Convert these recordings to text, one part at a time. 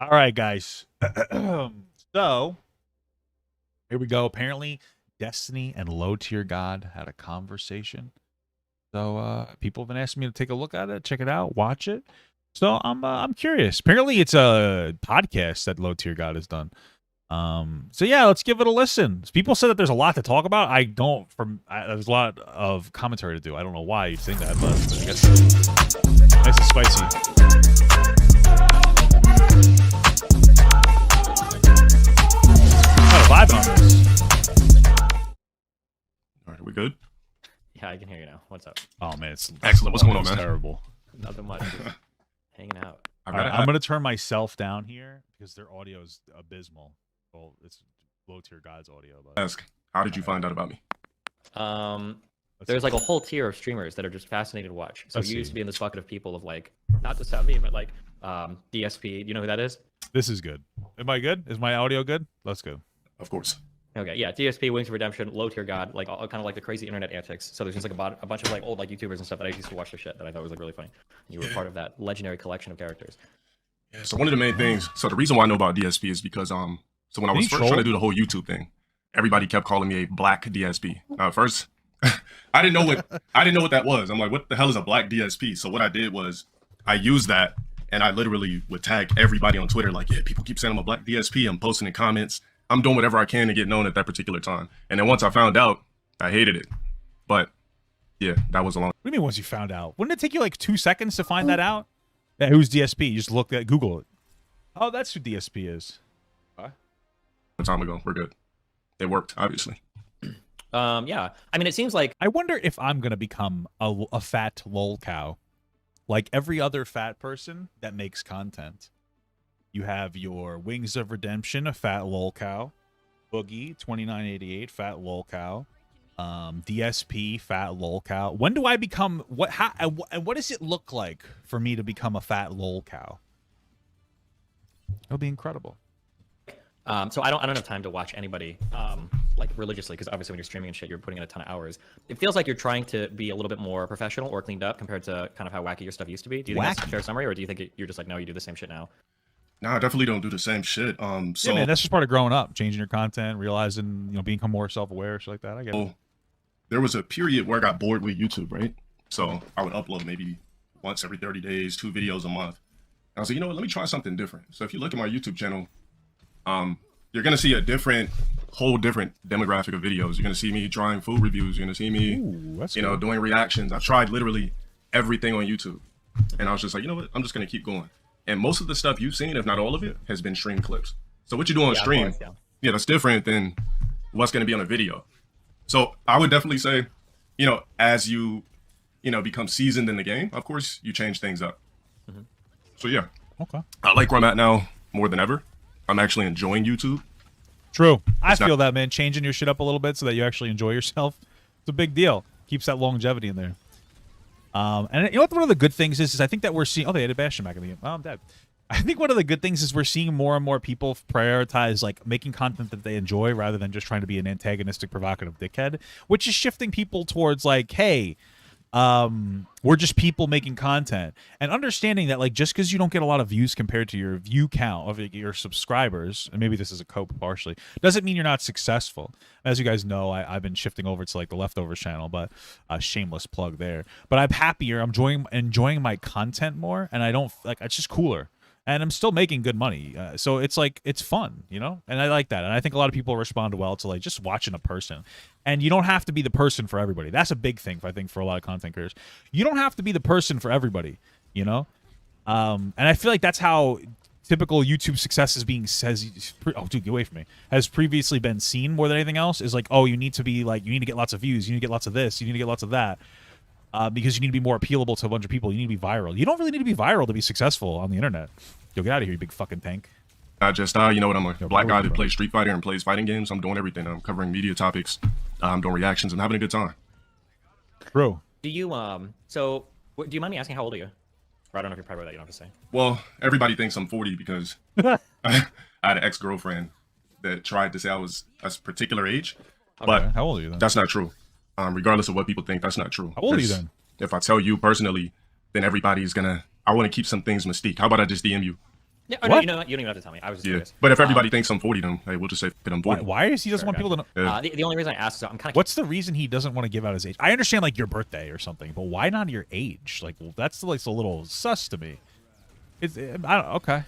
All right, guys. So here we go. Apparently, Destiny and Low Tier God had a conversation. So people have been asking me to take a look at it, check it out, watch it. So I'm curious. Apparently, it's a podcast that Low Tier God has done. So yeah, let's give it a listen. People said that there's a lot to talk about. I don't. There's a lot of commentary to do. I don't know why you'd think that, but I guess nice and spicy. Kind of vibing on this. All right, we good? Yeah, I can hear you now. What's up? Oh man, it's Excellent. What's going on, it's man? terrible. Nothing much. Just hanging out. I've All got right, I'm gonna turn myself down here because their audio is abysmal. Well, it's Low Tier God's audio, but ask, how did you find out about me? There's like a whole tier of streamers that are just fascinating to watch. So Let's you used see. to be in this bucket of people of like, not to sound mean, but like DSP. You know who that is? This is good. Am I good? Is my audio good? Let's go. Of course. Okay, yeah, DSP, Wings of Redemption, Low Tier God, like all kind of like the crazy internet antics. So there's just like a bunch of like old like YouTubers and stuff that I used to watch their shit that I thought was like really funny. You were part of that legendary collection of characters. Yeah, so one of the main things, so the reason why I know about DSP is because so when I Did was he first troll? trying to do the whole YouTube thing, everybody kept calling me a black DSP. At first, I didn't know what that was. I'm like, what the hell is a black DSP? So what I did was I used that and I literally would tag everybody on Twitter like, yeah, people keep saying I'm a black DSP. I'm posting in comments. I'm doing whatever I can to get known at that particular time. And then once I found out, I hated it. But yeah, that was a long What do you mean once you found out? Wouldn't it take you like 2 seconds to find that out? Yeah, who's DSP? You just look at Google it. Oh, that's who DSP is. time ago. We're good. It worked, obviously. Yeah, I mean, it seems like I wonder if I'm gonna become a fat lol cow, like every other fat person that makes content. You have your Wings of Redemption, a fat lol cow, Boogie 2988, fat lol cow, DSP, fat lol cow. When do I become what? How and what does it look like for me to become a fat lol cow? It'll be incredible. so I don't have time to watch anybody like religiously because obviously when you're streaming and shit, you're putting in a ton of hours. It feels like you're trying to be a little bit more professional or cleaned up compared to kind of how wacky your stuff used to be. Do you think that's a Wacky? fair summary, or do you think you're just like, no, you do the same shit now? No, I definitely don't do the same shit. So Yeah, man, that's just part of growing up, changing your content, realizing, becoming more self-aware, shit like that. I get it. there was a period where I got bored with YouTube, right? So I would upload maybe once every 30 days, 2 videos a month. And I was like, you know what, let me try something different. So if you look at my YouTube channel, you're gonna see whole different demographic of videos. You're gonna see me trying food reviews. You're gonna see me, Ooh, that's you know, cool. doing reactions. I've tried literally everything on YouTube, and I was just like, you know what, I'm just gonna keep going. And most of the stuff you've seen, if not all of it, has been stream clips. So what you do on Yeah, of stream, course, yeah. yeah, that's different than what's gonna be on a video. So I would definitely say, as you, become seasoned in the game, of course, you change things up. So yeah, Okay. I like where I'm at now more than ever. I'm actually enjoying YouTube. True. I It's not- feel that, man. Changing your shit up a little bit so that you actually enjoy yourself. It's a big deal. Keeps that longevity in there. And you know what one of the good things is I think that we're seeing... Oh, they added Bastion back in the game. Oh, I'm dead. I think one of the good things is we're seeing more and more people prioritize like making content that they enjoy rather than just trying to be an antagonistic, provocative dickhead, which is shifting people towards like, hey, we're just people making content, and understanding that like just because you don't get a lot of views compared to your view count of your subscribers, and maybe this is a cope partially, doesn't mean you're not successful. As you guys know, I've been shifting over to like the Leftovers channel, but a shameless plug there. But I'm happier. I'm enjoying my content more, and I don't like it's just cooler. And I'm still making good money, so it's like it's fun, and I like that. And I think a lot of people respond well to like just watching a person, and you don't have to be the person for everybody. That's a big thing, I think, for a lot of content creators. You don't have to be the person for everybody, and I feel like that's how typical YouTube success is being oh dude, get away from me, has previously been seen more than anything else. Is like, oh, you need to get lots of views, you need to get lots of this, you need to get lots of that. Because you need to be more appealable to a bunch of people. You need to be viral. You don't really need to be viral to be successful on the internet. Yo, get out of here, you big fucking tank. I just, you know what, I'm a black bro, guy that bro. plays Street Fighter and plays fighting games. I'm doing everything. I'm covering media topics. I'm doing reactions. I'm having a good time. Bro, Do you do you mind me asking how old are you? Or I don't know if you're private with that. You don't have to say. Well, everybody thinks I'm 40 because I had an ex-girlfriend that tried to say I was a particular age, but how old are you then? that's not true. Regardless of what people think, that's not true. How old are you Because then? If I tell you personally, then everybody's gonna. I want to keep some things mystique. How about I just DM you? Yeah, oh, no, What? you know what? You don't even have to tell me. I was just Yeah. curious. But if everybody thinks I'm 40, then hey, we'll just say that I'm 40. Why is he doesn't Sure, want people to know? Yeah. The only reason I asked is I'm kind of What's the reason he doesn't want to give out his age? I understand like your birthday or something, but why not your age? Like, well, that's like a little sus to me. It's I don't. Okay.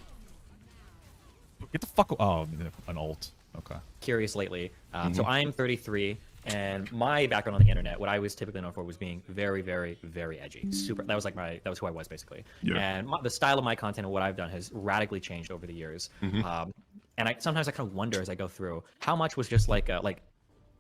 Get the fuck. Oh, an alt. Okay. curious lately. So I'm 33, and my background on the internet, what I was typically known for was being very, very, very edgy. Super. That was like that was who I was basically. Yeah. And the style of my content and what I've done has radically changed over the years. And sometimes I kind of wonder as I go through how much was just like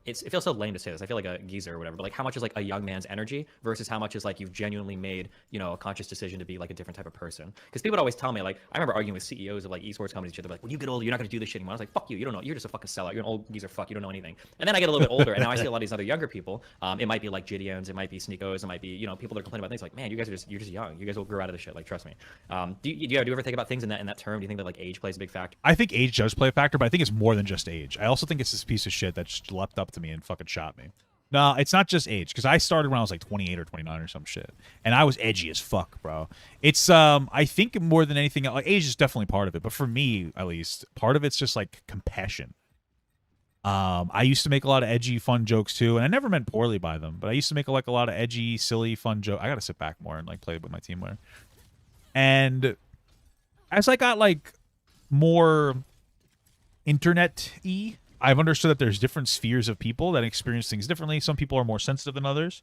it feels so lame to say this. I feel like a geezer or whatever, but like how much is like a young man's energy versus how much is like you've genuinely made, a conscious decision to be like a different type of person. Because people would always tell me, like, I remember arguing with CEOs of like esports companies, they're like, when you get older, you're not going to do this shit anymore. I was like, fuck you. You don't know. You're just a fucking sellout. You're an old geezer. Fuck. You don't know anything. And then I get a little bit older, and now I see a lot of these other younger people. It might be like Gideons, it might be Sneakos, it might be, people that are complaining about things like, man, you're just young. You guys will grow out of this shit. Like, trust me. Do you ever think about things in that term? Do you think that like age plays a big factor? I think age does play a factor, but I think it's more than just age. I also think it's this piece of shit that just leapt up to me and fucking shot me. No, it's not just age, because I started when I was like 28 or 29 or some shit, and I was edgy as fuck, bro. It's I think more than anything, like, age is definitely part of it, but for me at least, part of it's just like compassion. I used to make a lot of edgy, fun jokes too, and I never meant poorly by them, but I used to make like a lot of edgy, silly, fun jokes. I gotta sit back more and like play with my team more. And as I got like more internet-y, I've understood that there's different spheres of people that experience things differently. Some people are more sensitive than others,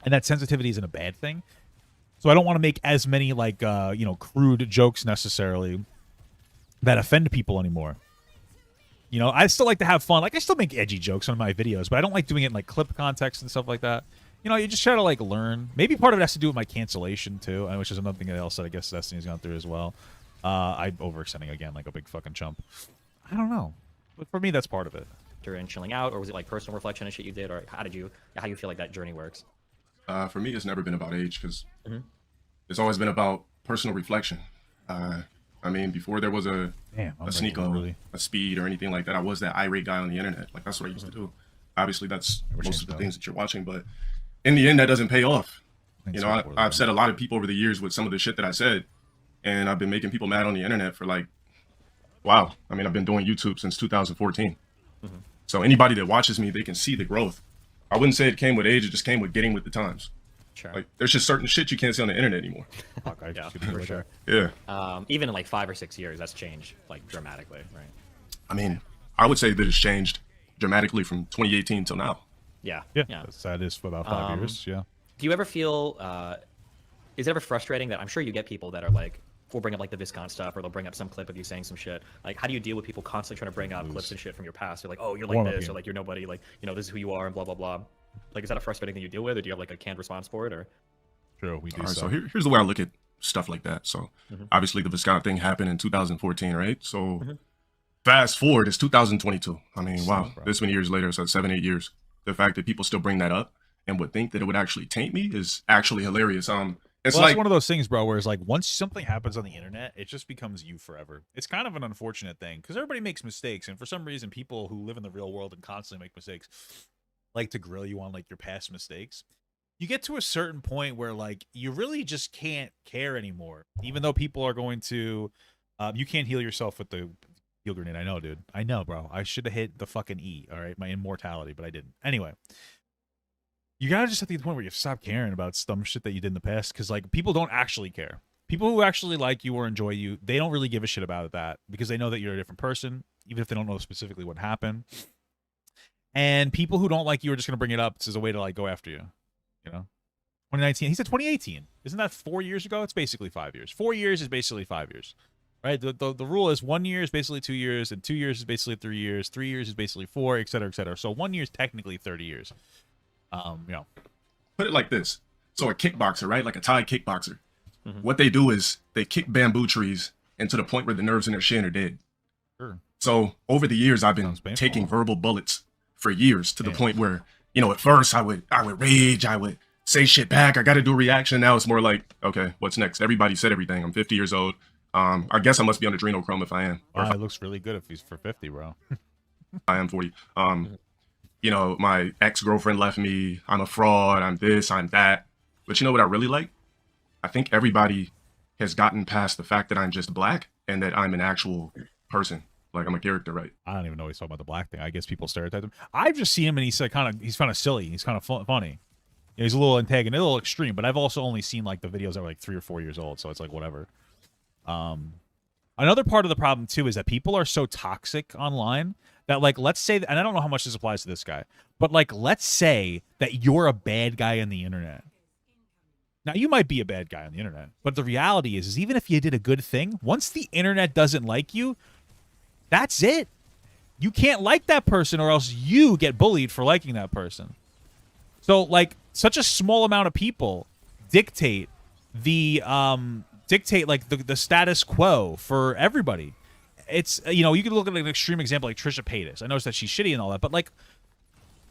and that sensitivity isn't a bad thing. So I don't want to make as many like crude jokes necessarily that offend people anymore. I still like to have fun. Like, I still make edgy jokes on my videos, but I don't like doing it in like clip context and stuff like that. You just try to like learn. Maybe part of it has to do with my cancellation too, which is another thing else that I guess Destiny's gone through as well. I'm overextending again like a big fucking chump. I don't know. But for me, that's part of it. And chilling out, or was it like personal reflection and shit you did, or how you feel like that journey works? For me, it's never been about age because it's always been about personal reflection. I mean, before there was a Sneeko, really. a Speed, or anything like that, I was that irate guy on the internet. Like, that's what I used to do. Obviously, that's most of the things that you're watching, but in the end, that doesn't pay off. I've said a lot of people over the years with some of the shit that I said, and I've been making people mad on the internet for like, wow. I mean, I've been doing YouTube since 2014. So anybody that watches me, they can see the growth. I wouldn't say it came with age, it just came with getting with the times. Sure. Like, there's just certain shit you can't see on the internet anymore. Yeah, for sure. Yeah. Even in like 5 or 6 years, that's changed like dramatically, right? I mean, I would say that it's changed dramatically from 2018 till now. Yeah. Yeah. That is for about 5 years. Yeah. Do you ever feel, is it ever frustrating that I'm sure you get people that are like, will bring up like the Viscount stuff, or they'll bring up some clip of you saying some shit. Like, how do you deal with people constantly trying to bring up clips and shit from your past? They're like, oh, you're like this, or like you're nobody, like, this is who you are, and blah, blah, blah. Like, is that a frustrating thing you deal with, or do you have like a canned response for it, or? True, we do. All right, so here's the way I look at stuff like that. So obviously the Viscount thing happened in 2014, right? So fast forward, it's 2022. I mean, wow, this many years later, so 7-8 years. The fact that people still bring that up and would think that it would actually taint me is actually hilarious. It's well, like that's one of those things, bro, where it's like once something happens on the internet, it just becomes you forever. It's kind of an unfortunate thing because everybody makes mistakes, and for some reason, people who live in the real world and constantly make mistakes like to grill you on like your past mistakes. You get to a certain point where like you really just can't care anymore, even though people are going to. You can't heal yourself with the heal grenade. I know, dude. I know, bro. I should have hit the fucking E. All right, my immortality, but I didn't. Anyway. You gotta just have to get to the point where you stop caring about dumb shit that you did in the past, because like people don't actually care. People who actually like you or enjoy you, they don't really give a shit about that because they know that you're a different person, even if they don't know specifically what happened. And people who don't like you are just gonna bring it up as a way to like go after you. 2019. He said 2018. Isn't that 4 years ago? It's basically 5 years. 4 years is basically 5 years, right? The rule is 1 year is basically 2 years, and 2 years is basically 3 years. 3 years is basically 4, et cetera, et cetera. So 1 year is technically 30 years. Put it like this. So a kickboxer, right? Like a Thai kickboxer. What they do is they kick bamboo trees and to the point where the nerves in their shin are dead. Sure. So over the years, I've been taking verbal bullets for years to the point where, at first I would rage, I would say shit back. I got to do a reaction. Now it's more like, okay, what's next? Everybody said everything. I'm 50 years old. I guess I must be on adrenochrome if I am. Wow, it looks really good if he's for 50, bro. I am 40. My ex-girlfriend left me. I'm a fraud. I'm this, I'm that. But you know what I really like? I think everybody has gotten past the fact that I'm just black and that I'm an actual person. Like I'm a character, right? I don't even know what he's talking about the black thing. I guess people stereotype him. I've just seen him and he's he's kind of silly. He's kind of funny. He's a little antagonist, a little extreme. But I've also only seen like the videos that were like 3 or 4 years old, so it's like whatever. Another part of the problem too is that people are so toxic online that like let's say, and I don't know how much this applies to this guy, but like let's say that you're a bad guy on the internet. Now you might be a bad guy on the internet, but the reality is even if you did a good thing, once the internet doesn't like you, that's it. You can't like that person or else you get bullied for liking that person. So like such a small amount of people dictate the the status quo for everybody. It's you can look at an extreme example like Trisha Paytas. I noticed that she's shitty and all that, but like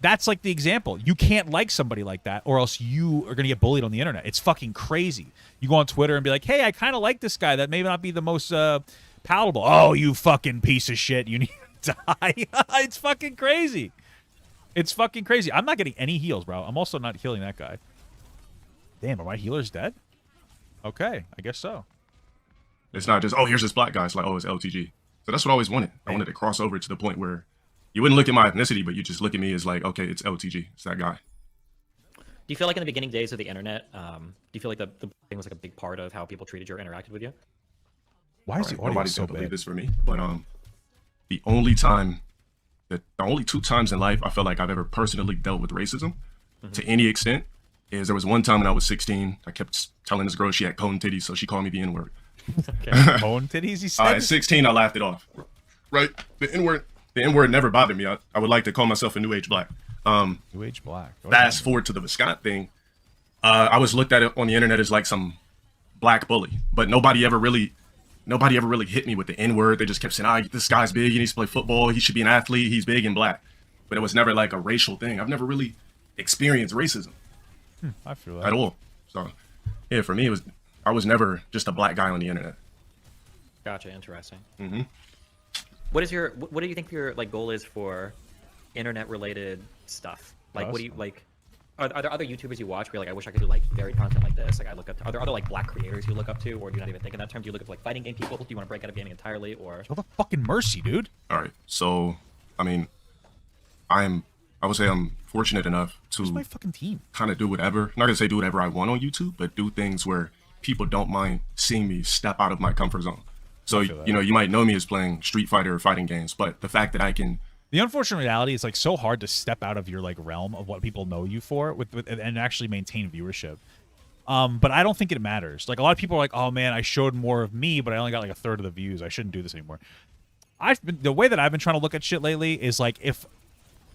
that's like the example. You can't like somebody like that or else you are going to get bullied on the internet. It's fucking crazy. You go on Twitter and be like, "Hey, I kind of like this guy that may not be the most palatable." "Oh, you fucking piece of shit. You need to die." It's fucking crazy. It's fucking crazy. I'm not getting any heals, bro. I'm also not healing that guy. Damn, are my healers dead? Okay, I guess so. It's not just, oh, here's this black guy. It's like, oh, it's LTG. So that's what I always wanted. I wanted to cross over to the point where you wouldn't look at my ethnicity, but you just look at me as like, okay, it's LTG. It's that guy. Do you feel like in the beginning days of the internet, do you feel like the thing was like a big part of how people treated you or interacted with you? Why is the audio Nobody's so gonna believe bad? this for me, but the only 2 times in life I felt like I've ever personally dealt with racism to any extent is there was one time when I was 16. I kept telling this girl she had cone titties, so she called me the N-word. Okay. Bone titties, he said? At 16, I laughed it off. Right? The N-word never bothered me. I would like to call myself a new age black. New Age Black. Fast forward to the Viscount thing. I was looked at it on the internet as like some black bully, but nobody ever really hit me with the N-word. They just kept saying, this guy's big, he needs to play football, he should be an athlete, he's big and black. But it was never like a racial thing. I've never really experienced racism I feel that. at all. So yeah, for me, I was never just a black guy on the internet. Gotcha. Interesting. Mm-hmm. What do you think your like goal is for internet related stuff? Like, what do you like? Are there other YouTubers you watch where you're like, I wish I could do like varied content like this? Like, I look up. Are there other like black creators you look up to, or do you not even think in that term? Do you look up like fighting game people? Do you want to break out of gaming entirely, or? Show the fucking mercy, dude. All right. So, I mean, I would say I'm fortunate enough Where's my to fucking team? kind of do whatever. I'm not gonna say do whatever I want on YouTube, but do things where people don't mind seeing me step out of my comfort zone. So, feel that. you might know me as playing Street Fighter or fighting games, but the fact that I can The unfortunate reality is like so hard to step out of your like realm of what people know you for with and actually maintain viewership. But I don't think it matters. Like a lot of people are like, "Oh man, I showed more of me, but I only got like a third of the views. I shouldn't do this anymore." The way that I've been trying to look at shit lately is like if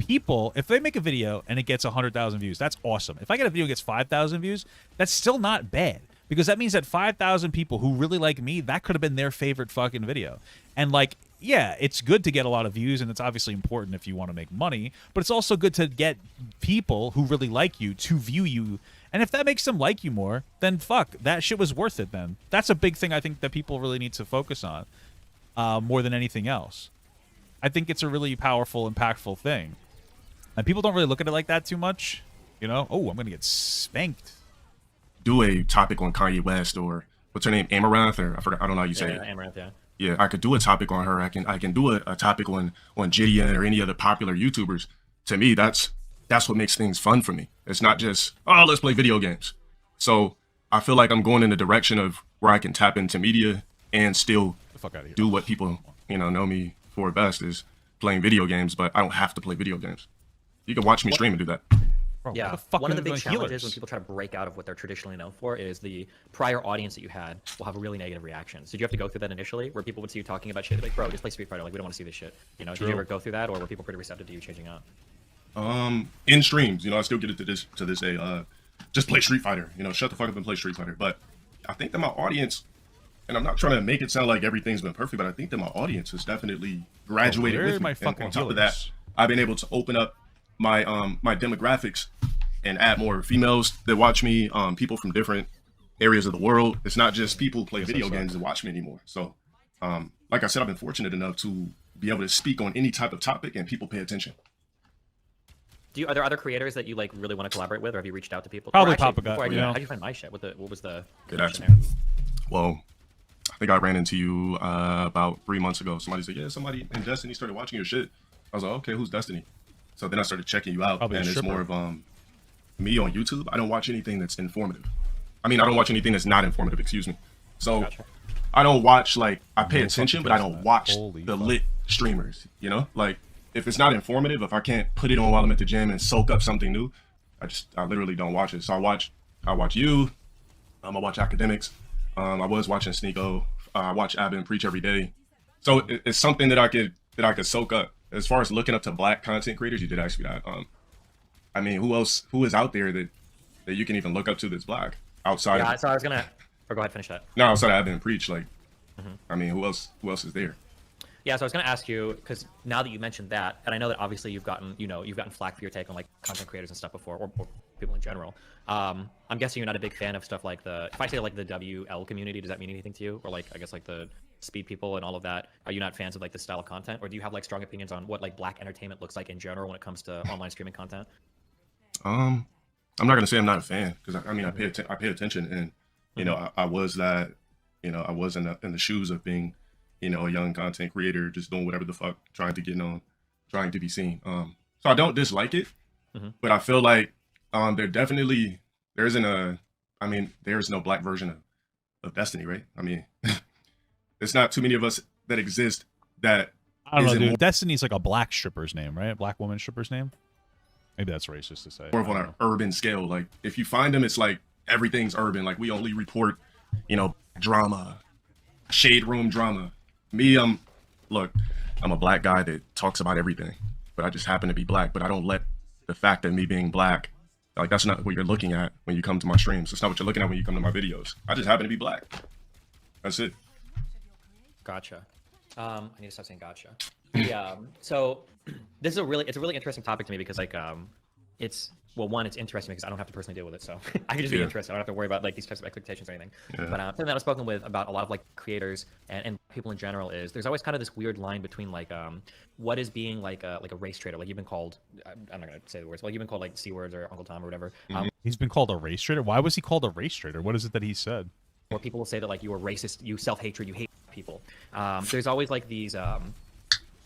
they make a video and it gets 100,000 views, that's awesome. If I get a video that gets 5,000 views, that's still not bad. Because that means that 5,000 people who really like me, that could have been their favorite fucking video. And like, yeah, it's good to get a lot of views, and it's obviously important if you want to make money, but it's also good to get people who really like you to view you. And if that makes them like you more, then fuck, that shit was worth it then. That's a big thing I think that people really need to focus on more than anything else. I think it's a really powerful, impactful thing. And people don't really look at it like that too much. You know? Oh, I'm going to get spanked. do a topic on Kanye West or what's her name, Amaranth, or I forgot, I don't know how you say it. Amaranth, yeah. Yeah, I could do a topic on her. I can do a topic on Jidian or any other popular YouTubers. To me, that's what makes things fun for me. It's not just, oh, let's play video games. So I feel like I'm going in the direction of where I can tap into media and still The fuck out of here. do what people know me for best is playing video games, but I don't have to play video games. You can watch me stream and do that. Bro, Yeah, what the fuck one of the are big those challenges healers? when people try to break out of what they're traditionally known for is the prior audience that you had will have a really negative reaction. So did you have to go through that initially, where people would see you talking about shit, like, bro, just play Street Fighter, like, we don't want to see this shit. You know, did you ever go through that, or were people pretty receptive to you changing up? In streams, I still get it to this day. Just play Street Fighter. Shut the fuck up and play Street Fighter. But I think that my audience, and I'm not trying to make it sound like everything's been perfect, but I think that my audience has definitely graduated where are with me. my And fucking on top of that, healers? I've been able to open up my my demographics and add more females that watch me, people from different areas of the world. It's not just people who play video games that watch me anymore. So, like I said, I've been fortunate enough to be able to speak on any type of topic and people pay attention. Are there other creators that you like really want to collaborate with, or have you reached out to people? Probably Or actually, Papa Gut, before I do you that, know. How'd you find my shit? What was the Good connection answer. there? Well, I think I ran into you about 3 months ago. Somebody said, yeah, somebody in Destiny started watching your shit. I was like, okay, who's Destiny? So then I started checking you out, Probably a and it's stripper. more of me on YouTube. I don't watch anything that's informative. I mean, I don't watch anything that's not informative. Excuse me. So Gotcha. I don't watch like I pay No attention, fucking but I trust in don't that. watch Holy the fuck. lit streamers. You know, like if it's not informative, if I can't put it on while I'm at the gym and soak up something new, I literally don't watch it. So I watch you. I watch academics. I was watching Sneeko. I watch Abin preach every day. So it's something that I could soak up. As far as looking up to black content creators, you did ask me that. I mean, who is out there that you can even look up to that's black outside Yeah, of so I was gonna. Or go ahead, finish that. no, outside of Abin preach? Like, I mean, who else is there? Yeah, so I was going to ask you, because now that you mentioned that, and I know that obviously you've gotten flack for your take on like content creators and stuff before, or people in general. I'm guessing you're not a big fan of stuff like if I say like the WL community, does that mean anything to you? Or like, I guess like the speed people and all of that, are you not fans of like this style of content? Or do you have like strong opinions on what like black entertainment looks like in general when it comes to online streaming content? I'm not gonna say I'm not a fan because I mean I pay attention, and you know I was that, you know, I was in the shoes of being, you know, a young content creator just doing whatever the fuck, trying to get known, trying to be seen. So I don't dislike it, but I feel like there's no black version of Destiny, right? I mean, there's not too many of us that exist that I don't know, isn't dude. more- Destiny's like a black stripper's name, right? Black woman stripper's name. Maybe that's racist to say. more of I on don't an know. urban scale. Like if you find them, it's like everything's urban. Like we only report, you know, drama, shade room drama. Me, I'm a black guy that talks about everything, but I just happen to be black. But I don't let the fact of me being black, like that's not what you're looking at when you come to my streams. That's not what you're looking at when you come to my videos. I just happen to be black. That's it. Gotcha. I need to stop saying gotcha. Yeah. So it's a really interesting topic to me because like it's it's interesting because I don't have to personally deal with it, so I can just be Yeah. interested. I don't have to worry about like these types of expectations or anything. Yeah. But something that I've spoken with about a lot of like creators and people in general is there's always kind of this weird line between like what is being like a race traitor. Like you've been called, I'm not gonna say the words, but like you've been called like C words or Uncle Tom or whatever. He's been called a race trader. Why was he called a race trader? What is it that he said? Or people will say that like you are racist, you self-hatred, you hate people. There's always like these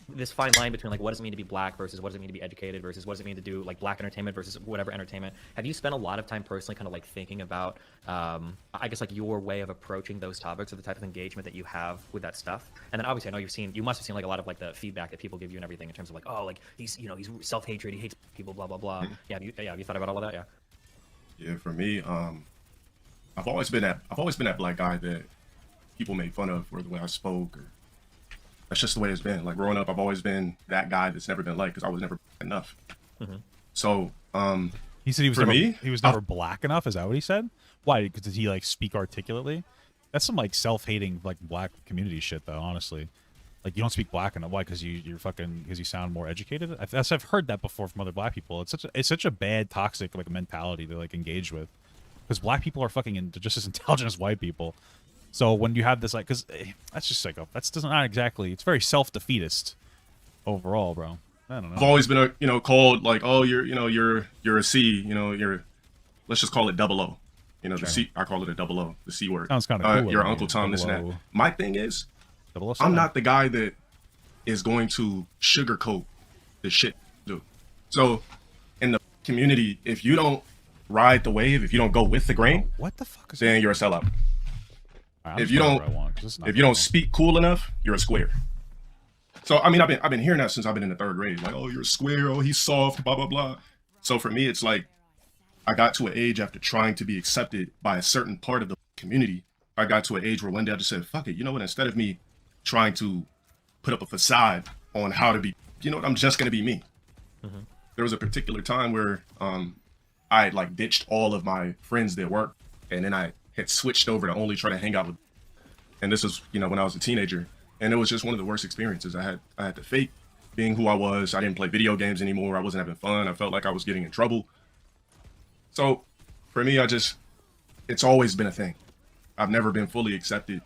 this fine line between like what does it mean to be black versus what does it mean to be educated versus what does it mean to do like black entertainment versus whatever entertainment. Have you spent a lot of time personally kind of like thinking about I guess like your way of approaching those topics or the type of engagement that you have with that stuff? And then obviously I know you must have seen like a lot of like the feedback that people give you and everything in terms of like, oh, like he's self-hatred, he hates people, blah blah blah. Have you thought about all of that? Yeah, for me, I've always been that black guy that people made fun of for the way I spoke. Or that's just the way it's been. Like growing up, I've always been that guy that's never been liked because I was never enough. So, He said he was For never, me, he was never black enough. Is that what he said? Why? Because did he like speak articulately? That's some like self-hating like black community shit though. Honestly, like you don't speak black enough. Why? Because because you sound more educated. I've heard that before from other black people. It's such a bad toxic like mentality to like engage with. Because black people are fucking just as intelligent as white people. So when you have this like, because that's just like that's doesn't not exactly. It's very self-defeatist overall, bro. I don't know. I've always been called like, oh, you're a C, let's just call it double O. The C, I call it a double O, the C word. Sounds kinda cooler You're to me, Uncle Tom, this and double that. O. My thing is, 007. I'm not the guy that is going to sugarcoat the shit I do. So in the community, if you don't ride the wave, if you don't go with the grain, What the fuck is then you're a sellout. Alright, If you don't, if you don't speak cool enough, you're a square. So I mean, I've been hearing that since I've been in the third grade. Like, oh, you're a square. Oh, he's soft. Blah blah blah. So for me, it's like I got to an age after trying to be accepted by a certain part of the community. I got to an age where one day I just said, "Fuck it." You know what? Instead of me trying to put up a facade on how to be, you know what? I'm just gonna be me. There was a particular time where I had like ditched all of my friends that worked, and then I had switched over to only try to hang out with. And this was, when I was a teenager, and it was just one of the worst experiences. I had to fake being who I was. I didn't play video games anymore. I wasn't having fun. I felt like I was getting in trouble. So for me, it's always been a thing. I've never been fully accepted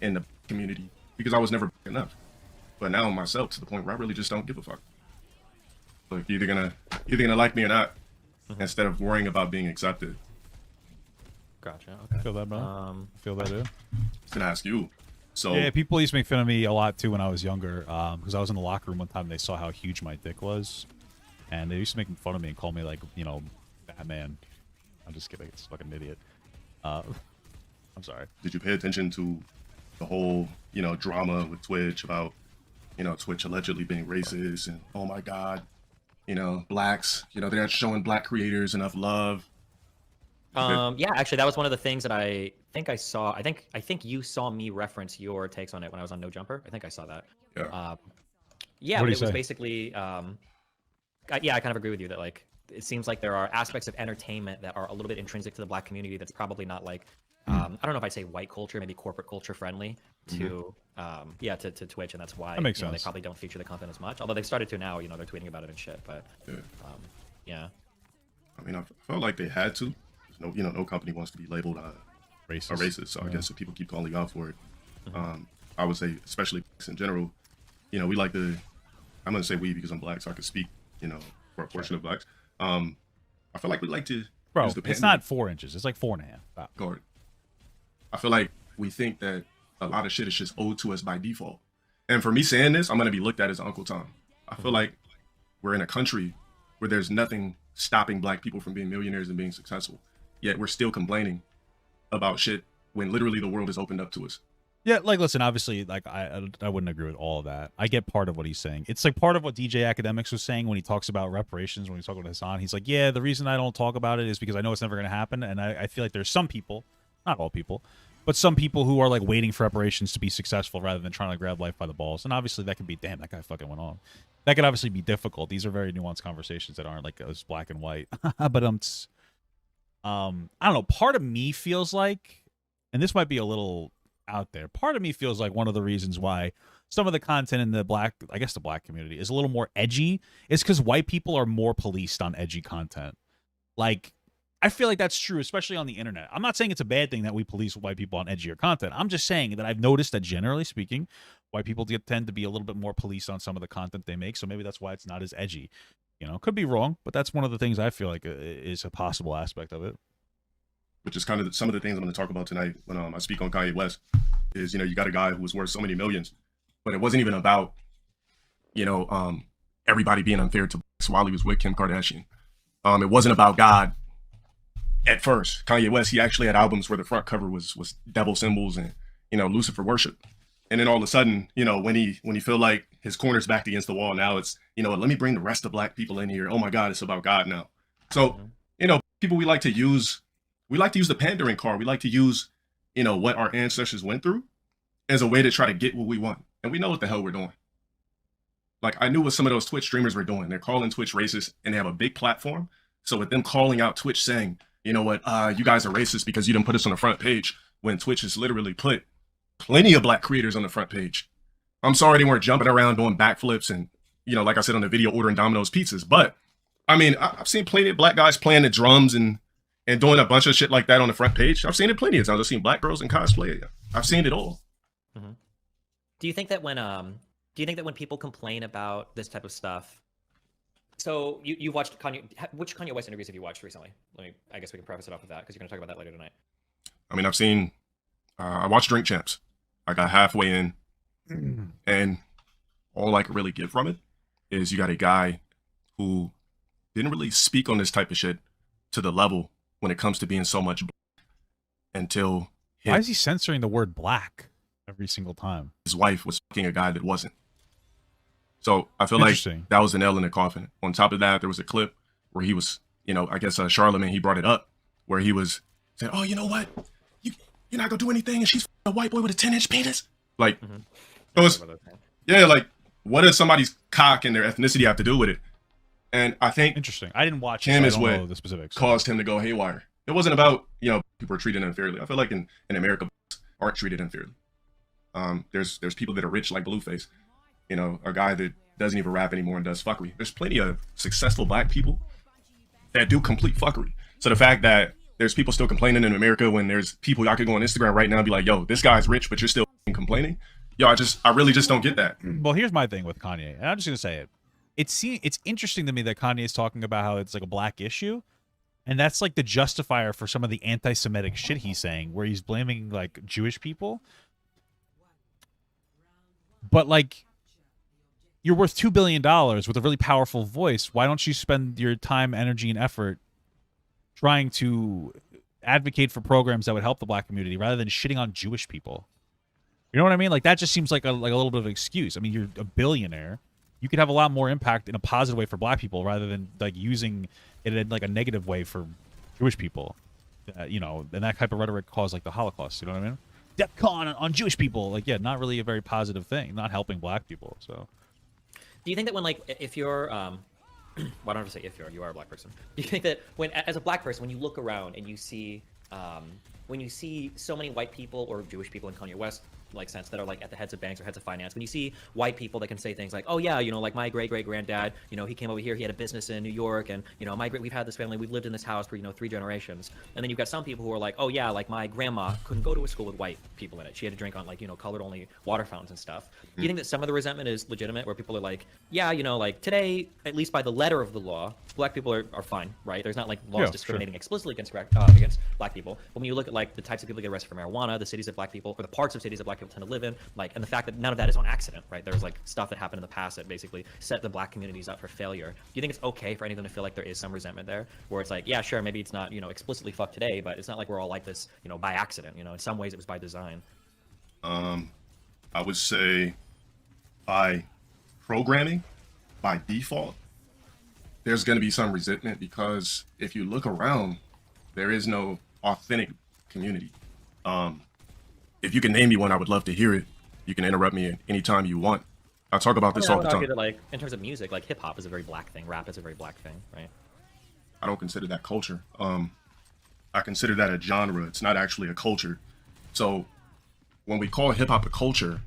in the community because I was never enough. But now I'm myself to the point where I really just don't give a fuck. Like you're either gonna like me or not, instead of worrying about being accepted. Gotcha. Okay. Feel that, bro? Feel that, dude? Just gonna ask you, So Yeah, people used to make fun of me a lot too when I was younger, because I was in the locker room one time and they saw how huge my dick was, and they used to make fun of me and call me like, you know, Batman. I'm just kidding. It's a fucking idiot. I'm sorry. did you pay attention to the whole, drama with Twitch about, Twitch allegedly being racist and oh my God, blacks, they're not showing black creators enough love. Yeah, actually, that was one of the things that I think I saw. I think you saw me reference your takes on it when I was on No Jumper. I think I saw that. Yeah. Yeah, What but did it he was say? basically, yeah, I kind of agree with you that like it seems like there are aspects of entertainment that are a little bit intrinsic to the black community that's probably not like, I don't know if I'd say white culture, maybe corporate culture friendly to, to Twitch, and that's why That makes they sense. probably don't feature the content as much. Although they've started to now, they're tweeting about it and shit. But Yeah. yeah. I mean, I felt like they had to. No company wants to be labeled Racist. a racist. So I guess if people keep calling you out for it, I would say, especially blacks in general, we like to. I'm gonna say we because I'm black, so I can speak, for a portion of blacks. I feel like we like to Bro, use the it's pandemic not 4 inches. It's like 4.5. Wow. guard. I feel like we think that a lot of shit is just owed to us by default. And for me saying this, I'm gonna be looked at as Uncle Tom. I feel like we're in a country where there's nothing stopping black people from being millionaires and being successful. Yet we're still complaining about shit when literally the world is opened up to us. Yeah, like listen, obviously, like I wouldn't agree with all of that. I get part of what he's saying. It's like part of what DJ Academics was saying when he talks about reparations, when he's talking to Hassan. He's like, yeah, the reason I don't talk about it is because I know it's never going to happen. And I feel like there's some people, not all people, but some people who are like waiting for reparations to be successful rather than trying to grab life by the balls. And obviously that could be, damn, that guy fucking went on. That could obviously be difficult. These are very nuanced conversations that aren't like as black and white. But I don't know. Part of me feels like, and this might be a little out there, part of me feels like one of the reasons why some of the content in the black, I guess the black community is a little more edgy is because white people are more policed on edgy content. Like, I feel like that's true, especially on the internet. I'm not saying it's a bad thing that we police white people on edgier content. I'm just saying that I've noticed that generally speaking, white people tend to be a little bit more policed on some of the content they make. So maybe that's why it's not as edgy. Could be wrong, but that's one of the things I feel like is a possible aspect of it. Which is kind of some of the things I'm going to talk about tonight when I speak on Kanye West. Is you got a guy who was worth so many millions, but it wasn't even about everybody being unfair to blacks while he was with Kim Kardashian. It wasn't about God. At first, Kanye West, he actually had albums where the front cover was devil symbols and Lucifer worship. And then all of a sudden, when he feel like his corner's backed against the wall, now it's let me bring the rest of black people in here. Oh my God, it's about God now. So people we like to use the pandering card. We like to use what our ancestors went through as a way to try to get what we want, and we know what the hell we're doing. Like, I knew what some of those Twitch streamers were doing. They're calling Twitch racist, and they have a big platform. So with them calling out Twitch saying, you know what, you guys are racist because you didn't put us on the front page, when Twitch has literally put plenty of black creators on the front page. I'm sorry they weren't jumping around doing backflips and, like I said on the video, ordering Domino's pizzas. But, I mean, I've seen plenty of black guys playing the drums and doing a bunch of shit like that on the front page. I've seen it plenty of times. I've seen black girls in cosplay. I've seen it all. Mm-hmm. Do you think that when people complain about this type of stuff, so you've watched Kanye, which Kanye West interviews have you watched recently? I guess we can preface it off with that because you're going to talk about that later tonight. I mean, I've seen, I watched Drink Champs. I got halfway in, and all I could really get from it is you got a guy who didn't really speak on this type of shit to the level when it comes to being so much black until Why is he censoring the word black every single time? his wife was fucking a guy that wasn't. So I feel like that was the nail in the coffin. On top of that, there was a clip where he was, I guess Charlamagne, he brought it up, where he was saying, oh, you know what? You're not going to do anything, and she's a white boy with a 10-inch penis? Like, it was, yeah, like, what does somebody's cock and their ethnicity have to do with it? And I think Interesting. I didn't watch Kim it, is so I don't what know the specifics. caused him to go haywire. It wasn't about, people are treated unfairly. I feel like in America, aren't treated unfairly. There's people that are rich like Blueface, a guy that doesn't even rap anymore and does fuckery. There's plenty of successful black people that do complete fuckery. So the fact that there's people still complaining in America when there's people I could go on Instagram right now and be like, yo, this guy's rich, but you're still complaining. Yo, I really just don't get that. Well, here's my thing with Kanye, and I'm just gonna say it. It's interesting to me that Kanye is talking about how it's like a black issue, and that's like the justifier for some of the anti-Semitic shit he's saying, where he's blaming like Jewish people. But like, you're worth $2 billion with a really powerful voice. Why don't you spend your time, energy, and effort trying to advocate for programs that would help the black community rather than shitting on Jewish people? You know what I mean? Like, that just seems like a little bit of an excuse. I mean, you're a billionaire. You could have a lot more impact in a positive way for black people rather than like using it in like a negative way for Jewish people. You know, and that type of rhetoric caused like the Holocaust. You know what I mean? DEFCON on Jewish people. Like, yeah, not really a very positive thing. Not helping black people. So, Do you think that when like if you're well, I don't have to say if you are a black person. Do you think that when as a black person, when you look around and you see so many white people or Jewish people in Kanye West like sense that are like at the heads of banks or heads of finance, when you see white people that can say things like, oh yeah, you know, like my great granddad, you know, he came over here, he had a business in New York, and you know, we've had this family, we've lived in this house for, you know, 3 generations. And then you've got some people who are like, oh yeah, like my grandma couldn't go to a school with white people in it, she had to drink on like, you know, colored only water fountains and stuff. Do you think that some of the resentment is legitimate, where people are like, yeah, you know, like today, at least by the letter of the law, black people are fine, right? There's not like laws discriminating explicitly against black people. But when you look at like the types of people that get arrested for marijuana, the cities that black people, or the parts of cities that black people tend to live in, like, and the fact that none of that is on accident, right? There's like stuff that happened in the past that basically set the black communities up for failure. Do you think it's okay for any of them to feel like there is some resentment there, where it's like, yeah, sure, maybe it's not, you know, explicitly fucked today, but it's not like we're all like this, you know, by accident. You know, in some ways it was by design. I would say by programming, by default, there's going to be some resentment, because if you look around, there is no authentic community. If you can name me one, I would love to hear it. You can interrupt me anytime you want. I talk about this all the time. That, like, in terms of music, like hip hop is a very black thing, rap is a very black thing, right? I don't consider that culture. I consider that a genre. It's not actually a culture. So when we call hip hop a culture,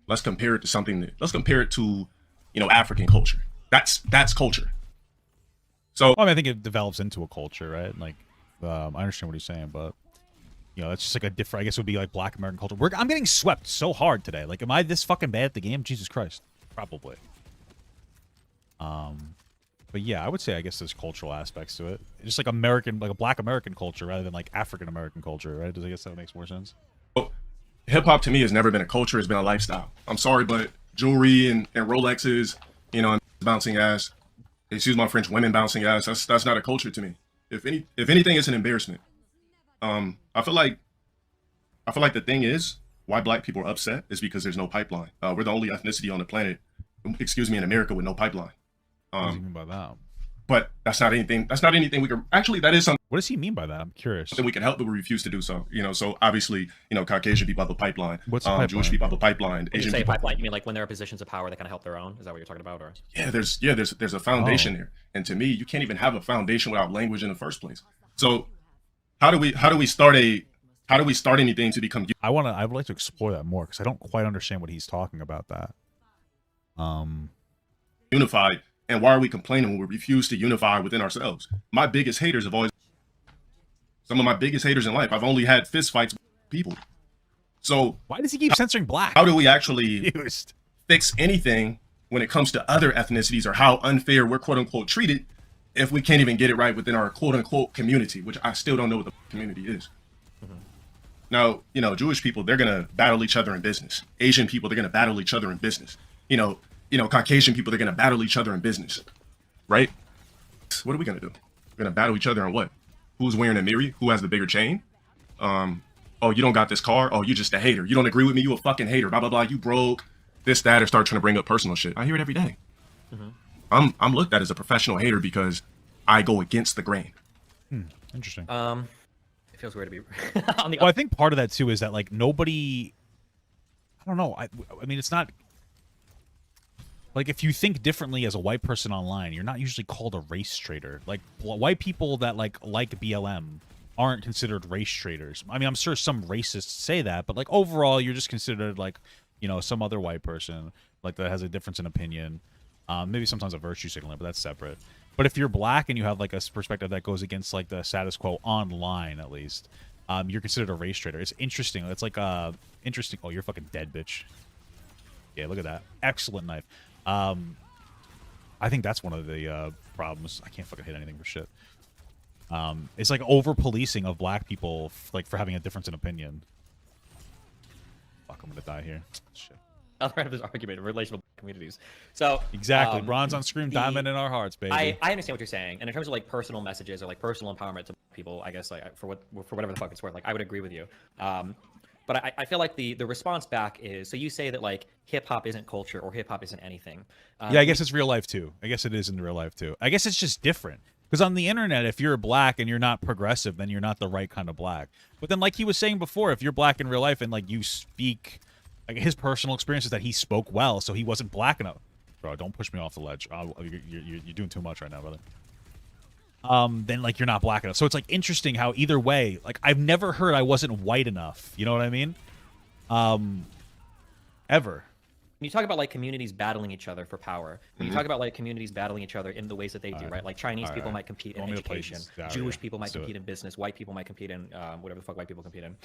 let's compare it to let's compare it to, you know, African culture. That's culture. So well, I mean, I think it develops into a culture, right? Like, I understand what he's saying, but you know, it's just like a different, I guess it would be like black American culture. I'm getting swept so hard today. Like, am I this fucking bad at the game? Jesus Christ. Probably. But yeah, I would say, I guess there's cultural aspects to it. It's just like American, like a black American culture rather than like African American culture, right? I guess that makes more sense. hip hop to me has never been a culture, it's been a lifestyle. I'm sorry, but jewelry and Rolexes, you know, and bouncing ass, excuse my French, women bouncing ass, that's not a culture to me. If anything, it's an embarrassment. I feel like the thing is why black people are upset is because there's no pipeline. We're the only ethnicity on the planet, in America with no pipeline. What does he mean by that? But that's not anything we can, actually, that is something. What does he mean by that? I'm curious. That we can help, but we refuse to do so. You know, so obviously, you know, Caucasian people have a pipeline. What's a pipeline? Jewish people have a pipeline. When Asian you say people. pipeline, you mean like when there are positions of power that kind of help their own? Is that what you're talking about, or? Yeah, there's a foundation there, and to me, you can't even have a foundation without language in the first place. So, how do we start anything to become? I would like to explore that more because I don't quite understand what he's talking about. That. Unified, and why are we complaining when we refuse to unify within ourselves? My biggest haters have always, some of my biggest haters in life, I've only had fist fights with people. So why does he keep censoring black? How do we actually fix anything when it comes to other ethnicities, or how unfair we're quote unquote treated, if we can't even get it right within our quote unquote community, which I still don't know what the community is. Now, you know, Jewish people, they're gonna battle each other in business. Asian people, they're gonna battle each other in business. You know, Caucasian people, they're gonna battle each other in business, right? What are we gonna do? We're gonna battle each other on what? Who's wearing a Miri? Who has the bigger chain? Oh, you don't got this car? Oh, you just a hater. You don't agree with me? You a fucking hater. Blah blah blah. You broke. This, that, or start trying to bring up personal shit. I hear it every day. I'm looked at as a professional hater because I go against the grain. Interesting. It feels weird to be on the. Well, I think part of that too is that like nobody. I don't know. I mean, it's not. Like, if you think differently as a white person online, you're not usually called a race traitor. Like, white people that like BLM aren't considered race traitors. I mean, I'm sure some racists say that, but like overall, you're just considered like, you know, some other white person like that has a difference in opinion. Maybe sometimes a virtue signaler, but that's separate. But if you're black and you have like a perspective that goes against like the status quo online, at least, you're considered a race traitor. It's interesting. It's like interesting. Oh, you're fucking dead, bitch. Yeah, look at that. Excellent knife. I think that's one of the problems. I can't fucking hit anything for shit. It's like over policing of black people, like for having a difference in opinion. Fuck, I'm gonna die here. Shit. other end of this argument of relational communities. So Exactly. Bronze on screen, the- diamond in our hearts, baby. I understand what you're saying, and in terms of like personal messages or like personal empowerment to people, I guess like for whatever the fuck it's worth, like I would agree with you. But I feel like the response back is, so you say that like hip hop isn't culture or hip hop isn't anything. Yeah, I guess it's real life too. I guess it is in real life too. I guess it's just different. Because on the internet, if you're black and you're not progressive, then you're not the right kind of black. But then, like he was saying before, if you're black in real life and like you speak, like his personal experience is that he spoke well, so he wasn't black enough. Bro, don't push me off the ledge. You're doing too much right now, brother. Then like you're not black enough. So it's like interesting how either way, like I've never heard I wasn't white enough. You know what I mean? Ever. When you talk about like communities battling each other for power, when you talk about like communities battling each other in the ways that they do, right? Like Chinese people might compete in Want me to play education, this? Jewish people might Let's do compete it. in business, white people might compete in whatever the fuck white people compete in.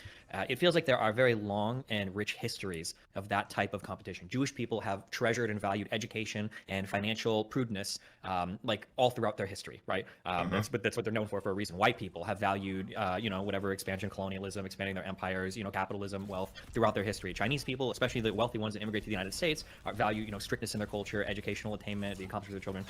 It feels like there are very long and rich histories of that type of competition. Jewish people have treasured and valued education and financial prudence, like all throughout their history, right? That's what they're known for a reason. White people have valued, whatever expansion, colonialism, expanding their empires, capitalism, wealth throughout their history. Chinese people, especially the wealthy ones that immigrate to the United States, value strictness in their culture, educational attainment, the accomplishments of their children.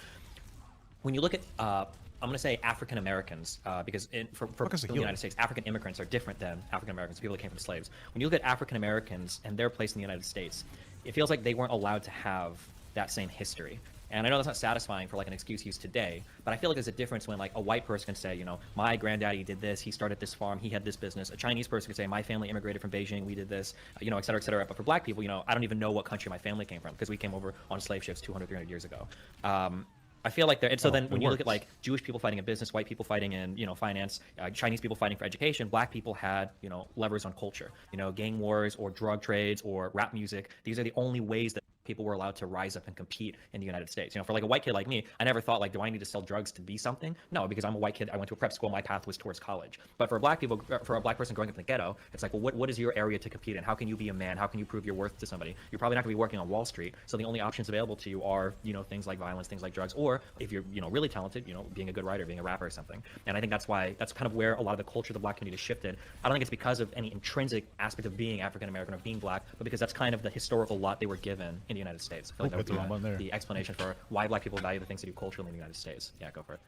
When you look at I'm going to say African Americans, because for the United States, African immigrants are different than African Americans, people that came from slaves. When you look at African Americans and their place in the United States, it feels like they weren't allowed to have that same history. And I know that's not satisfying for like an excuse used today, but I feel like there's a difference when like a white person can say, my granddaddy did this, he started this farm, he had this business. A Chinese person could say, my family immigrated from Beijing, we did this, et cetera, et cetera. But for black people, I don't even know what country my family came from because we came over on slave ships 200, 300 years ago. I feel like and so then when you look at like Jewish people fighting in business, white people fighting in finance, Chinese people fighting for education, black people had levers on culture, gang wars or drug trades or rap music. These are the only ways that people were allowed to rise up and compete in the United States. For like a white kid like me, I never thought like, do I need to sell drugs to be something? No, because I'm a white kid. I went to a prep school. My path was towards college. But for for a black person growing up in the ghetto, it's like, well, what is your area to compete in? How can you be a man? How can you prove your worth to somebody? You're probably not going to be working on Wall Street. So the only options available to you are, things like violence, things like drugs, or if you're, really talented, being a good writer, being a rapper or something. And I think that's kind of where a lot of the culture of the black community shifted. I don't think it's because of any intrinsic aspect of being African American or being black, but because that's kind of the historical lot they were given in the United States. I feel like that would be the explanation for why black people value the things they do culturally in the United States. Yeah, go for it.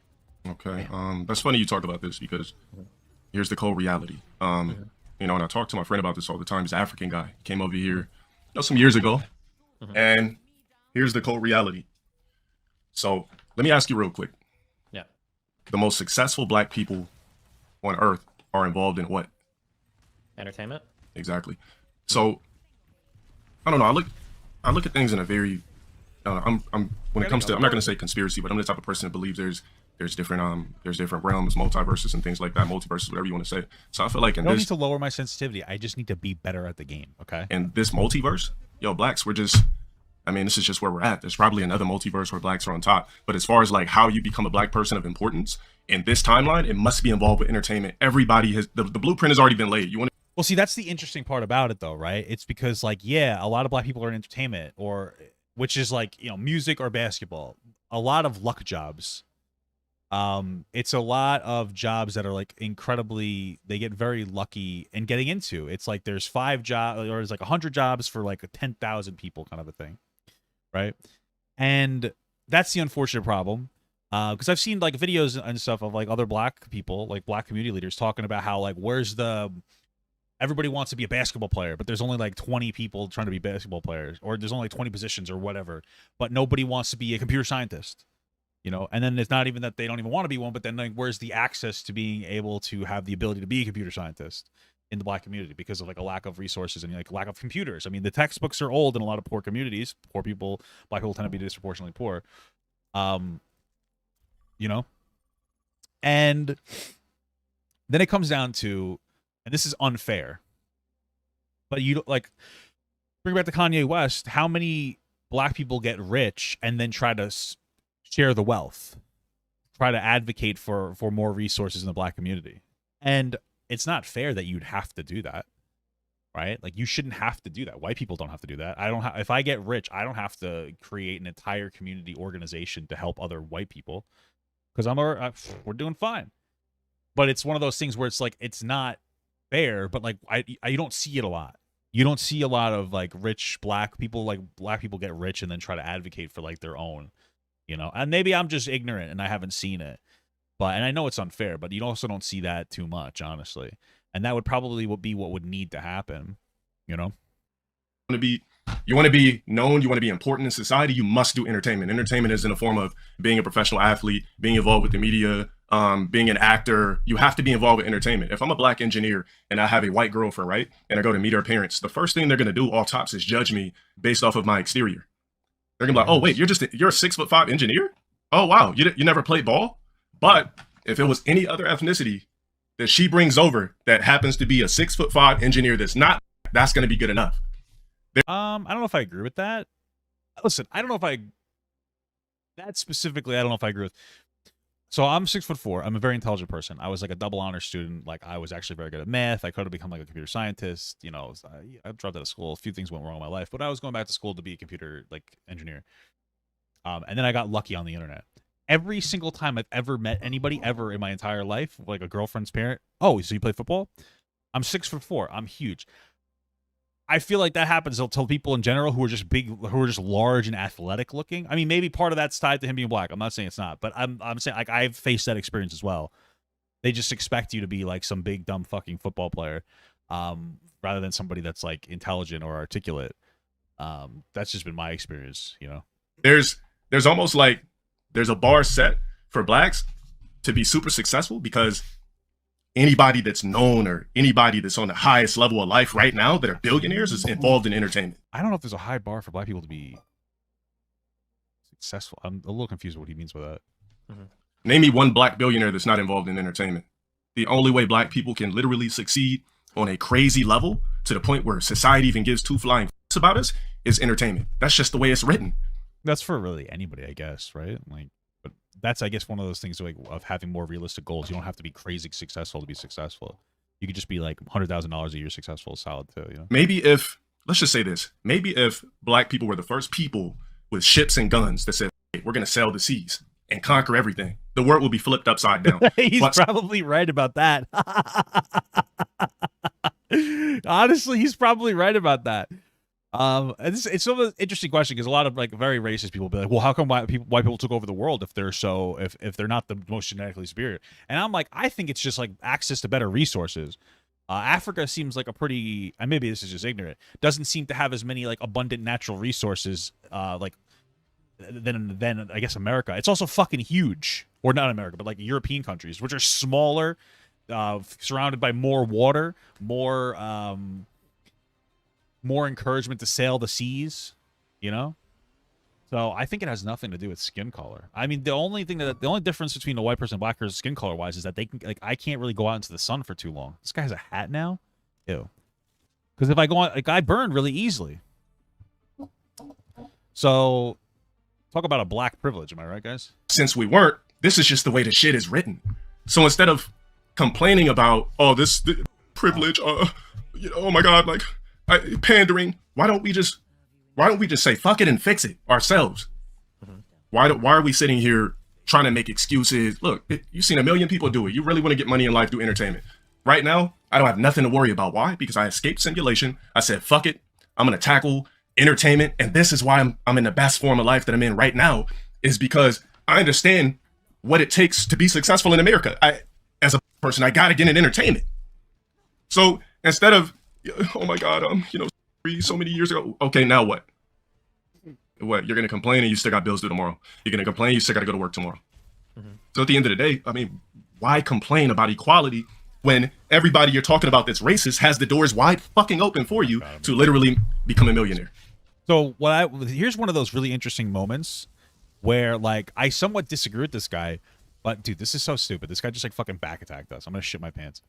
Okay. That's funny you talk about this because here's the cold reality. And I talk to my friend about this all the time. He's an African guy. He came over here, some years ago. And here's the cold reality. So let me ask you real quick. Yeah. The most successful black people on earth are involved in what? Entertainment? Exactly. So I don't know. I look at things in a very when it comes to, I'm not going to say conspiracy, but I'm the type of person that believes there's different realms, multiverses and things like that, multiverses, whatever you want to say. So I feel like I don't need to lower my sensitivity. I just need to be better at the game. Okay. In this multiverse, blacks, this is just where we're at. There's probably another multiverse where blacks are on top. But as far as like how you become a black person of importance in this timeline, it must be involved with entertainment. Everybody has the blueprint has already been laid. You want to. Well, see, that's the interesting part about it, though, right? It's because, like, yeah, a lot of black people are in entertainment, which is like, music or basketball. A lot of luck jobs. It's a lot of jobs that are like they get very lucky in getting into. It's like there's 5 jobs, or there's like 100 jobs for like 10,000 people, kind of a thing, right? And that's the unfortunate problem. Because I've seen like videos and stuff of like other black people, like black community leaders, talking about how like everybody wants to be a basketball player, but there's only like 20 people trying to be basketball players, or there's only like 20 positions or whatever, but nobody wants to be a computer scientist, and then it's not even that they don't even want to be one, but then like where's the access to being able to have the ability to be a computer scientist in the black community because of like a lack of resources and like lack of computers. I mean, the textbooks are old in a lot of poor communities. Black people tend to be disproportionately poor. And then it comes down to, and this is unfair, but like bring back to Kanye West, how many black people get rich and then try to share the wealth, try to advocate for more resources in the black community? And it's not fair that you'd have to do that, right? Like you shouldn't have to do that. White people don't have to do that. If I get rich, I don't have to create an entire community organization to help other white people because we're doing fine. But it's one of those things where it's like, it's not fair, but like you don't see it a lot. You don't see a lot of like rich black people, like black people get rich and then try to advocate for like their own, you know. And maybe I'm just ignorant and I haven't seen it, but and I know it's unfair, but you also don't see that too much, honestly. And that would probably be what would need to happen, you know. You want to be known, you want to be important in society, you must do entertainment. Entertainment is in the form of being a professional athlete, being involved with the media, being an actor. You have to be involved with entertainment. If I'm a black engineer and I have a white girlfriend, right, and I go to meet her parents, the first thing they're going to do off tops is judge me based off of my exterior. They're going to be like, oh, wait, you're a 6'5" engineer? Oh, wow, you never played ball? But if it was any other ethnicity that she brings over that happens to be a 6'5" engineer that's going to be good enough. I don't know if I agree with that. Listen, I don't know if that specifically, I don't know if I agree with. So I'm 6'4". I'm a very intelligent person. I was like a double honor student. Like I was actually very good at math. I could have become like a computer scientist. You know, I dropped out of school. A few things went wrong in my life, but I was going back to school to be a computer like engineer. And then I got lucky on the internet. Every single time I've ever met anybody ever in my entire life, like a girlfriend's parent. Oh, so you play football? I'm 6'4". I'm huge. I feel like that happens to people in general who are just big, who are just large and athletic looking. I mean, maybe part of that's tied to him being black. I'm not saying it's not, but I'm saying like I've faced that experience as well. They just expect you to be like some big dumb fucking football player, rather than somebody that's like intelligent or articulate. That's just been my experience, you know. There's almost like there's a bar set for blacks to be super successful because anybody that's known or anybody that's on the highest level of life right now that are billionaires is involved in entertainment. I don't know if there's a high bar for black people to be successful. I'm a little confused with what he means by that. Mm-hmm. Name me one black billionaire that's not involved in entertainment. The only way black people can literally succeed on a crazy level to the point where society even gives two flying f***s about us is entertainment. That's just the way it's written. That's for really anybody, I guess, right? Like, but that's, I guess, one of those things like of having more realistic goals. You don't have to be crazy successful to be successful. You could just be like $100,000 a year successful, solid too. You know? Maybe if, let's just say this, maybe if black people were the first people with ships and guns that said, hey, we're going to sail the seas and conquer everything, the world will be flipped upside down. He's probably right about that. Honestly, he's probably right about that. It's sort of an interesting question because a lot of like very racist people will be like, well, how come white people took over the world if they're if they're not the most genetically superior? And I'm like, I think it's just like access to better resources. Africa seems like a pretty, and maybe this is just ignorant, doesn't seem to have as many like abundant natural resources like than I guess America. It's also fucking huge, or not America, but like European countries, which are smaller, surrounded by more water, more encouragement to sail the seas, you know? So I think it has nothing to do with skin color. I mean, the only difference between a white person and black person skin color wise is that they can, like, I can't really go out into the sun for too long. This guy has a hat now? Ew. Because if I go on, like, I burn really easily. So talk about a black privilege, am I right, guys? Since we weren't, this is just the way the shit is written. So instead of complaining about, oh, this privilege, you know, oh my God, like, pandering, why don't we just say fuck it and fix it ourselves? Mm-hmm. Why are we sitting here trying to make excuses? Look, you've seen a million people do it. You really want to get money in life, do entertainment. Right now, I don't have nothing to worry about. Why? Because I escaped simulation. I said fuck it, I'm gonna tackle entertainment, and this is why I'm in the best form of life that I'm in right now, is because I understand what it takes to be successful in America. As a person, I gotta get in entertainment. So instead of, oh my God, you know, so many years ago. Okay, now what? What? You're gonna complain and you still got bills due tomorrow. You're gonna complain, you still gotta go to work tomorrow. Mm-hmm. So at the end of the day, I mean, why complain about equality when everybody you're talking about that's racist has the doors wide fucking open for you to literally become a millionaire? So here's one of those really interesting moments where like I somewhat disagree with this guy, but dude, this is so stupid. This guy just like fucking back attacked us. I'm gonna shit my pants.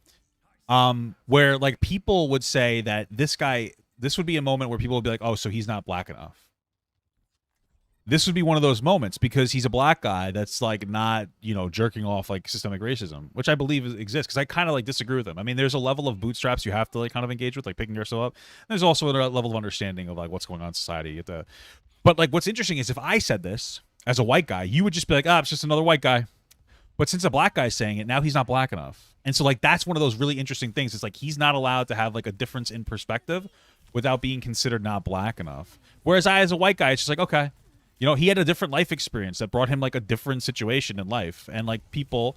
Where like people would say that this would be a moment where people would be like, oh, so he's not black enough. This would be one of those moments because he's a black guy that's like not, you know, jerking off like systemic racism, which I believe exists, because I kind of like disagree with him. I mean, there's a level of bootstraps you have to like kind of engage with, like picking yourself up. There's also a level of understanding of like what's going on in society. But like what's interesting is if I said this as a white guy, you would just be like, it's just another white guy. But since a black guy's saying it, now he's not black enough. And so like that's one of those really interesting things. It's like he's not allowed to have like a difference in perspective without being considered not black enough. Whereas I, as a white guy, it's just like, okay, you know, he had a different life experience that brought him like a different situation in life, and like people,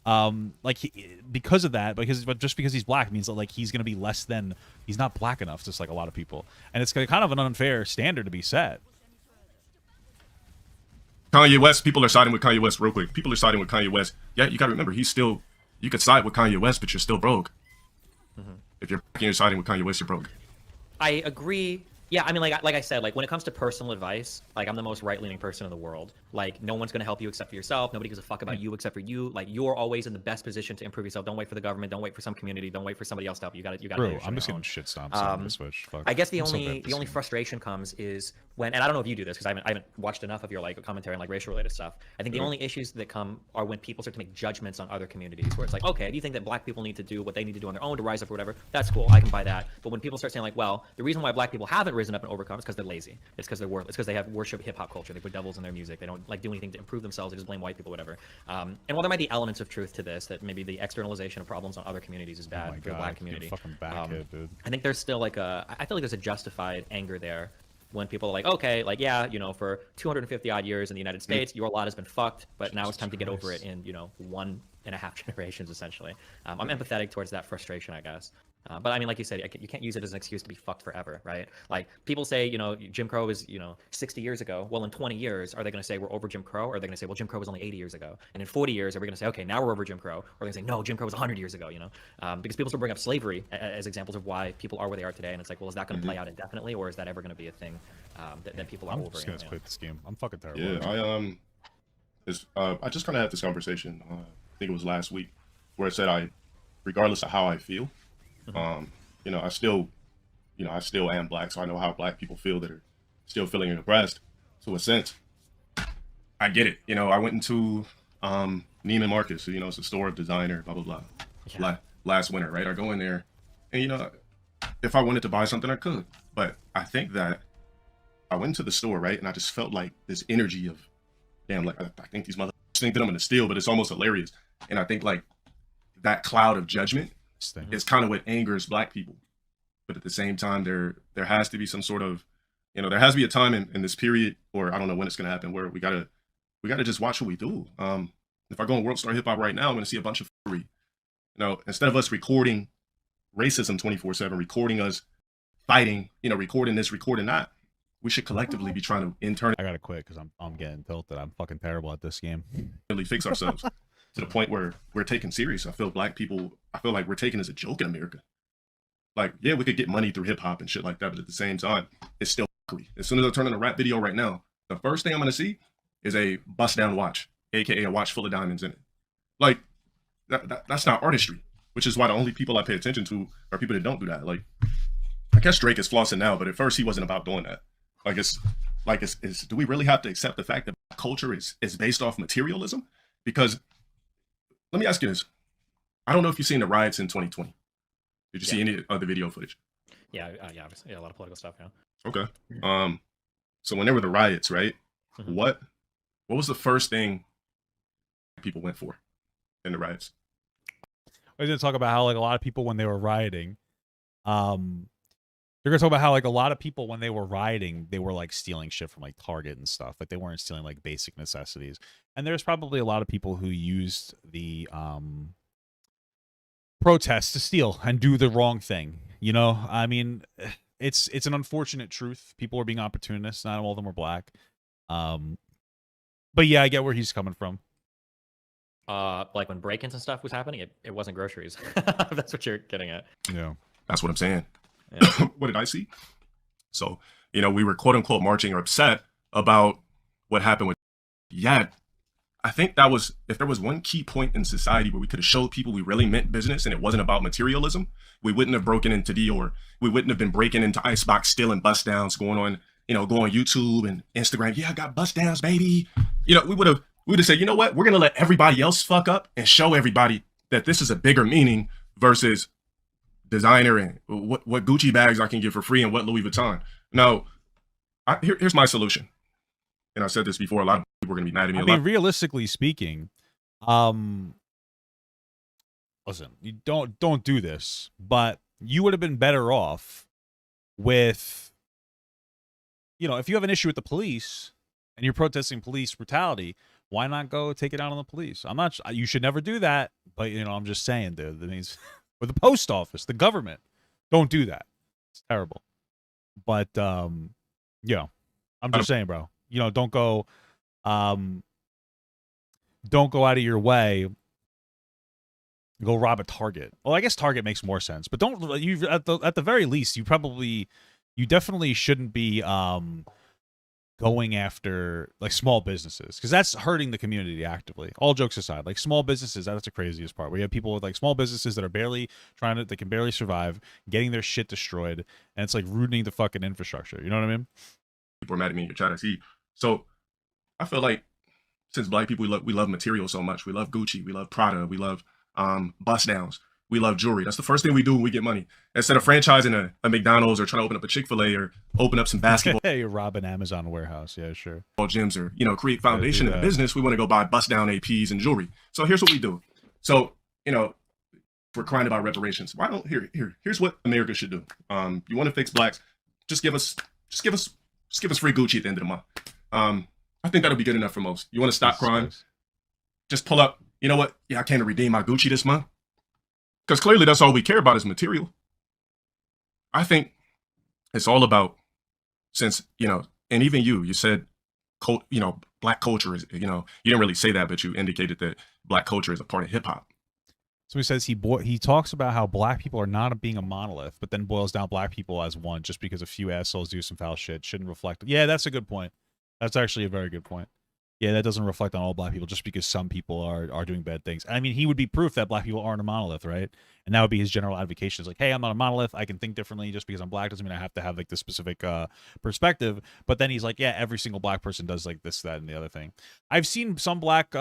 because of that, but just because he's black means that like he's gonna be less than, he's not black enough, just like a lot of people, and it's kind of an unfair standard to be set. Kanye West, people are siding with Kanye West real quick. People are siding with Kanye West. Yeah, you got to remember, he's still, you could side with Kanye West, but you're still broke. If you're siding with Kanye West, you're broke. I agree. Yeah, I mean, like I said, like when it comes to personal advice, like I'm the most right-leaning person in the world. Like no one's gonna help you except for yourself. Nobody gives a fuck about you except for you. Like you're always in the best position to improve yourself. Don't wait for the government. Don't wait for some community. Don't wait for somebody else to help you. You got Bro, I'm just getting shit stomped on the Switch. Fuck. I guess the I'm so bad only at this game. frustration comes is when, and I don't know if you do this because I haven't watched enough of your like commentary on like racial related stuff. I think the only issues that come are when people start to make judgments on other communities, where it's like, okay, do you think that black people need to do what they need to do on their own to rise up or whatever? That's cool, I can buy that. But when people start saying like, well, the reason why black people haven't risen up and overcome is because they're lazy. It's because they're worthless. It's because they have worship hip hop culture. They put devils in their music. They don't like do anything to improve themselves. They just blame white people, whatever. And while there might be elements of truth to this, that maybe the externalization of problems on other communities is bad for the black community. Fucking backhead, dude. I think there's still like I feel like there's a justified anger there when people are like, okay, like, yeah, you know, for 250 odd years in the United States, your lot has been fucked, but now it's time to get over it in, you know, 1.5 generations, essentially. I'm empathetic towards that frustration, I guess. But I mean, like you said, you can't use it as an excuse to be fucked forever, right? Like people say, you know, Jim Crow is, you know, 60 years ago. Well, in 20 years, are they going to say we're over Jim Crow? Or are they going to say, well, Jim Crow was only 80 years ago? And in 40 years, are we going to say, okay, now we're over Jim Crow? Or are they going to say, no, Jim Crow was 100 years ago, you know? Because people still bring up slavery as examples of why people are where they are today. And it's like, well, is that going to play out indefinitely? Or is that ever going to be a thing that people are over? I'm just going to quit this game. I'm fucking terrible. Yeah, I just kind of had this conversation, I think it was last week, where I said regardless of how I feel, you know, I still am black, so I know how black people feel that are still feeling oppressed. So in a sense, I get it. You know, I went into Neiman Marcus, you know, it's a store of designer, blah, blah, blah, last winter, right? I go in there, and, you know, if I wanted to buy something, I could. But I think that I went to the store, right? And I just felt like this energy of, damn, like, I think these motherfuckers think that I'm going to steal, but it's almost hilarious. And I think, like, that cloud of judgment is kind of what angers black people. But at the same time, there has to be some sort of, you know, there has to be a time in this period, or I don't know when it's going to happen, where we gotta just watch what we do. If I go on World Star Hip Hop right now, I'm going to see a bunch of fury. You know, instead of us recording racism 24/7, recording us fighting, you know, recording this, recording that, we should collectively be trying to internally I gotta quit because I'm getting tilted. I'm fucking terrible at this game. fix ourselves to the point where we're taken serious. I feel like we're taken as a joke in America. Like, yeah, we could get money through hip hop and shit like that, but at the same time, it's still ugly. As soon as I turn on a rap video right now, the first thing I'm gonna see is a bust down watch, aka a watch full of diamonds in it. Like, that's not artistry, which is why the only people I pay attention to are people that don't do that. Like, I guess Drake is flossing now, but at first he wasn't about doing that. Do we really have to accept the fact that culture is based off materialism? Because let me ask you this. I don't know if you've seen the riots in 2020. Did you see any of the video footage? Yeah, obviously. Yeah, a lot of political stuff, yeah. Okay. So when there were the riots, right? What was the first thing people went for in the riots? I was gonna talk about how like a lot of people when they were rioting, they're gonna talk about how like a lot of people when they were rioting, they were like stealing shit from like Target and stuff. Like they weren't stealing like basic necessities. And there's probably a lot of people who used the protests to steal and do the wrong thing. You know, I mean, it's an unfortunate truth. People are being opportunists. Not all of them are black. But yeah, I get where he's coming from. Like when break-ins and stuff was happening, it wasn't groceries. If that's what you're getting at. Yeah, that's what I'm saying. Yeah. What did I see? So, you know, we were quote unquote marching or upset about what happened with. Yet, I think that was, if there was one key point in society where we could have showed people we really meant business and it wasn't about materialism, we wouldn't have broken into Dior. We wouldn't have been breaking into Icebox, stealing bust downs, going on YouTube and Instagram. Yeah, I got bust downs, baby. You know, we would have said, you know what? We're going to let everybody else fuck up and show everybody that this is a bigger meaning versus designer and what Gucci bags I can get for free and what Louis Vuitton. No, here's my solution. And I said this before, a lot of people are going to be mad at me. I mean, realistically speaking, listen, you don't do this, but you would have been better off with, if you have an issue with the police and you're protesting police brutality, why not go take it out on the police? I'm not. You should never do that, but I'm just saying, dude. That means, or the post office, the government, don't do that. It's terrible. But I'm just saying, bro. Don't go out of your way. Go rob a Target. Well, I guess Target makes more sense, but don't you at the very least you definitely shouldn't be going after like small businesses, because that's hurting the community actively. All jokes aside, like small businesses, that's the craziest part. We have people with like small businesses that are they can barely survive, getting their shit destroyed, and it's like ruining the fucking infrastructure. You know what I mean? People are mad at me in your chat. I see. So I feel like since black people, we love material so much. We love Gucci. We love Prada. We love bust downs. We love jewelry. That's the first thing we do when we get money. Instead of franchising a McDonald's or trying to open up a Chick-fil-A or open up some basketball You're robbing Amazon warehouse. Yeah, sure. gyms or create foundation in the business, we want to go buy bust down APs and jewelry. So here's what we do. So we're crying about reparations. Why don't here's what America should do. You want to fix blacks? Just give us free Gucci at the end of the month. I think that'll be good enough for most. You want to stop crime? Just pull up. You know what? Yeah, I can't redeem my Gucci this month. Because clearly that's all we care about is material. I think it's all about, since, and even you said, black culture is, you didn't really say that, but you indicated that black culture is a part of hip hop. So he says he talks about how black people are not being a monolith, but then boils down black people as one just because a few assholes do some foul shit. Shouldn't reflect. Yeah, that's a good point. That's actually a very good point. Yeah, that doesn't reflect on all black people just because some people are doing bad things. I mean, he would be proof that black people aren't a monolith, right? And that would be his general advocation. It's like, hey, I'm not a monolith. I can think differently. Just because I'm black doesn't mean I have to have like this specific perspective. But then he's like, yeah, every single black person does like this, that, and the other thing. I've seen some black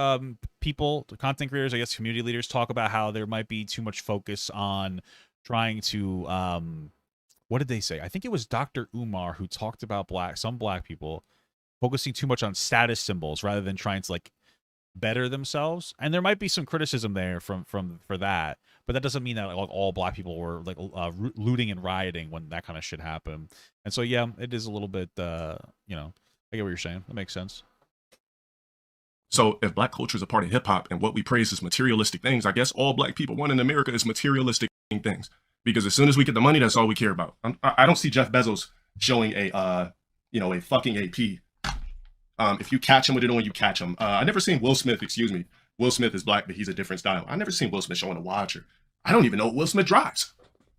people, content creators, I guess community leaders, talk about how there might be too much focus on trying to, what did they say? I think it was Dr. Umar who talked about some black people focusing too much on status symbols rather than trying to like better themselves. And there might be some criticism there for that, but that doesn't mean that like all black people were like looting and rioting when that kind of shit happened. And so yeah, it is a little bit I get what you're saying. That makes sense. So if black culture is a part of hip hop and what we praise is materialistic things, I guess all black people want in America is materialistic things, because as soon as we get the money, that's all we care about. I don't see Jeff Bezos showing a fucking AP. If you catch him with it on, you catch him. I never seen Will Smith, excuse me. Will Smith is black, but he's a different style. I never seen Will Smith showing a watch. I don't even know what Will Smith drives.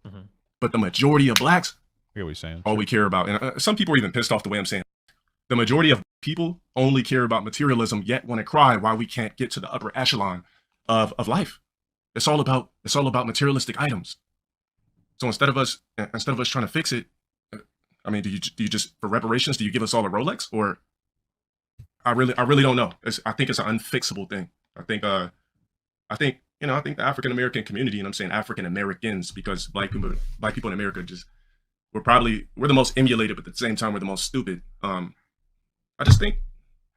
Mm-hmm. But the majority of blacks, I get what you're saying. All we care about, and some people are even pissed off the way I'm saying. The majority of people only care about materialism, yet want to cry why we can't get to the upper echelon of life. It's all about materialistic items. So instead of us trying to fix it, I mean, do you just, for reparations, do you give us all a Rolex? Or I really don't know. I think it's an unfixable thing. I think the African American community, and I'm saying African Americans because black people in America we're the most emulated, but at the same time we're the most stupid. I just think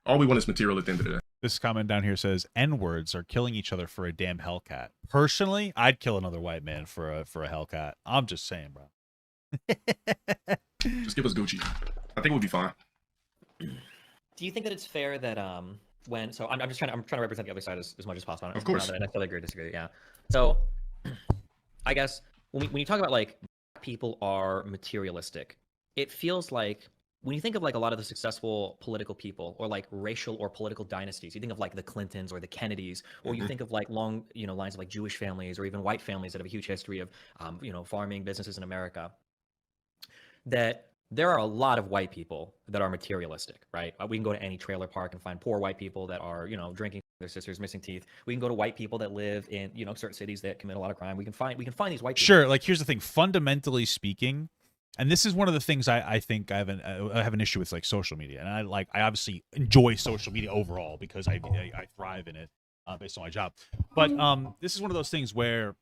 all we want is material at the end of the day. This comment down here says N-words are killing each other for a damn Hellcat. Personally, I'd kill another white man for a Hellcat. I'm just saying, bro. Just give us Gucci. I think we'll be fine. Do you think that it's fair that I'm trying to represent the other side as much as possible? Of course. And I feel like agree or disagree. Yeah. So I guess when you talk about like people are materialistic, it feels like when you think of like a lot of the successful political people or like racial or political dynasties, you think of like the Clintons or the Kennedys, or you think of like long, lines of like Jewish families or even white families that have a huge history of, farming businesses in America, that there are a lot of white people that are materialistic, right? We can go to any trailer park and find poor white people that are, drinking their sisters, missing teeth. We can go to white people that live in, certain cities that commit a lot of crime. We can find these white people. Sure. Like, here's the thing. Fundamentally speaking, and this is one of the things I think I have an issue with, like social media. And I obviously enjoy social media overall because I thrive in it based on my job. But this is one of those things where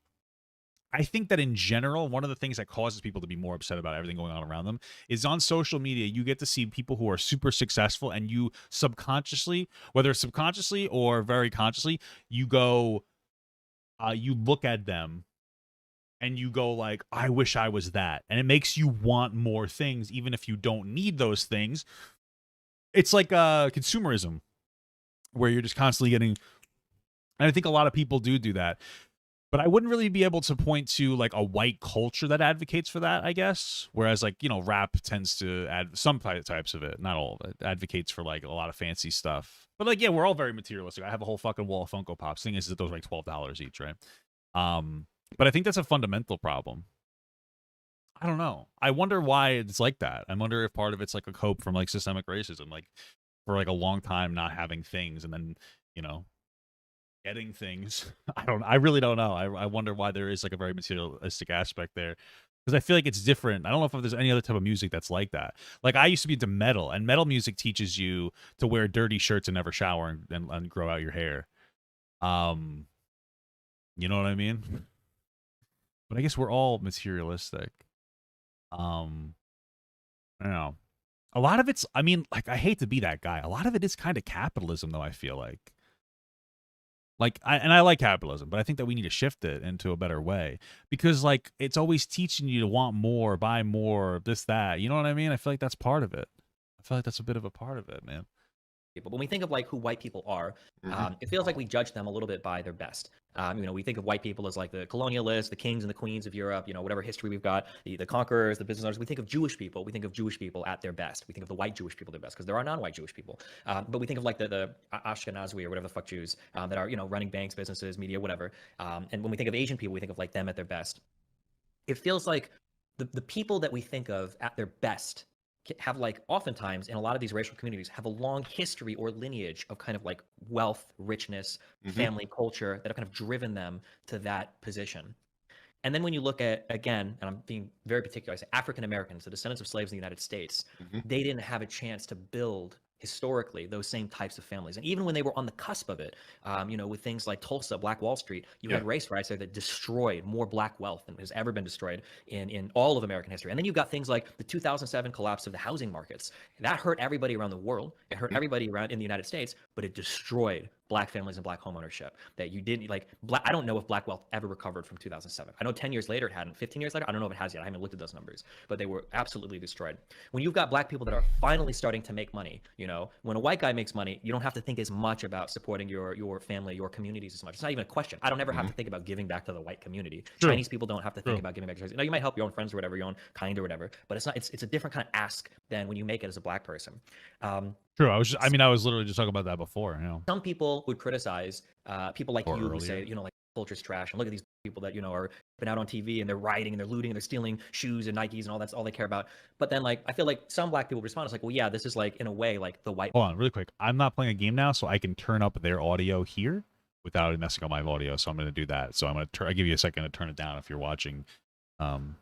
I think that in general, one of the things that causes people to be more upset about everything going on around them is on social media, you get to see people who are super successful, and you subconsciously, whether subconsciously or very consciously, you look at them and you go like, I wish I was that. And it makes you want more things, even if you don't need those things. It's like consumerism, where you're just constantly getting, and I think a lot of people do that. But I wouldn't really be able to point to like a white culture that advocates for that, I guess. Whereas like, you know, rap tends to add some types of it, not all of it, advocates for like a lot of fancy stuff. But like, yeah, we're all very materialistic. I have a whole fucking wall of Funko Pops. Thing is that those are like $12 each, right? But I think that's a fundamental problem. I don't know. I wonder why it's like that. I wonder if part of it's like a cope from like systemic racism, like for like a long time not having things and then, you know, getting things. I really don't know. I wonder why there is like a very materialistic aspect there, because I feel like it's different. I don't know if there's any other type of music that's like that. Like I used to be into metal, and metal music teaches you to wear dirty shirts and never shower and grow out your hair. You know what I mean? But I guess we're all materialistic. I don't know. A lot of it's, I mean, like, I hate to be that guy. A lot of it is kind of capitalism, though, I feel like. I like capitalism, but I think that we need to shift it into a better way, because like it's always teaching you to want more, buy more, this, that. You know what I mean? I feel like that's part of it. I feel like that's a bit of a part of it, man. People. When we think of like who white people are, it feels like we judge them a little bit by their best. You know, we think of white people as like the colonialists, the kings and the queens of Europe, you know, whatever history we've got, the conquerors, the business owners. We think of Jewish people. We think of Jewish people at their best. We think of the white Jewish people at their best, because there are non-white Jewish people. But we think of like the Ashkenazi or whatever the fuck Jews that are, you know, running banks, businesses, media, whatever. And when we think of Asian people, we think of like them at their best. It feels like the people that we think of at their best have like oftentimes in a lot of these racial communities have a long history or lineage of kind of like wealth, richness, family, culture that have kind of driven them to that position. And then when you look at, again, and I'm being very particular, I say African Americans, the descendants of slaves in the United States, they didn't have a chance to build historically those same types of families. And even when they were on the cusp of it, you know, with things like Tulsa, Black Wall Street, you had race riots there that destroyed more Black wealth than has ever been destroyed in all of American history. And then you've got things like the 2007 collapse of the housing markets. That hurt everybody around the world. It hurt everybody around in the United States, but it destroyed Black families and Black homeownership. That you didn't like. I don't know if Black wealth ever recovered from 2007. I know 10 years later it hadn't. 15 years later, I don't know if it has yet. I haven't looked at those numbers, but they were absolutely destroyed. When you've got Black people that are finally starting to make money, you know, when a white guy makes money, you don't have to think as much about supporting your family, your communities as much. It's not even a question. I don't ever have to think about giving back to the white community. True. Chinese people don't have to think about giving back to. You know, you might help your own friends or whatever, your own kind or whatever, but it's not. It's a different kind of ask than when you make it as a Black person. True. I was literally just talking about that before. You know, some people would criticize people like Or you who earlier. say, you know, like culture's trash, and look at these people that, you know, are been out on TV and they're rioting and they're looting and they're stealing shoes and Nikes and all that's all they care about. But then like I feel like some Black people respond, it's like, well, yeah, this is like in a way like the white. Hold on, really quick. I'm not playing a game now, so I can turn up their audio here without messing up my audio. So I'm going to do that. So I'm going to I'll give you a second to turn it down if you're watching.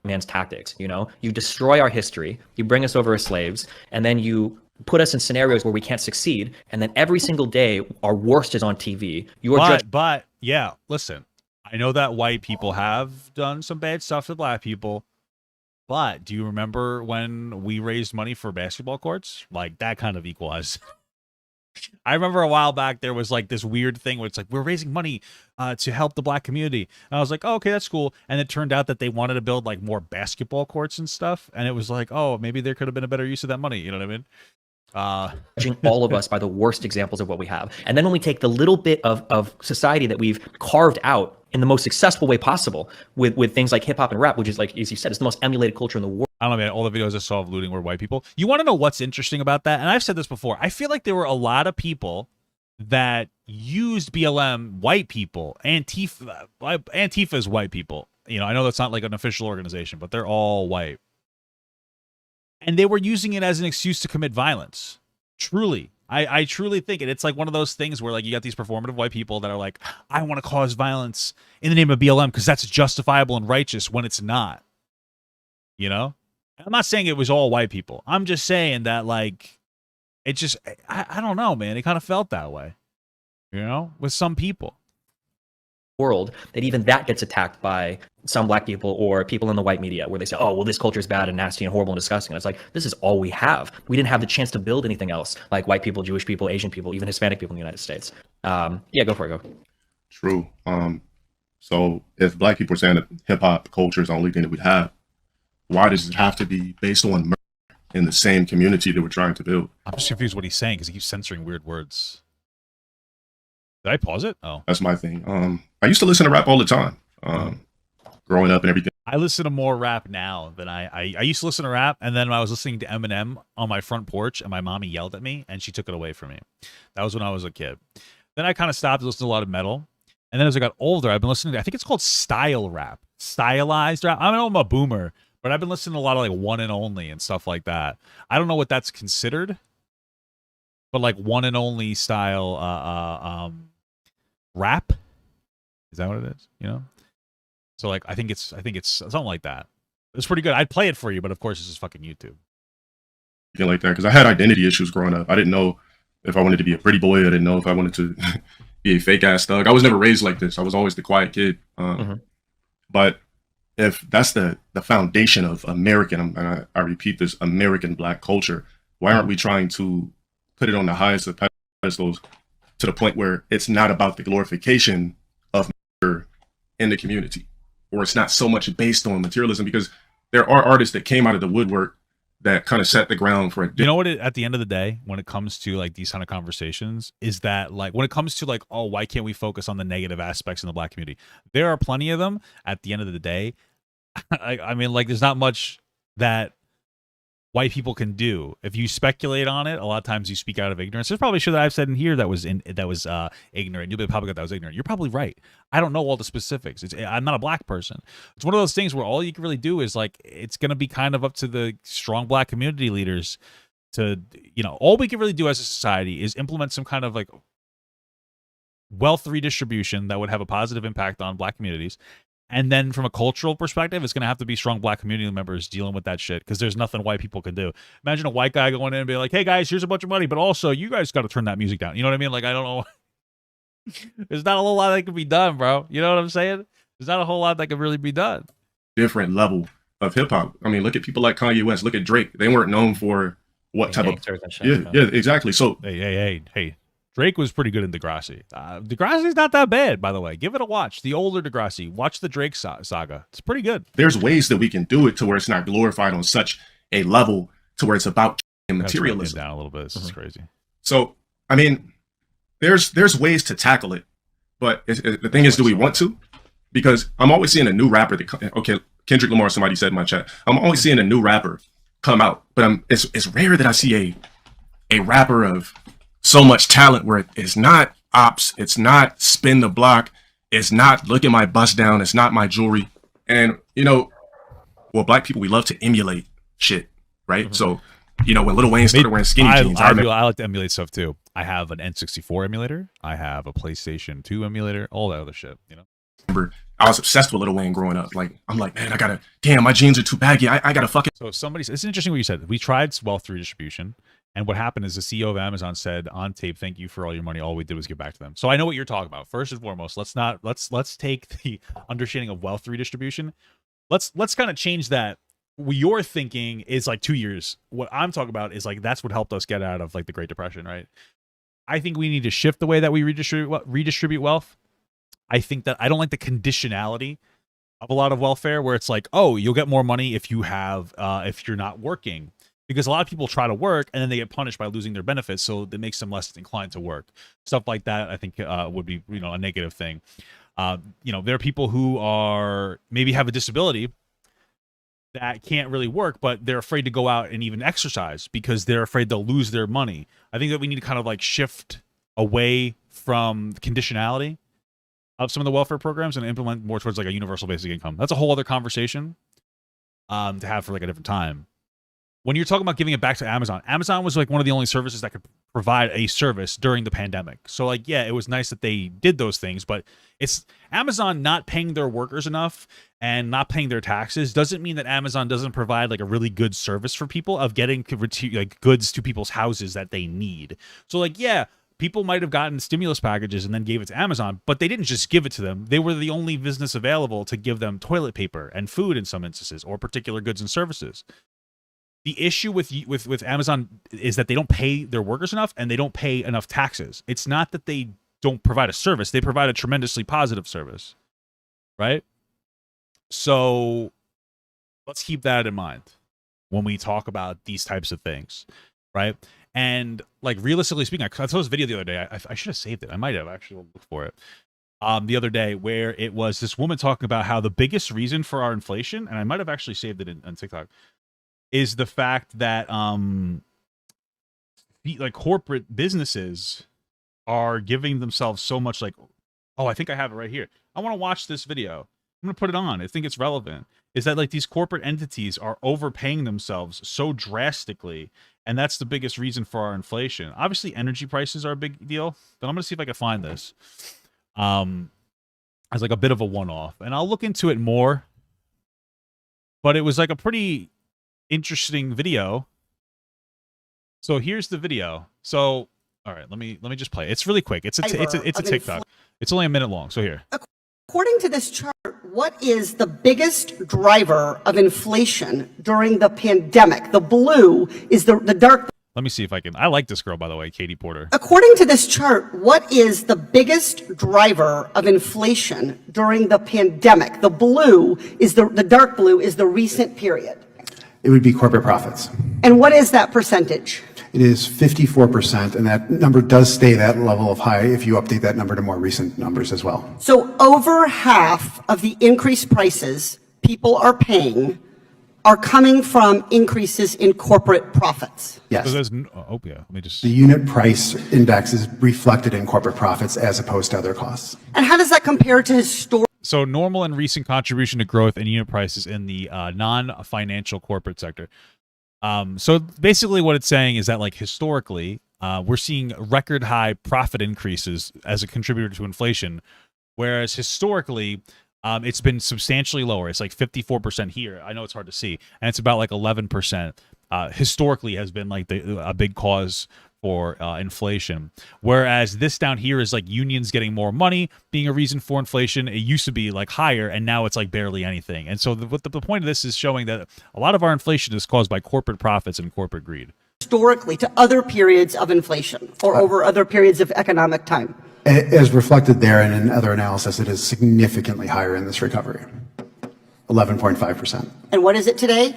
Man's tactics, you know, you destroy our history, you bring us over as slaves, and then you put us in scenarios where we can't succeed, and then every single day our worst is on TV. But yeah, listen, I know that white people have done some bad stuff to Black people, but do you remember when we raised money for basketball courts? Like that kind of equalized. I remember a while back there was like this weird thing where it's like we're raising money to help the Black community, and I was like, oh, okay, that's cool. And it turned out that they wanted to build like more basketball courts and stuff, and it was like, oh, maybe there could have been a better use of that money. You know what I mean? Judging all of us by the worst examples of what we have. And then when we take the little bit of society that we've carved out in the most successful way possible with things like hip hop and rap, which is like, as you said, it's the most emulated culture in the world. I don't know, man. All the videos I saw of looting were white people. You want to know what's interesting about that? And I've said this before. I feel like there were a lot of people that used BLM, white people, Antifa is white people. You know, I know that's not like an official organization, but they're all white. And they were using it as an excuse to commit violence. Truly. I truly think it. It's like one of those things where like you got these performative white people that are like, I want to cause violence in the name of BLM because that's justifiable and righteous when it's not. You know? I'm not saying it was all white people. I'm just saying that like it just I don't know, man. It kind of felt that way. You know, with some people. World that even that gets attacked by some Black people or people in the white media where they say, oh, well, this culture is bad and nasty and horrible and disgusting. And it's like, this is all we have. We didn't have the chance to build anything else like white people, Jewish people, Asian people, even Hispanic people in the United States. Yeah, go for it. Go. True. So if black people are saying that hip hop culture is the only thing that we have, why does it have to be based on murder in the same community that we're trying to build? I'm just confused what he's saying because he keeps censoring weird words. Did I pause it? Oh. That's my thing. I used to listen to rap all the time, growing up and everything. I listen to more rap now than I used to listen to rap, and then I was listening to Eminem on my front porch, and my mommy yelled at me, and she took it away from me. That was when I was a kid. Then I kind of stopped listening to a lot of metal, and then as I got older, I've been listening to, I think it's called style rap, stylized rap. I know I'm a boomer, but I've been listening to a lot of like One and Only and stuff like that. I don't know what that's considered, but like One and Only style rap, is that what it is? You know? So like I think it's something like that. It's pretty good. I'd play it for you, but of course this is fucking YouTube. Like that, because I had identity issues growing up. I didn't know if I wanted to be a pretty boy. I didn't know if I wanted to be a fake ass thug. I was never raised like this. I was always the quiet kid. But if that's the foundation of American, and I repeat this, American black culture, why aren't we trying to put it on the highest of pedestals to the point where it's not about the glorification of murder in the community, or it's not so much based on materialism? Because there are artists that came out of the woodwork that kind of set the ground for you know what, at the end of the day, when it comes to like these kind of conversations, is that like when it comes to like, oh, why can't we focus on the negative aspects in the black community? There are plenty of them. At the end of the day, I mean, like, there's not much that white people can do. If you speculate on it, a lot of times you speak out of ignorance. There's probably shit that I've said in here that was ignorant. You'll be probably that was ignorant. You're probably right. I don't know all the specifics. I'm not a black person. It's one of those things where all you can really do is like, it's going to be kind of up to the strong black community leaders to, you know, all we can really do as a society is implement some kind of like wealth redistribution that would have a positive impact on black communities. And then from a cultural perspective, it's going to have to be strong black community members dealing with that shit, because there's nothing white people can do. Imagine a white guy going in and be like, hey, guys, here's a bunch of money, but also you guys got to turn that music down. You know what I mean? Like, I don't know. There's not a whole lot that can be done, bro. You know what I'm saying? There's not a whole lot that can really be done. Different level of hip hop. I mean, look at people like Kanye West. Look at Drake. They weren't known for what type of... Yeah, exactly. So... Hey. Drake was pretty good in Degrassi. Degrassi's not that bad, by the way. Give it a watch. The older Degrassi. Watch the Drake saga. It's pretty good. There's ways that we can do it to where it's not glorified on such a level to where it's about materialism. Down a little bit. This is crazy. So, I mean, there's ways to tackle it, but the thing is, do we want to? Because I'm always seeing a new rapper that, okay, Kendrick Lamar, somebody said in my chat, I'm always seeing a new rapper come out, but it's rare that I see a rapper of so much talent where it's not ops, it's not spin the block, it's not look at my bust down, it's not my jewelry. And, you know, well, black people, we love to emulate shit, right? So, you know, when Lil Wayne started wearing skinny jeans, I like to emulate stuff too. I have an N64 emulator, I have a PlayStation 2 emulator, all that other shit, you know? I was obsessed with Lil Wayne growing up. Like, I'm like, man, damn, my jeans are too baggy. I gotta fucking. So it's interesting what you said. We tried wealth redistribution. And what happened is the CEO of Amazon said on tape, "Thank you for all your money. All we did was give back to them." So I know what you're talking about. First and foremost, let's take the understanding of wealth redistribution. Let's kind of change that. What you're thinking is like 2 years. What I'm talking about is like that's what helped us get out of like the Great Depression, right? I think we need to shift the way that we redistribute wealth. I think that I don't like the conditionality of a lot of welfare where it's like, oh, you'll get more money if you have if you're not working. Because a lot of people try to work and then they get punished by losing their benefits, so that makes them less inclined to work. Stuff like that, I think, would be, you know, a negative thing. You know, there are people who are maybe have a disability that can't really work, but they're afraid to go out and even exercise because they're afraid they'll lose their money. I think that we need to kind of like shift away from conditionality of some of the welfare programs and implement more towards like a universal basic income. That's a whole other conversation to have for like a different time. When you're talking about giving it back to Amazon, Amazon was like one of the only services that could provide a service during the pandemic. So like, yeah, it was nice that they did those things, but it's Amazon not paying their workers enough and not paying their taxes doesn't mean that Amazon doesn't provide like a really good service for people of getting like goods to people's houses that they need. So like, yeah, people might have gotten stimulus packages and then gave it to Amazon, but they didn't just give it to them. They were the only business available to give them toilet paper and food in some instances, or particular goods and services. The issue with Amazon is that they don't pay their workers enough and they don't pay enough taxes. It's not that they don't provide a service. They provide a tremendously positive service. right? So let's keep that in mind when we talk about these types of things, right? And like realistically speaking, I saw this video the other day. I should have saved it. I might have actually looked for it. The other day where it was this woman talking about how the biggest reason for our inflation, and I might have actually saved it on TikTok, is the fact that like corporate businesses are giving themselves so much like, oh, I think I have it right here. I want to watch this video. I'm going to put it on. I think it's relevant. Is that like these corporate entities are overpaying themselves so drastically, and that's the biggest reason for our inflation. Obviously, energy prices are a big deal, but I'm going to see if I can find this as like a bit of a one-off, and I'll look into it more. But it was like a pretty interesting video. So here's the video. So all right, let me just play. It's really quick. It's a TikTok. It's only a minute long. So here. According to this chart, what is the biggest driver of inflation during the pandemic? The blue is the dark. Let me see if I can. I like this girl, by the way, Katie Porter. According to this chart, what is the biggest driver of inflation during the pandemic? The blue is the dark blue is the recent period. It would be corporate profits. And what is that percentage? It is 54%, and that number does stay that level of high if you update that number to more recent numbers as well. So over half of the increased prices people are paying are coming from increases in corporate profits. Yes. So there's, oh yeah, let me just. The unit price index is reflected in corporate profits as opposed to other costs. And how does that compare to historical? So normal and recent contribution to growth and unit prices in the non-financial corporate sector. So basically what it's saying is that like historically, we're seeing record high profit increases as a contributor to inflation, whereas historically, it's been substantially lower. It's like 54% here. I know it's hard to see. And it's about like 11% historically has been like a big cause for inflation. Whereas this down here is like unions getting more money being a reason for inflation. It used to be like higher, and now it's like barely anything. And so the point of this is showing that a lot of our inflation is caused by corporate profits and corporate greed. Historically to other periods of inflation or over other periods of economic time? As reflected there and in other analysis, it is significantly higher in this recovery, 11.5%. And what is it today?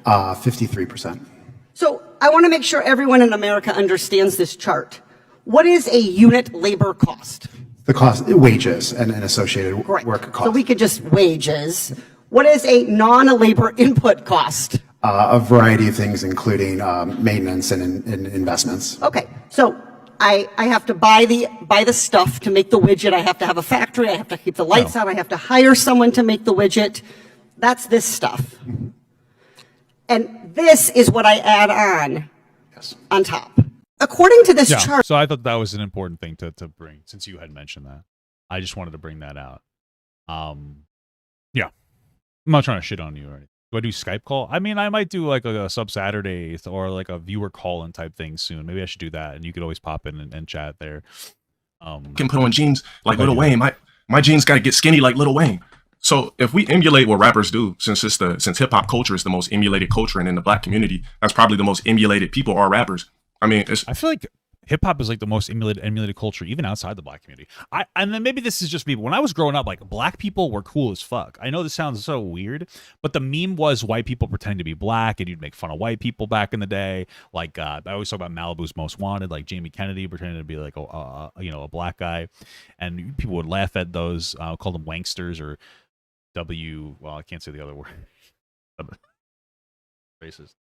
53%. So I want to make sure everyone in America understands this chart. What is a unit labor cost? The cost, wages and associated Right. work costs. So we could just wages. What is a non-labor input cost? A variety of things, including maintenance and investments. Okay, so I have to buy the stuff to make the widget. I have to have a factory. I have to keep the lights on. I have to hire someone to make the widget. That's this stuff. And this is what I add on on top. According to this chart. So I thought that was an important thing to bring, since you had mentioned that. I just wanted to bring that out. Yeah. I'm not trying to shit on you or anything. Do I do Skype call? I mean, I might do like a sub Saturday or like a viewer call in type thing soon. Maybe I should do that, and you could always pop in and chat there. Can put on jeans like Lil Wayne. My jeans got to get skinny like Lil Wayne. So if we emulate what rappers do, since hip hop culture is the most emulated culture, and in the Black community, that's probably the most emulated people are rappers. I mean, I feel like hip hop is like the most emulated culture, even outside the Black community. And then maybe this is just me, but when I was growing up, like Black people were cool as fuck. I know this sounds so weird, but the meme was white people pretending to be Black, and you'd make fun of white people back in the day. Like I always talk about Malibu's Most Wanted, like Jamie Kennedy pretending to be like a Black guy, and people would laugh at those, call them wanksters or well, I can't say the other word. Racist.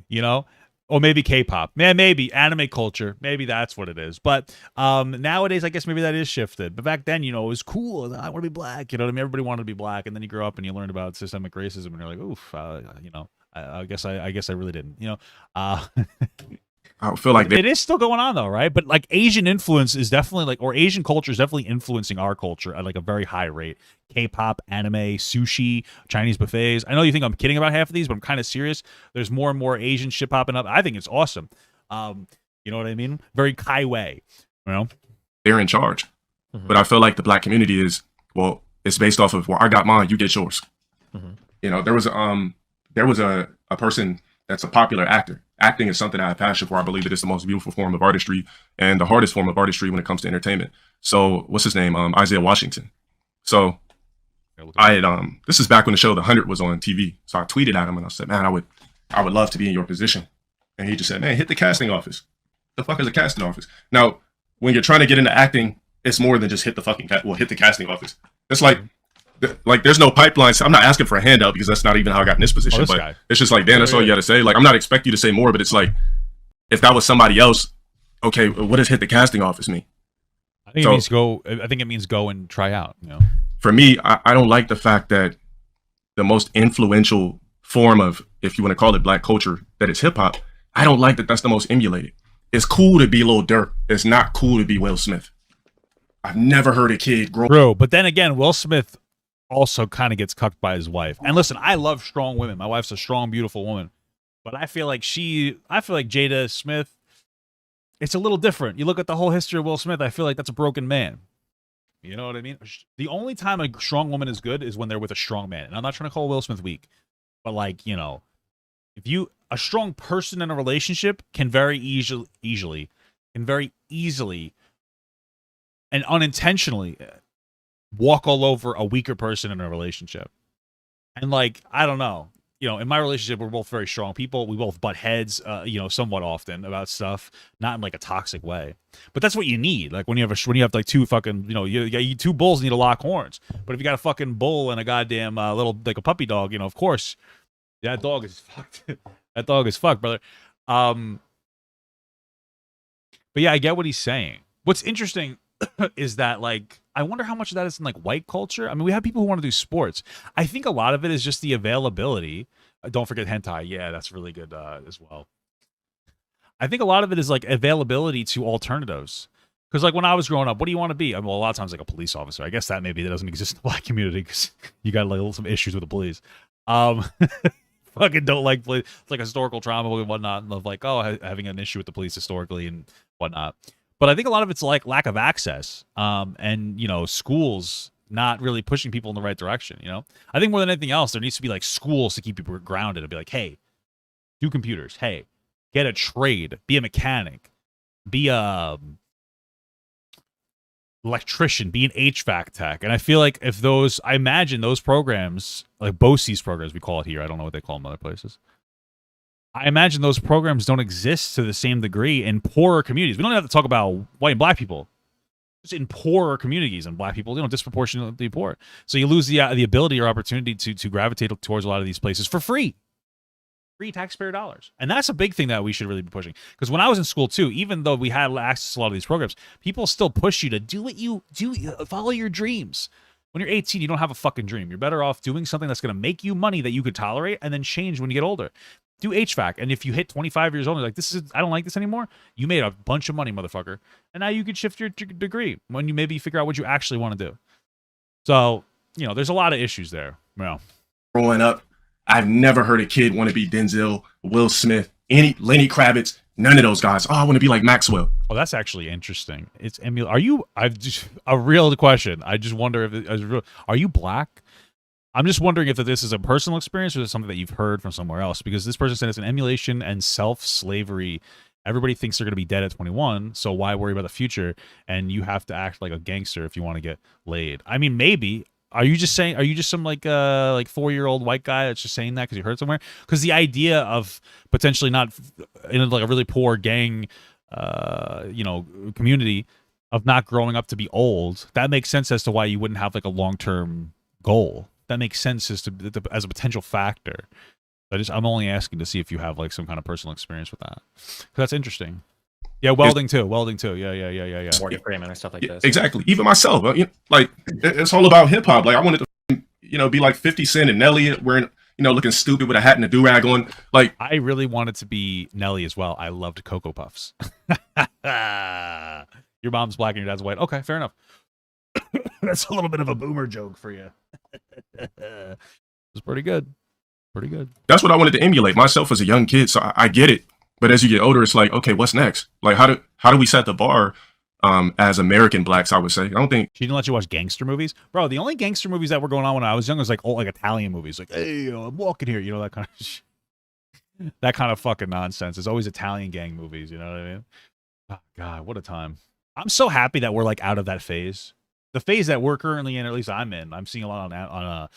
You know, or maybe K-pop, maybe anime culture, maybe that's what it is. But nowadays, I guess maybe that is shifted. But back then, you know, it was cool. I want to be Black. You know what I mean? Everybody wanted to be Black, and then you grow up and you learn about systemic racism, and you're like, oof, you know, I guess I really didn't. You know, I feel like it is still going on though, right? But like Asian influence is definitely like, or Asian culture is definitely influencing our culture at like a very high rate. K-pop, anime, sushi, Chinese buffets. I know you think I'm kidding about half of these, but I'm kind of serious. There's more and more Asian shit popping up. I think it's awesome. You know what I mean? Very Kai Wei, you know? They're in charge. Mm-hmm. But I feel like the Black community is, well, it's based off of, well, I got mine, you get yours. Mm-hmm. You know, there was a person that's a popular actor. Acting is something I have passion for. I believe that it's the most beautiful form of artistry and the hardest form of artistry when it comes to entertainment. So what's his name? Isaiah Washington. So I had this is back when the show The 100 was on TV. So I tweeted at him and I said, man, I would love to be in your position. And he just said, man, hit the casting office. The fuck is a casting office? Now, when you're trying to get into acting, it's more than just hit the fucking hit the casting office. It's like there's no pipelines. I'm not asking for a handout because that's not even how I got in this position. This but guy. it's just like, Dan, that's all you got to say. Like, I'm not expecting you to say more, but it's like, if that was somebody else, okay, what does hit the casting office mean? I think So- it means go. I think it means go and try out. You know. For me, I don't like the fact that the most influential form of, if you want to call it black culture, that is hip hop. I don't like that that's the most emulated. It's cool to be Lil Durk. It's not cool to be Will Smith. I've never heard a kid grow. True, but then again, Will Smith also kind of gets cucked by his wife. And listen, I love strong women. My wife's a strong, beautiful woman. But I feel like Jada Smith, it's a little different. You look at the whole history of Will Smith, I feel like that's a broken man. You know what I mean? The only time a strong woman is good is when they're with a strong man. And I'm not trying to call Will Smith weak, but like, you know, a strong person in a relationship can very easily and unintentionally walk all over a weaker person in a relationship. And like, I don't know, you know, in my relationship, we're both very strong people. We both butt heads, you know, somewhat often about stuff, not in like a toxic way. But that's what you need. Like when you have like two fucking, you know, you two bulls need to lock horns. But if you got a fucking bull and a goddamn little, like a puppy dog, you know, of course, that dog is fucked. That dog is fucked, brother. But yeah, I get what he's saying. What's interesting is that, like, I wonder how much of that is in like white culture. I mean, we have people who want to do sports. I think a lot of it is just the availability. Don't forget hentai. Yeah, that's really good as well. I think a lot of it is like availability to alternatives. Because like when I was growing up, what do you want to be? I mean, well, a lot of times like a police officer. I guess that doesn't exist in the black community because you got like some issues with the police. Fucking don't like police. It's like historical trauma and whatnot, and of like, oh, having an issue with the police historically and whatnot. But I think a lot of it's like lack of access, and you know, schools not really pushing people in the right direction. You know, I think more than anything else, there needs to be like schools to keep people grounded and be like, hey, do computers. Hey, get a trade. Be a mechanic. Be a electrician. Be an HVAC tech. And I feel like I imagine those programs, like BOCES programs, we call it here. I don't know what they call them other places. I imagine those programs don't exist to the same degree in poorer communities. We don't have to talk about white and black people. Just in poorer communities, and black people, you know, disproportionately poor. So you lose the ability or opportunity to gravitate towards a lot of these places for free taxpayer dollars. And that's a big thing that we should really be pushing. Because when I was in school too, even though we had access to a lot of these programs, people still push you to do what you do, follow your dreams. When you're 18, you don't have a fucking dream. You're better off doing something that's going to make you money that you could tolerate and then change when you get older. Do HVAC, and if you hit 25 years old, you're like, I don't like this anymore. You made a bunch of money, motherfucker, and now you could shift your degree when you maybe figure out what you actually want to do. So, you know, there's a lot of issues there. Yeah. Growing up, I've never heard a kid want to be Denzel, Will Smith, Lenny Kravitz, none of those guys. Oh, I want to be like Maxwell. Oh, that's actually interesting. It's I've just a real question. I just wonder if are you black? I'm just wondering if this is a personal experience or is it something that you've heard from somewhere else, because this person said it's an emulation and self-slavery. Everybody thinks they're going to be dead at 21, so why worry about the future? And you have to act like a gangster if you want to get laid. I mean, maybe. Are you just some like 4-year-old white guy that's just saying that because you heard somewhere? Because the idea of potentially not in like a really poor gang, you know, community of not growing up to be old, that makes sense as to why you wouldn't have like a long-term goal. That makes sense as a potential factor. I'm only asking to see if you have like some kind of personal experience with that. That's interesting. Yeah, welding too. Yeah. Morgan Freeman or stuff like this. Exactly. Even myself, like it's all about hip hop. Like I wanted to, you know, be like 50 Cent and Nelly wearing, you know, looking stupid with a hat and a do-rag on. Like I really wanted to be Nelly as well. I loved Cocoa Puffs. Your mom's black and your dad's white. Okay, fair enough. That's a little bit of a boomer joke for you. It's pretty good. Pretty good. That's what I wanted to emulate myself as a young kid. So I get it. But as you get older, it's like, okay, what's next? Like, how do we set the bar as American blacks, I would say? I don't think she didn't let you watch gangster movies, bro. The only gangster movies that were going on when I was young was like old, like Italian movies, like, hey, I'm walking here, you know, that kind of shit. That kind of fucking nonsense. It's always Italian gang movies, you know what I mean? Oh, God, what a time. I'm so happy that we're like out of that phase. The phase that we're currently in, or at least I'm in, I'm seeing a lot on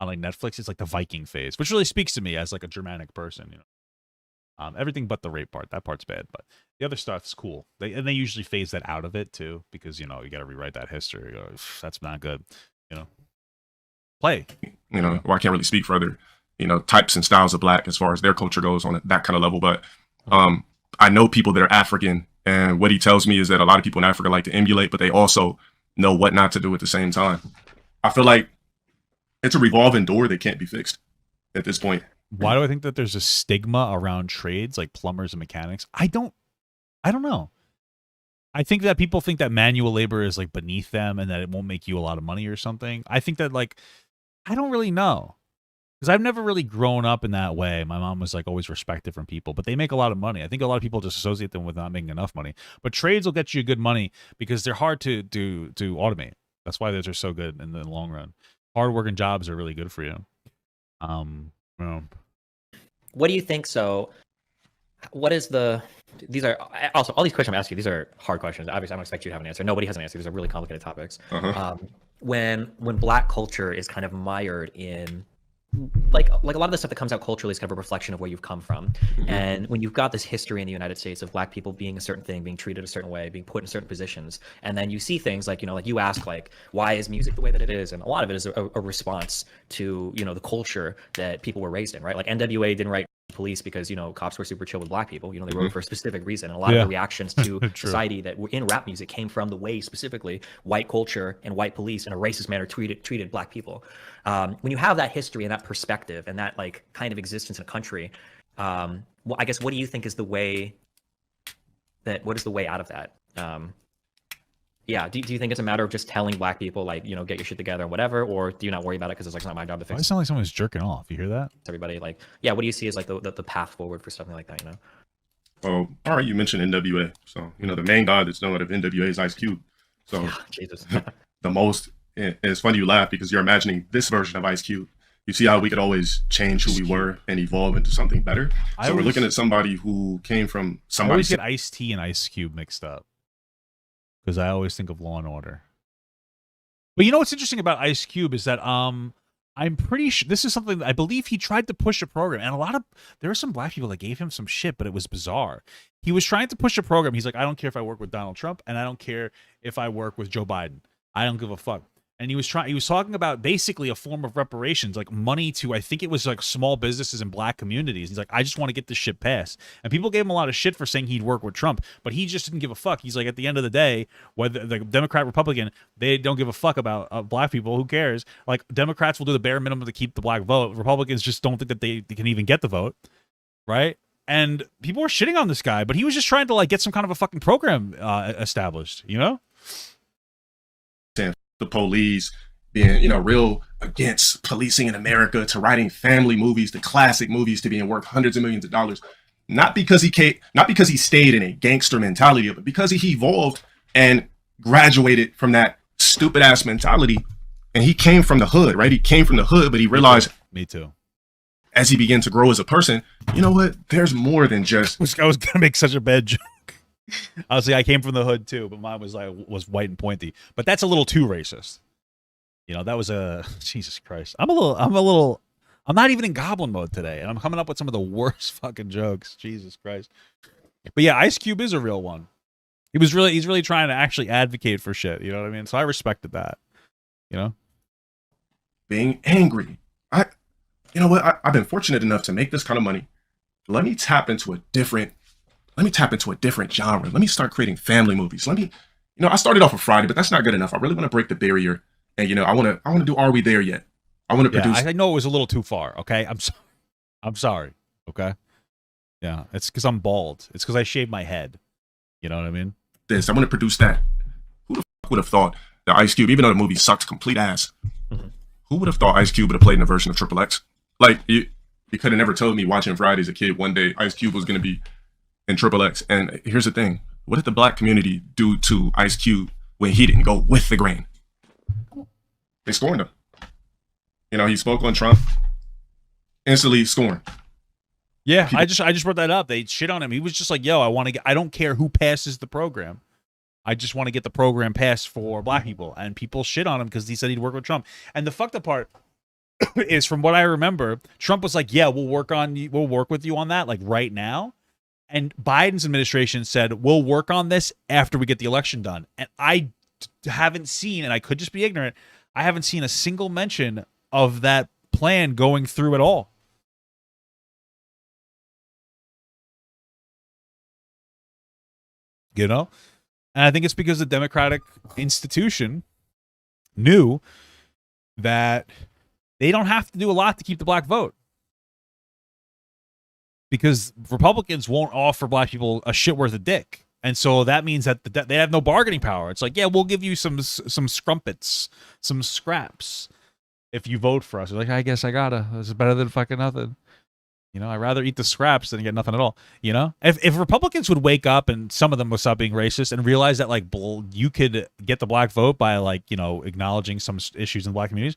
like Netflix. It's like the Viking phase, which really speaks to me as like a Germanic person, you know. Everything but the rape part. That part's bad, but the other stuff's cool. They usually phase that out of it too, because you know you got to rewrite that history. That's not good, you know. Play. You know, well, I can't really speak for other, you know, types and styles of black as far as their culture goes on that kind of level. But I know people that are African, and what he tells me is that a lot of people in Africa like to emulate, but they also know what not to do at the same time. I feel like it's a revolving door that can't be fixed at this point. Why do I think that there's a stigma around trades like plumbers and mechanics? I don't know. I think that people think that manual labor is like beneath them and that it won't make you a lot of money or something. I think that like, I don't really know. Because I've never really grown up in that way. My mom was like always respected from people, but they make a lot of money. I think a lot of people just associate them with not making enough money. But trades will get you good money because they're hard to automate. That's why those are so good in the long run. Hard-working jobs are really good for you. What do you think? So, what is these are also all these questions I'm asking you. These are hard questions. Obviously, I don't expect you to have an answer. Nobody has an answer. These are really complicated topics. When black culture is kind of mired in like a lot of the stuff that comes out culturally is kind of a reflection of where you've come from. And when you've got this history in the United States of black people being a certain thing, being treated a certain way, being put in certain positions, and then you see things like, you know, like you ask, like, why is music the way that it is? And a lot of it is a response to, you know, the culture that people were raised in, right? Like NWA didn't write Police because, you know, cops were super chill with black people. You know, they wrote it for a specific reason. And a lot of the reactions to society that were in rap music came from the way specifically white culture and white police in a racist manner treated black people. When you have that history and that perspective and that like kind of existence in a country, well, I guess what do you think is the way out of that? Yeah, do you think it's a matter of just telling black people, like, you know, get your shit together and whatever, or do you not worry about it because it's like not my job to fix Why sound like someone's jerking off? You hear that? everybody? Like, yeah, what do you see as like the path forward for something like that, you know? Well, all right, you mentioned NWA. So, you know, the main guy that's known out of NWA is Ice Cube. So Jesus. it's funny you laugh because you're imagining this version of Ice Cube. You see how we could always change who we were and evolve into something better. So we're looking at somebody who came from I somebody. always get Ice-T and Ice Cube mixed up because I always think of Law and Order. But you know what's interesting about Ice Cube is that I'm pretty sure this is something that I believe he tried to push a program, and there were some black people that gave him some shit, but it was bizarre. He was trying to push a program. He's like, I don't care if I work with Donald Trump, and I don't care if I work with Joe Biden. I don't give a fuck. And he was talking about basically a form of reparations, like money to, I think it was like small businesses in black communities. He's like, I just want to get this shit passed. And people gave him a lot of shit for saying he'd work with Trump, but he just didn't give a fuck. He's like, at the end of the day, whether the Democrat, Republican, they don't give a fuck about black people. Who cares? Like, Democrats will do the bare minimum to keep the black vote. Republicans just don't think that they can even get the vote, right? And people were shitting on this guy, but he was just trying to like get some kind of a fucking program established, you know? The police, being, you know, real against policing in America, to writing family movies, to classic movies, to being worth hundreds of millions of dollars, not because he stayed in a gangster mentality, but because he evolved and graduated from that stupid ass mentality. And he came from the hood, right? He came from the hood, but he realized, Me too. as he began to grow as a person, you know what? There's more than just. I was gonna make such a bad joke. I was like, I came from the hood too, but mine was white and pointy. But that's a little too racist. You know, that was Jesus Christ. I'm not even in goblin mode today, and I'm coming up with some of the worst fucking jokes. Jesus Christ. But yeah, Ice Cube is a real one. He's really trying to actually advocate for shit. You know what I mean? So I respected that. You know? Being angry. You know what? I've been fortunate enough to make this kind of money. Let me tap into a different genre. Let me start creating family movies. I started off with Friday, but that's not good enough. I really want to break the barrier. And, you know, I want to do Are We There Yet? I want to produce. I know it was a little too far. Okay. I'm sorry. Okay. Yeah. It's because I'm bald. It's because I shaved my head. You know what I mean? I want to produce that. Who the fuck would have thought that Ice Cube, even though the movie sucks complete ass, who would have thought Ice Cube would have played in a version of Triple X? Like, you could have never told me watching Friday as a kid one day Ice Cube was going to be in Triple X. And here's the thing. What did the black community do to Ice Cube when he didn't go with the grain? They scorned him. You know, he spoke on Trump, instantly scorned. Yeah, I just brought that up. They shit on him. He was just like, "Yo, I don't care who passes the program. I just want to get the program passed for black people." And people shit on him because he said he'd work with Trump. And the fucked up part is, from what I remember, Trump was like, "Yeah, we'll work with you on that, like right now." And Biden's administration said, "We'll work on this after we get the election done." And I haven't seen, and I could just be ignorant, I haven't seen a single mention of that plan going through at all. You know? And I think it's because the Democratic institution knew that they don't have to do a lot to keep the black vote. Because Republicans won't offer black people a shit worth of dick. And so that means that they have no bargaining power. It's like, yeah, we'll give you some scrumpets, some scraps if you vote for us. They're like, I guess I gotta. This is better than fucking nothing. You know, I'd rather eat the scraps than get nothing at all. You know, if Republicans would wake up, and some of them would stop being racist and realize that, like, you could get the black vote by, like, you know, acknowledging some issues in black communities,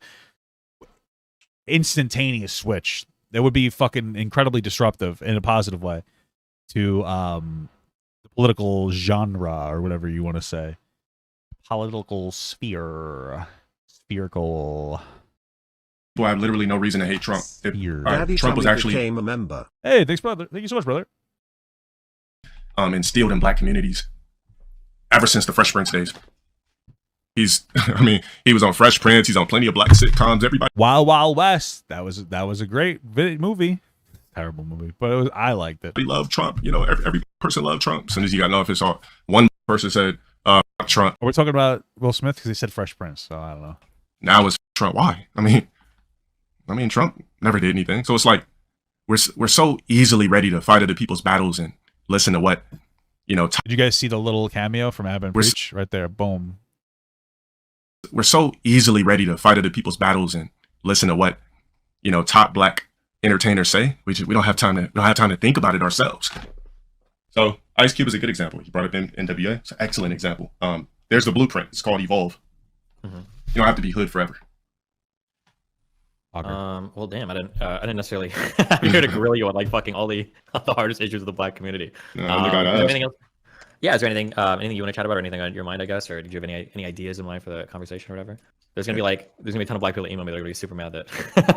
instantaneous switch. That would be fucking incredibly disruptive in a positive way to the political genre, or whatever you want to say. Political sphere. Spherical. Well, I have literally no reason to hate Trump. Sphere. Trump was actually became a member. Hey, thanks, brother. Thank you so much, brother. Instilled in black communities ever since the Fresh Prince days. I mean, he was on Fresh Prince. He's on plenty of black sitcoms. Everybody. Wild Wild West. That was a great movie. Terrible movie, but I liked it. He loved Trump. You know, every person loved Trump. As soon as you got no, if it's all one person said fuck Trump. We're talking about Will Smith because he said Fresh Prince. So I don't know. Now it's Trump. Why? I mean, Trump never did anything. So it's like we're so easily ready to fight other people's battles and listen to what, you know. Did you guys see the little cameo from Ab and Preach right there? Boom. We're so easily ready to fight other people's battles and listen to what, you know, top black entertainers say. We don't have time to think about it ourselves. So Ice Cube is a good example. You brought up NWA. It's an excellent example. There's the blueprint. It's called Evolve. Mm-hmm. You don't have to be hood forever. Well, damn, I didn't necessarily. I'm here to grill you on, like, fucking all the hardest issues of the black community. Anything else? Yeah, is there anything you want to chat about, or anything on your mind, I guess, or did you have any ideas in mind for the conversation or whatever? There's gonna be a ton of black people email me. They're gonna be super mad that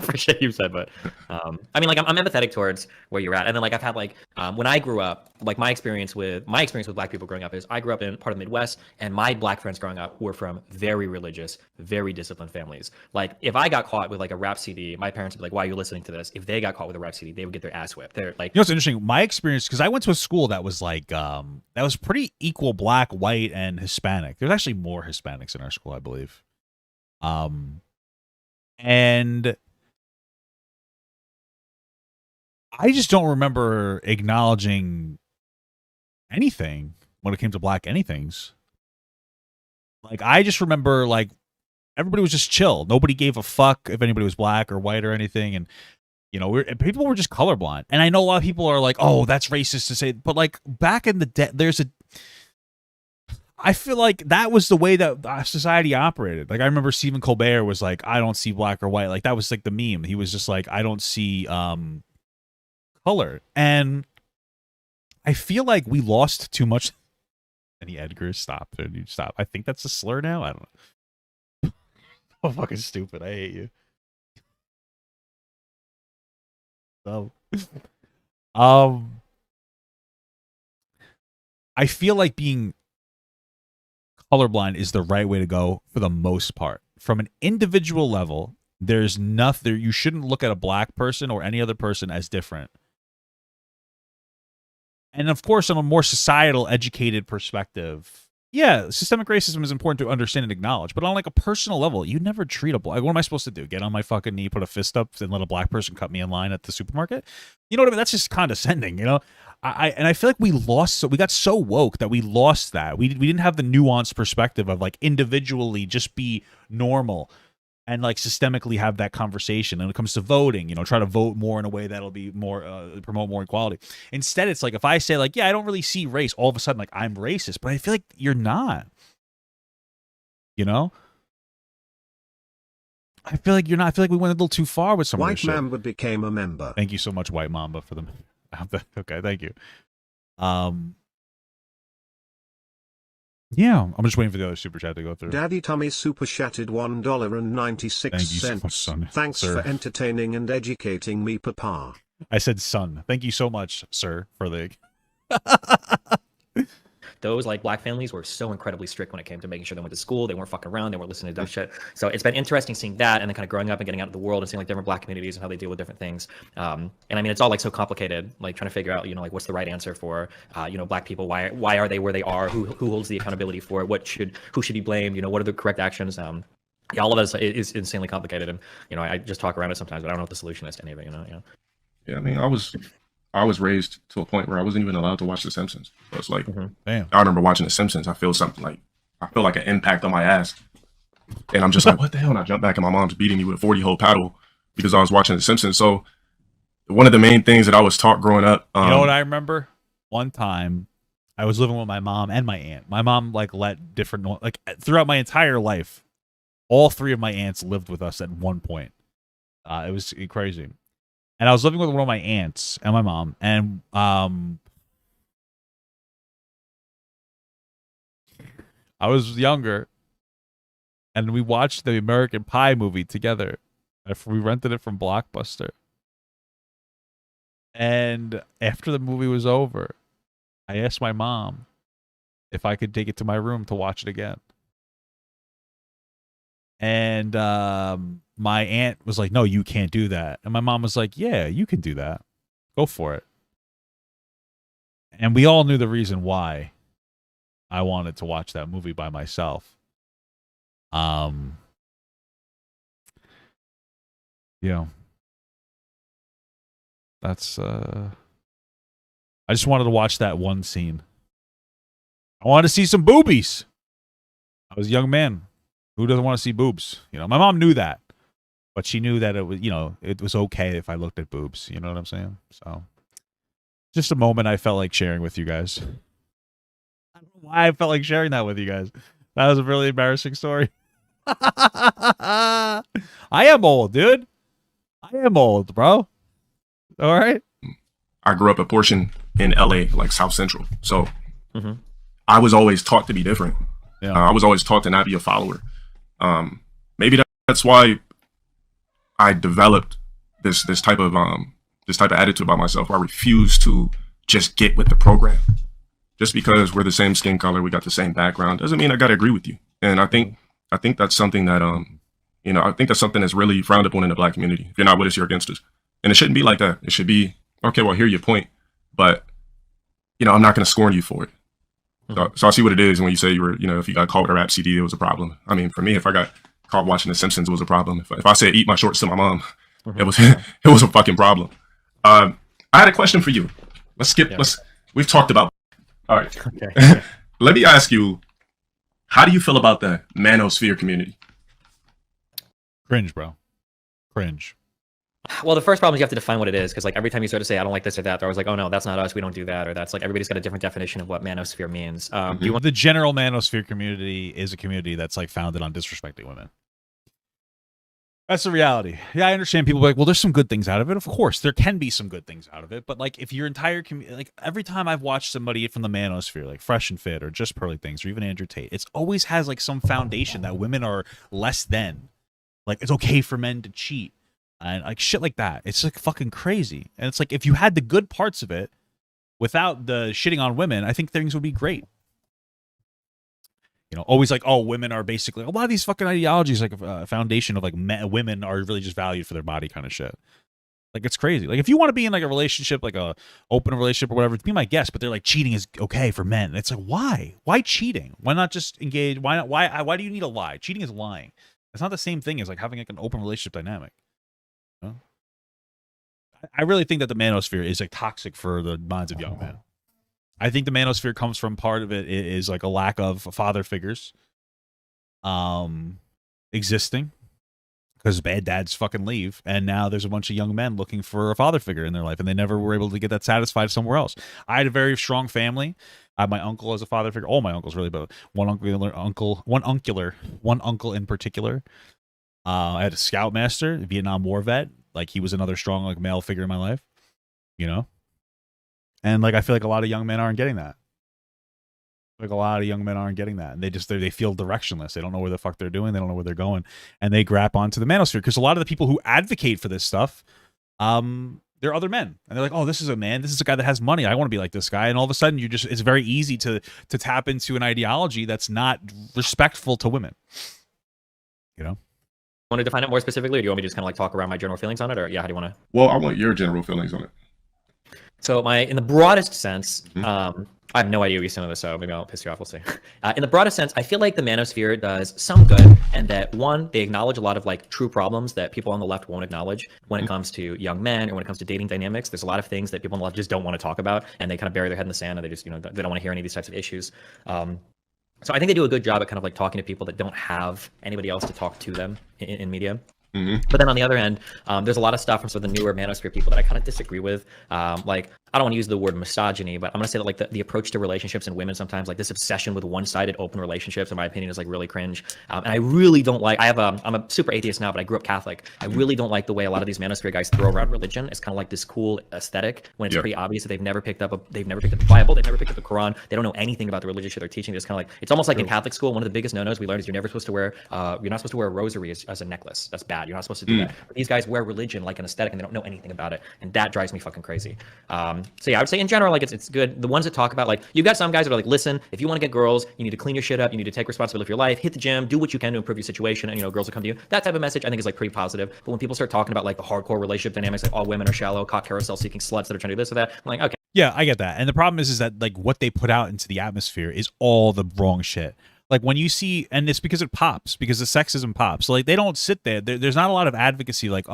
for shit you said, but I mean, like, I'm empathetic towards where you're at, and then, like, I've had, like, when I grew up, like, my experience with black people growing up is I grew up in part of the Midwest, and my black friends growing up were from very religious, very disciplined families. Like, if I got caught with, like, a rap CD, my parents would be like, "Why are you listening to this?" If they got caught with a rap CD, they would get their ass whipped. They're like, you know what's interesting? My experience, because I went to a school that was like that was pretty equal black, white, and Hispanic. There's actually more Hispanics in our school, I believe. And I just don't remember acknowledging anything when it came to black anythings. Like, I just remember, like, everybody was just chill. Nobody gave a fuck if anybody was black or white or anything. And, you know, people were just colorblind. And I know a lot of people are like, "Oh, that's racist to say," but, like, back in the day, I feel like that was the way that society operated. Like, I remember Stephen Colbert was like, "I don't see black or white." Like, that was like the meme. He was just like, "I don't see color." And I feel like we lost too much. Any Edgar, stop. You stop. I think that's a slur now. I don't know. Oh, fucking stupid. I hate you. So, I feel like being colorblind is the right way to go for the most part. From an individual level, there's nothing. You shouldn't look at a black person or any other person as different. And of course, on a more societal, educated perspective, yeah, systemic racism is important to understand and acknowledge. But on, like, a personal level, you never treat a black. What am I supposed to do? Get on my fucking knee, put a fist up, and let a black person cut me in line at the supermarket? You know what I mean? That's just condescending, you know? I feel like we got so woke that we lost that. We didn't have the nuanced perspective of, like, individually just be normal and, like, systemically have that conversation. And when it comes to voting, you know, try to vote more in a way that'll be more promote more equality. Instead, it's like, if I say, like, "Yeah, I don't really see race," all of a sudden, like, I'm racist. But I feel like you're not. You know? I feel like you're not. I feel like we went a little too far with some of this White shit. Mamba became a member. Thank you so much, White Mamba, for the Okay, thank you. Yeah, I'm just waiting for the other super chat to go through. Daddy Tummy super chatted $1.96. Thank you so much, son. Thanks Sir. for entertaining and educating me, Papa. I said son. Thank you so much, sir, for the. Those like black families were so incredibly strict when it came to making sure they went to school, they weren't fucking around, they weren't listening to dumb shit. So it's been interesting seeing that, and then kind of growing up and getting out of the world and seeing like different black communities and how they deal with different things. And I mean, it's all like so complicated, like trying to figure out, like what's the right answer for, black people? Why are they where they are? Who holds the accountability for it? Who should be blamed? What are the correct actions? Yeah, all of this is insanely complicated, and I just talk around it sometimes, but I don't know what the solution is to any of it. Yeah, I mean, I was raised to a point where I wasn't even allowed to watch The Simpsons. So it's like, Damn. I remember watching The Simpsons. I feel like an impact on my ass. And I'm just like, what the hell? And I jump back and my mom's beating me with a 40-hole paddle because I was watching The Simpsons. So one of the main things that I was taught growing up. You know what I remember? One time I was living with my mom and my aunt. My mom let different, throughout my entire life, all three of my aunts lived with us at one point. It was crazy. And I was living with one of my aunts and my mom, and I was younger, and we watched the American Pie movie together. We rented it from Blockbuster. And after the movie was over, I asked my mom if I could take it to my room to watch it again. And my aunt was like, no, you can't do that. And my mom was like, yeah, you can do that. Go for it. And we all knew the reason why I wanted to watch that movie by myself. That's I just wanted to watch that one scene. I wanted to see some boobies. I was a young man. Who doesn't want to see boobs? My mom knew that, but she knew that it was, it was okay if I looked at boobs. You know what I'm saying? So, just a moment I felt like sharing with you guys. I don't know why I felt like sharing that with you guys. That was a really embarrassing story. I am old, dude. I am old, bro. All right. I grew up a portion in LA, like South Central. So I was always taught to be different. Yeah. I was always taught to not be a follower. Maybe that's why I developed this type of attitude about myself, where I refuse to just get with the program. Just because we're the same skin color, we got the same background, doesn't mean I got to agree with you. And I think that's something that I think that's something that's really frowned upon in the black community. If you're not with us, you're against us. And it shouldn't be like that. It should be, okay, well, hear your point, but I'm not going to scorn you for it. So I see what it is. And when you say you were, if you got caught with a rap CD, it was a problem. I mean, for me, if I got caught watching The Simpsons, it was a problem. If I said eat my shorts to my mom, it was a fucking problem. I had a question for you. Let's skip. Yeah. We've talked about. All right. Okay. Let me ask you, how do you feel about the manosphere community? Cringe, bro. Cringe. Well, the first problem is you have to define what it is, because every time you sort of say I don't like this or that, they're always like, oh no, that's not us, we don't do that, or that's everybody's got a different definition of what manosphere means. Do you want The general manosphere community is a community that's founded on disrespecting women. That's the reality. Yeah, I understand people well, there's some good things out of it. Of course, there can be some good things out of it, but if your entire community, every time I've watched somebody from the manosphere, like Fresh and Fit or Just Pearly Things or even Andrew Tate, it's always has some foundation that women are less than. It's okay for men to cheat. And shit like that. It's fucking crazy. And it's if you had the good parts of it without the shitting on women, I think things would be great. Always oh, women are basically a lot of these fucking ideologies, a foundation of women are really just valued for their body kind of shit. It's crazy. If you want to be in a relationship, a open relationship or whatever, be my guest, but they're cheating is okay for men. It's why? Why cheating? Why not just engage? Why not? Why do you need a lie? Cheating is lying. It's not the same thing as having an open relationship dynamic. I really think that the manosphere is toxic for the minds of young men. I think the manosphere comes from part of it is a lack of father figures existing, because bad dads fucking leave, and now there's a bunch of young men looking for a father figure in their life, and they never were able to get that satisfied somewhere else. I had a very strong family. I had my uncle as a father figure. All my uncles really, but one uncle in particular. I had a scoutmaster, a Vietnam War vet. He was another strong male figure in my life, And like I feel like a lot of young men aren't getting that. Like a lot of young men aren't getting that, and they feel directionless. They don't know where the fuck they're doing. They don't know where they're going, and they grab onto the manosphere because a lot of the people who advocate for this stuff, they're other men, and they're like, oh, this is a man. This is a guy that has money. I want to be like this guy. And all of a sudden, it's very easy to tap into an ideology that's not respectful to women. You know. Want to define it more specifically, or do you want me to just kind of like talk around my general feelings on it, or yeah, how do you want to? Well, I want your general feelings on it. So in the broadest sense, I have no idea what you're saying on this, so maybe I'll piss you off. We'll see. In the broadest sense, I feel like the manosphere does some good, and that one, they acknowledge a lot of like true problems that people on the left won't acknowledge when it comes to young men or when it comes to dating dynamics. There's a lot of things that people on the left just don't want to talk about, and they kind of bury their head in the sand, and they just, they don't want to hear any of these types of issues. So I think they do a good job at kind of like talking to people that don't have anybody else to talk to them in media. But then on the other end, there's a lot of stuff from some of the newer manosphere people that I kind of disagree with. Like, I don't want to use the word misogyny, but I'm going to say that like the approach to relationships and women sometimes, like this obsession with one-sided open relationships, in my opinion, is like really cringe. And I really don't like, I'm a super atheist now, but I grew up Catholic. I really don't like the way a lot of these manosphere guys throw around religion. It's kind of like this cool aesthetic when it's pretty obvious that they've never picked up the Bible, they've never picked up the Quran, they don't know anything about the religious shit they're teaching. It's kind of like, it's almost like in Catholic school, one of the biggest no-nos we learned is you're not supposed to wear a rosary as a necklace. That's bad. You're not supposed to do that. But these guys wear religion like an aesthetic, and they don't know anything about it, and that drives me fucking crazy. So yeah, I would say in general, like it's good. The ones that talk about, like, you've got some guys that are like, listen, if you want to get girls, you need to clean your shit up, you need to take responsibility for your life, hit the gym, do what you can to improve your situation, and girls will come to you. That type of message I think is like pretty positive. But when people start talking about like the hardcore relationship dynamics, like all women are shallow, cock carousel seeking sluts that are trying to do this or that, I'm like, okay. Yeah, I get that. And the problem is that like what they put out into the atmosphere is all the wrong shit. Like when you see, and it's because it pops, because the sexism pops. So like they don't sit there. There's not a lot of advocacy like,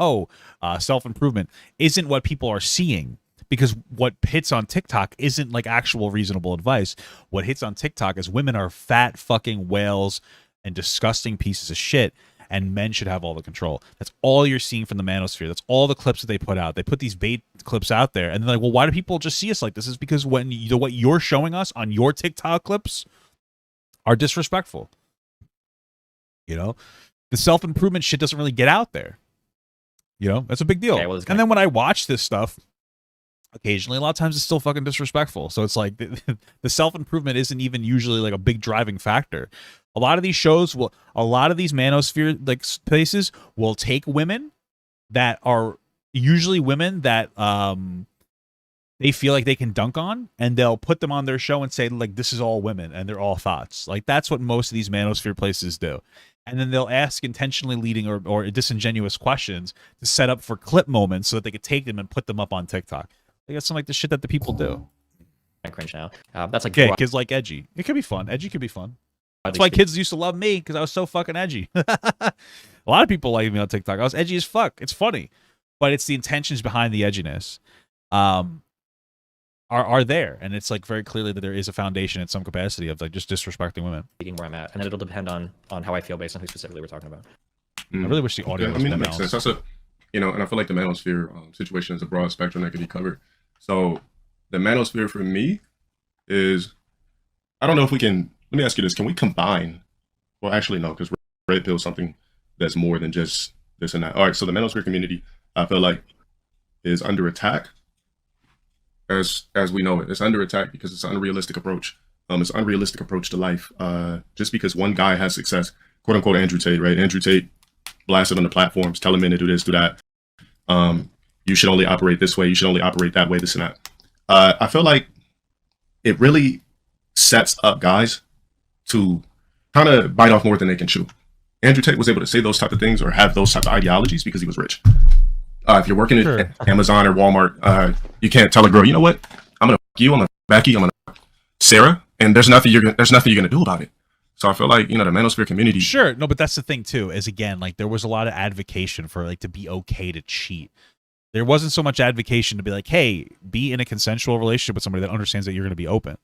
self-improvement isn't what people are seeing, because what hits on TikTok isn't like actual reasonable advice. What hits on TikTok is women are fat fucking whales and disgusting pieces of shit, and men should have all the control. That's all you're seeing from the manosphere. That's all the clips that they put out. They put these bait clips out there, and they're like, well, why do people just see us like this? Is because what you're showing us on your TikTok clips are disrespectful. The self-improvement shit doesn't really get out there. That's a big deal. Okay, well, and then when I watch this stuff, occasionally, a lot of times it's still fucking disrespectful. So it's like the self-improvement isn't even usually like a big driving factor. A lot of these shows a lot of these manosphere like places will take women that are usually women that they feel like they can dunk on, and they'll put them on their show and say like, this is all women and they're all thoughts. Like that's what most of these manosphere places do. And then they'll ask intentionally leading or disingenuous questions to set up for clip moments so that they could take them and put them up on TikTok. Like that's some like the shit that the people do. I cringe now. That's like kids like edgy. It could be fun. Edgy could be fun. That's why kids used to love me, because I was so fucking edgy. A lot of people like me on TikTok. I was edgy as fuck. It's funny, but it's the intentions behind the edginess are there, and it's like very clearly that there is a foundation in some capacity of like just disrespecting women. Where I'm at, and then it'll depend on how I feel based on who specifically we're talking about. I really wish the audio was that makes sense. That's and I feel like the manosphere situation is a broad spectrum that can be covered. So the manosphere for me is, I don't know if we can, let me ask you this, can we combine, well actually no, because red pill is something that's more than just this and that. All right, so the manosphere community, I feel like, is under attack as we know it. It's under attack because it's an unrealistic approach. It's an unrealistic approach to life. Just because one guy has success, quote unquote Andrew Tate, right? Andrew Tate blasted on the platforms, telling men to do this, do that. You should only operate this way. You should only operate that way, this and that. I feel like it really sets up guys to kind of bite off more than they can chew. Andrew Tate was able to say those type of things or have those type of ideologies because he was rich. If you're working at Amazon or Walmart, you can't tell a girl, you know what? I'm gonna fuck you. I'm gonna Becky. I'm gonna Sarah, and there's nothing you're gonna do about it. So I feel like, the manosphere community. Sure. No, but that's the thing too, is again, like there was a lot of advocation for like to be okay to cheat. There wasn't so much advocation to be like, hey, be in a consensual relationship with somebody that understands that you're going to be open.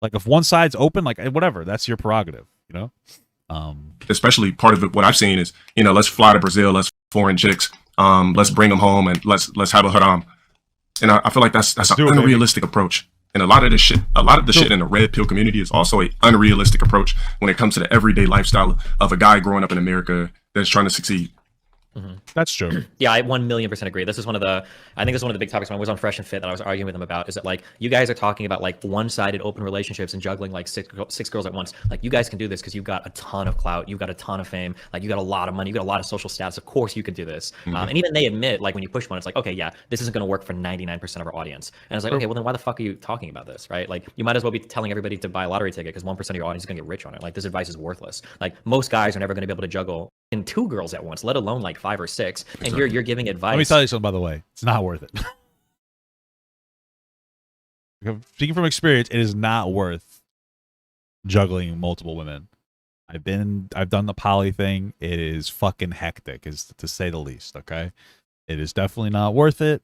Like if one side's open, like whatever, that's your prerogative, Especially part of it, what I've seen is, let's fly to Brazil, let's foreign chicks, let's bring them home and let's have a haram. And I feel like that's an unrealistic approach. And a lot of the shit in the red pill community is also an unrealistic approach when it comes to the everyday lifestyle of a guy growing up in America that's trying to succeed. That's true. Yeah, I 1,000,000% agree. This is one of the, I think this is one of the big topics when I was on Fresh and Fit that I was arguing with them about, is that like, you guys are talking about like one-sided open relationships and juggling like six girls at once. Like, you guys can do this because you've got a ton of clout, you've got a ton of fame, like you got a lot of money, you got a lot of social status. Of course you could do this. And even they admit, like when you push one, it's like, okay, yeah, this isn't going to work for 99% of our audience. And it's like, okay, well then why the fuck are you talking about this, right? Like, you might as well be telling everybody to buy a lottery ticket because 1% of your audience is going to get rich on it. Like, this advice is worthless. Like, most guys are never going to be able to juggle in 2 girls at once, let alone like 5 or 6. And you're giving advice. Let me tell you something, by the way. It's not worth it. Speaking from experience, it is not worth juggling multiple women. I've done the poly thing. It is fucking hectic, is to say the least, okay? It is definitely not worth it.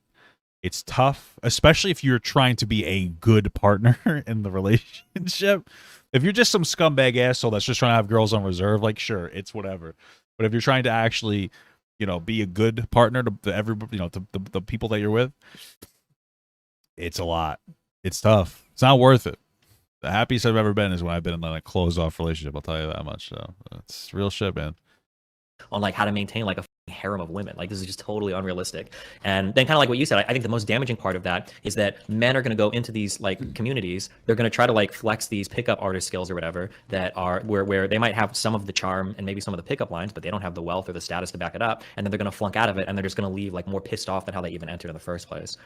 It's tough, especially if you're trying to be a good partner in the relationship. If you're just some scumbag asshole that's just trying to have girls on reserve, like, sure, it's whatever. But if you're trying to actually, you know, be a good partner to everybody, you know, to the people that you're with, it's a lot. It's tough. It's not worth it. The happiest I've ever been is when I've been in like a closed off relationship. I'll tell you that much. So it's real shit, man. On like how to maintain like a harem of women. Like, this is just totally unrealistic. And then kind of like what you said, I think the most damaging part of that is that men are going to go into these like communities. They're going to try to like flex these pickup artist skills or whatever that are where they might have some of the charm and maybe some of the pickup lines, but they don't have the wealth or the status to back it up. And then they're going to flunk out of it, and they're just going to leave like more pissed off than how they even entered in the first place.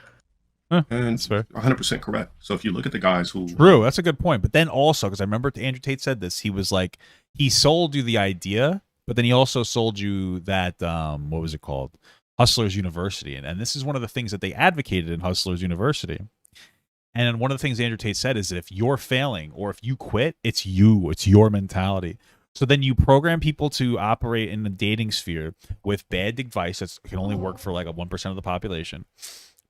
And That's fair. 100% correct. So if you look at the guys who True, that's a good point. But then also, because I remember Andrew Tate said this, he was like, he sold you the idea, but then he also sold you that what was it called? Hustlers University. And this is one of the things that they advocated in Hustlers University. And one of the things Andrew Tate said is that if you're failing or if you quit, it's your mentality. So then you program people to operate in the dating sphere with bad advice that can only work for like a 1% of the population.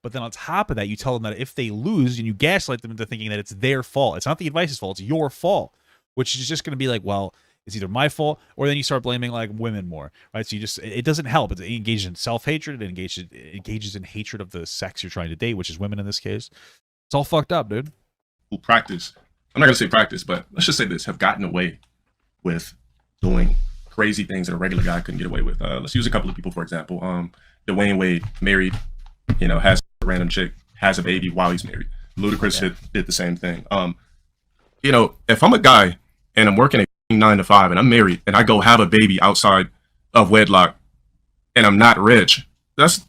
But then on top of that, you tell them that if they lose, and you gaslight them into thinking that it's their fault. It's not the advice's fault, it's your fault, which is just going to be like, well, it's either my fault, or then you start blaming like women more, right? So it doesn't help. It engages in self-hatred. It engages in hatred of the sex you're trying to date, which is women in this case. It's all fucked up, dude. who practice, I'm not going to say practice, but let's just say this, have gotten away with doing crazy things that a regular guy couldn't get away with. Let's use a couple of people, for example. Dwayne Wade, married, you know, has a random chick, has a baby while he's married. Ludacris did the same thing. You know, if I'm a guy and I'm working a 9 to 5 and I'm married and I go have a baby outside of wedlock and I'm not rich, that's,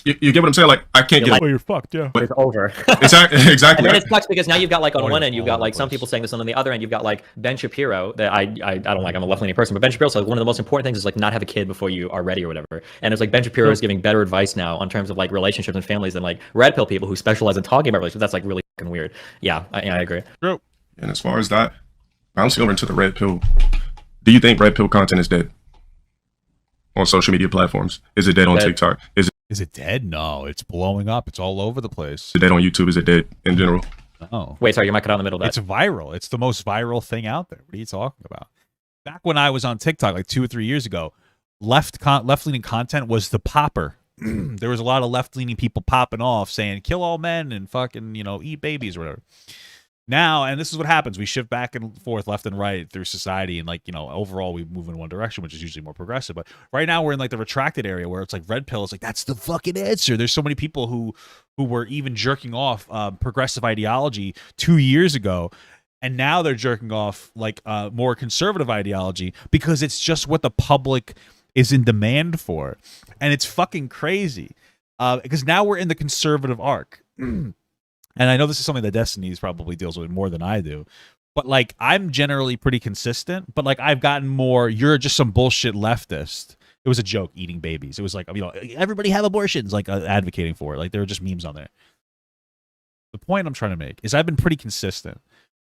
you get what I'm saying? Like, I can't get Oh, you're fucked, yeah. It's over. exactly. And then it sucks because now you've got like on Oh, one you're end you've all got over like the some place. people saying this, and on the other end you've got like Ben Shapiro that I don't like. I'm a left-leaning person, but Ben Shapiro says like, one of the most important things is like not have a kid before you are ready or whatever. And it's like Ben Shapiro is giving better advice now on terms of like relationships and families than like red pill people who specialize in talking about relationships. That's like really fucking weird. Yeah, I agree. True. And as far as that, bouncing over into the red pill, do you think red pill content is dead on social media platforms? Is it dead on Dead. TikTok? Is it dead? No, it's blowing up. It's all over the place. Is it dead on YouTube? Is it dead in general? No. Wait, sorry, you might cut out in the middle of that. It's viral. It's the most viral thing out there. What are you talking about? Back when I was on TikTok like 2 or 3 years ago, left-leaning content was the popper. There was a lot of left-leaning people popping off saying kill all men and fucking, you know, eat babies or whatever. Now, and this is what happens, we shift back and forth left and right through society, and like, you know, overall we move in one direction, which is usually more progressive. But right now we're in like the retracted area where it's like red pill is like, that's the fucking answer. There's so many people who were even jerking off progressive ideology 2 years ago, and now they're jerking off like more conservative ideology because it's just what the public is in demand for. And it's fucking crazy because now we're in the conservative arc. And I know this is something that Destiny's probably deals with more than I do. But, like, I'm generally pretty consistent. But, like, I've gotten more, you're just some bullshit leftist. It was a joke, eating babies. It was like, you know, everybody have abortions, like, advocating for it. Like, there were just memes on there. The point I'm trying to make is I've been pretty consistent.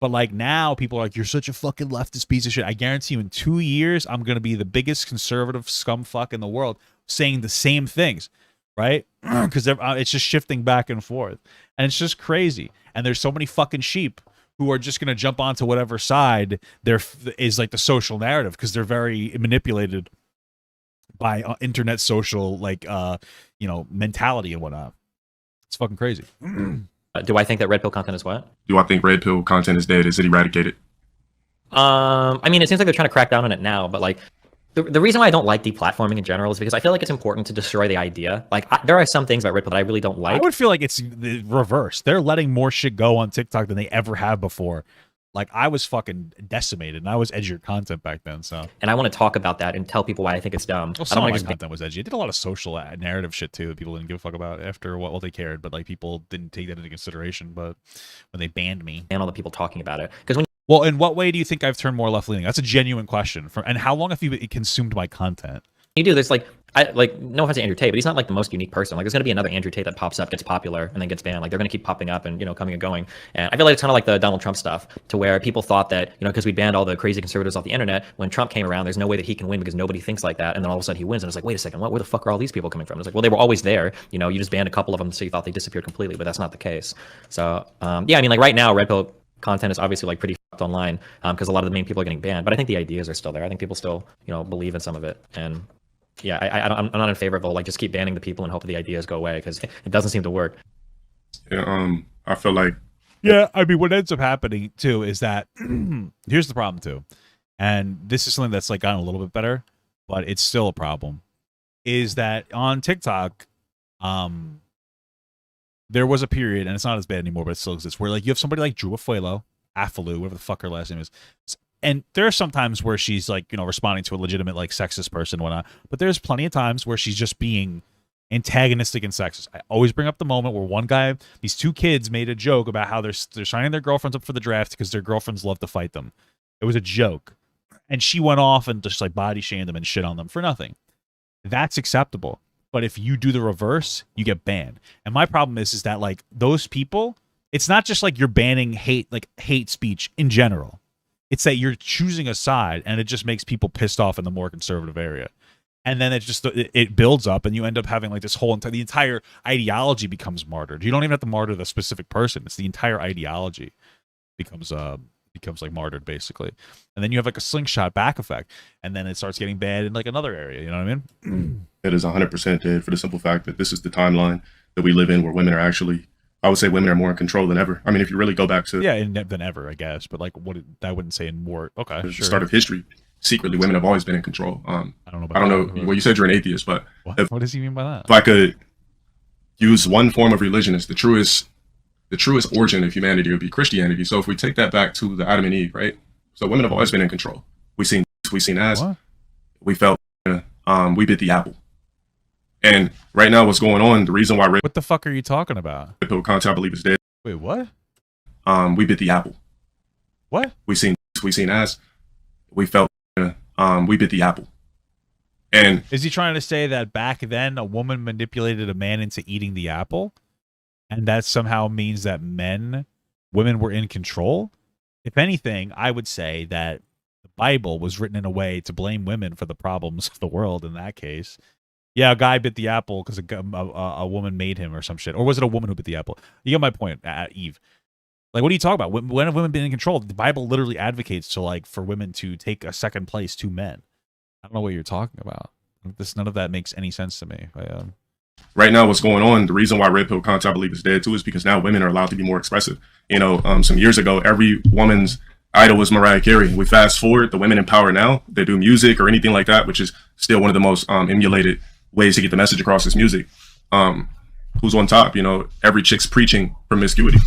But, like, now people are like, you're such a fucking leftist piece of shit. I guarantee you in 2 years, I'm going to be the biggest conservative scumfuck in the world saying the same things. Right? Because it's just shifting back and forth. And it's just crazy. And there's so many fucking sheep who are just going to jump onto whatever side there is like the social narrative because they're very manipulated by internet social, like, you know, mentality and whatnot. It's fucking crazy. Do I think that red pill content is what? Do I think red pill content is dead? Is it eradicated? I mean, it seems like they're trying to crack down on it now, but like, The reason why I don't like deplatforming in general is because I feel like it's important to destroy the idea. Like, there are some things about Red Pill that I really don't like. I would feel like it's the reverse. They're letting more shit go on TikTok than they ever have before. Like, I was fucking decimated, and I was edgier content back then. So, And I want to talk about that and tell people why I think it's dumb. well, I some don't of want my to just content was edgy. I did a lot of social narrative shit too that people didn't give a fuck about after what they cared, but like people didn't take that into consideration. But when they banned me, ban all the people talking about it. Because when well, in what way do you think I've turned more left leaning? That's a genuine question. And how long have you consumed my content? you do this, like, no offense to Andrew Tate, but he's not like the most unique person. Like, there's gonna be another Andrew Tate that pops up, gets popular, and then gets banned. Like, they're gonna keep popping up and, you know, coming and going. And I feel like it's kind of like the Donald Trump stuff, to where people thought that, you know, because we banned all the crazy conservatives off the internet, when Trump came around, there's no way that he can win because nobody thinks like that. And then all of a sudden he wins, and it's like, wait a second, where the fuck are all these people coming from? It's like, well, they were always there. You know, you just banned a couple of them, so you thought they disappeared completely, but that's not the case. So, yeah, I mean, like right now, Red Pill content is obviously like pretty fucked online because a lot of the main people are getting banned. But I think the ideas are still there. I think people still, you know, believe in some of it. And yeah, I'm not in favor of like just keep banning the people and hope that the ideas go away, because it doesn't seem to work. Yeah, I feel like Yeah, I mean, what ends up happening too is that here's the problem too, and this is something that's like gotten a little bit better, but it's still a problem. Is that on TikTok, there was a period, and it's not as bad anymore, but it still exists, where like you have somebody like Drew Afuelo, whatever the fuck her last name is, and there are some times where she's like, you know, responding to a legitimate like sexist person and whatnot, but there's plenty of times where she's just being antagonistic and sexist. I always bring up the moment where these two kids made a joke about how they're signing their girlfriends up for the draft because their girlfriends love to fight them. It was a joke, and she went off and just like body shamed them and shit on them for nothing. That's acceptable. But if you do the reverse, you get banned. And my problem is that like those people, it's not just like you're banning hate speech in general. It's that you're choosing a side, and it just makes people pissed off in the more conservative area. And then it builds up, and you end up having like this whole the entire ideology becomes martyred. You don't even have to martyr the specific person; it's the entire ideology becomes like martyred basically. And then you have like a slingshot back effect, and then it starts getting bad in like another area. You know what I mean? it is 100% dead for the simple fact that this is the timeline that we live in, where women are actually, I would say, women are more in control than ever. I mean, if you really go back to than ever, I guess. But like, I wouldn't say in more. Okay, the sure. start of history, secretly, women have always been in control. I don't know. I don't know. Well, you said you're an atheist, but What does he mean by that? if I could use one form of religion as the truest origin of humanity, it would be Christianity. So if we take that back to the Adam and Eve, right? So women have always been in control. We seen ass. What? We felt we bit the apple. And right now, what's going on? The reason why What the fuck are you talking about? Red Pill content, I believe, is dead. Wait, what? We bit the apple. What? We seen ass. We felt we bit the apple. And Is he trying to say that back then a woman manipulated a man into eating the apple, and that somehow means that women were in control? If anything, I would say that the Bible was written in a way to blame women for the problems of the world. In that case, yeah, a guy bit the apple because a woman made him or some shit, or was it a woman who bit the apple? You get my point, Eve. Like, what are you talking about? When have women been in control? The Bible literally advocates for women to take a second place to men. I don't know what you're talking about. None of that makes any sense to me. right now, what's going on, the reason why Red Pill content, I believe, is dead too, is because now women are allowed to be more expressive. You know, some years ago, every woman's idol was Mariah Carey. We fast forward, the women in power now, they do music or anything like that, which is still one of the most emulated ways to get the message across is music. Who's on top? You know, every chick's preaching promiscuity.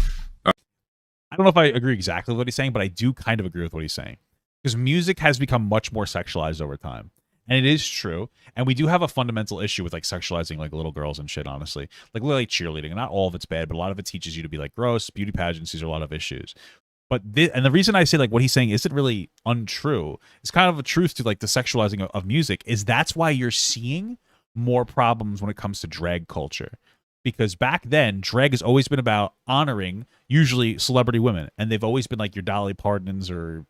I don't know if I agree exactly with what he's saying, but I do kind of agree with what he's saying. Because music has become much more sexualized over time. And it is true. And we do have a fundamental issue with like sexualizing like little girls and shit, honestly. Like literally cheerleading. Not all of it's bad, but a lot of it teaches you to be like gross. Beauty pageants, these are a lot of issues. But and the reason I say like what he's saying isn't really untrue. It's kind of a truth to like the sexualizing of music is that's why you're seeing more problems when it comes to drag culture. Because back then, drag has always been about honoring usually celebrity women, and they've always been like your Dolly Partons or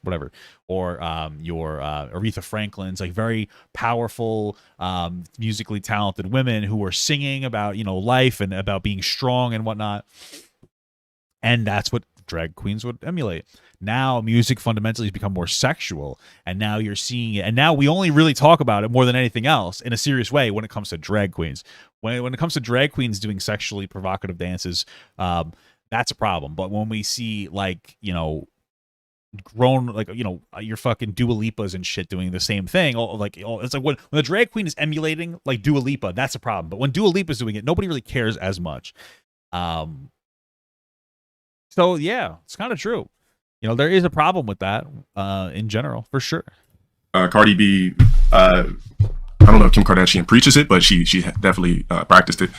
whatever, or your Aretha Franklin's, like very powerful, musically talented women who were singing about life and about being strong and whatnot, and that's what drag queens would emulate. Now music fundamentally has become more sexual, and now you're seeing it, and now we only really talk about it more than anything else in a serious way when it comes to drag queens. When it comes to drag queens doing sexually provocative dances, that's a problem. But when we see like grown, like, you know, your fucking Dua Lipas and shit doing the same thing. It's like when the drag queen is emulating like Dua Lipa, that's a problem. But when Dua Lipa's doing it, nobody really cares as much. So yeah, it's kind of true. You know, there is a problem with that in general, for sure. Cardi B, I don't know if Kim Kardashian preaches it, but she definitely practiced it.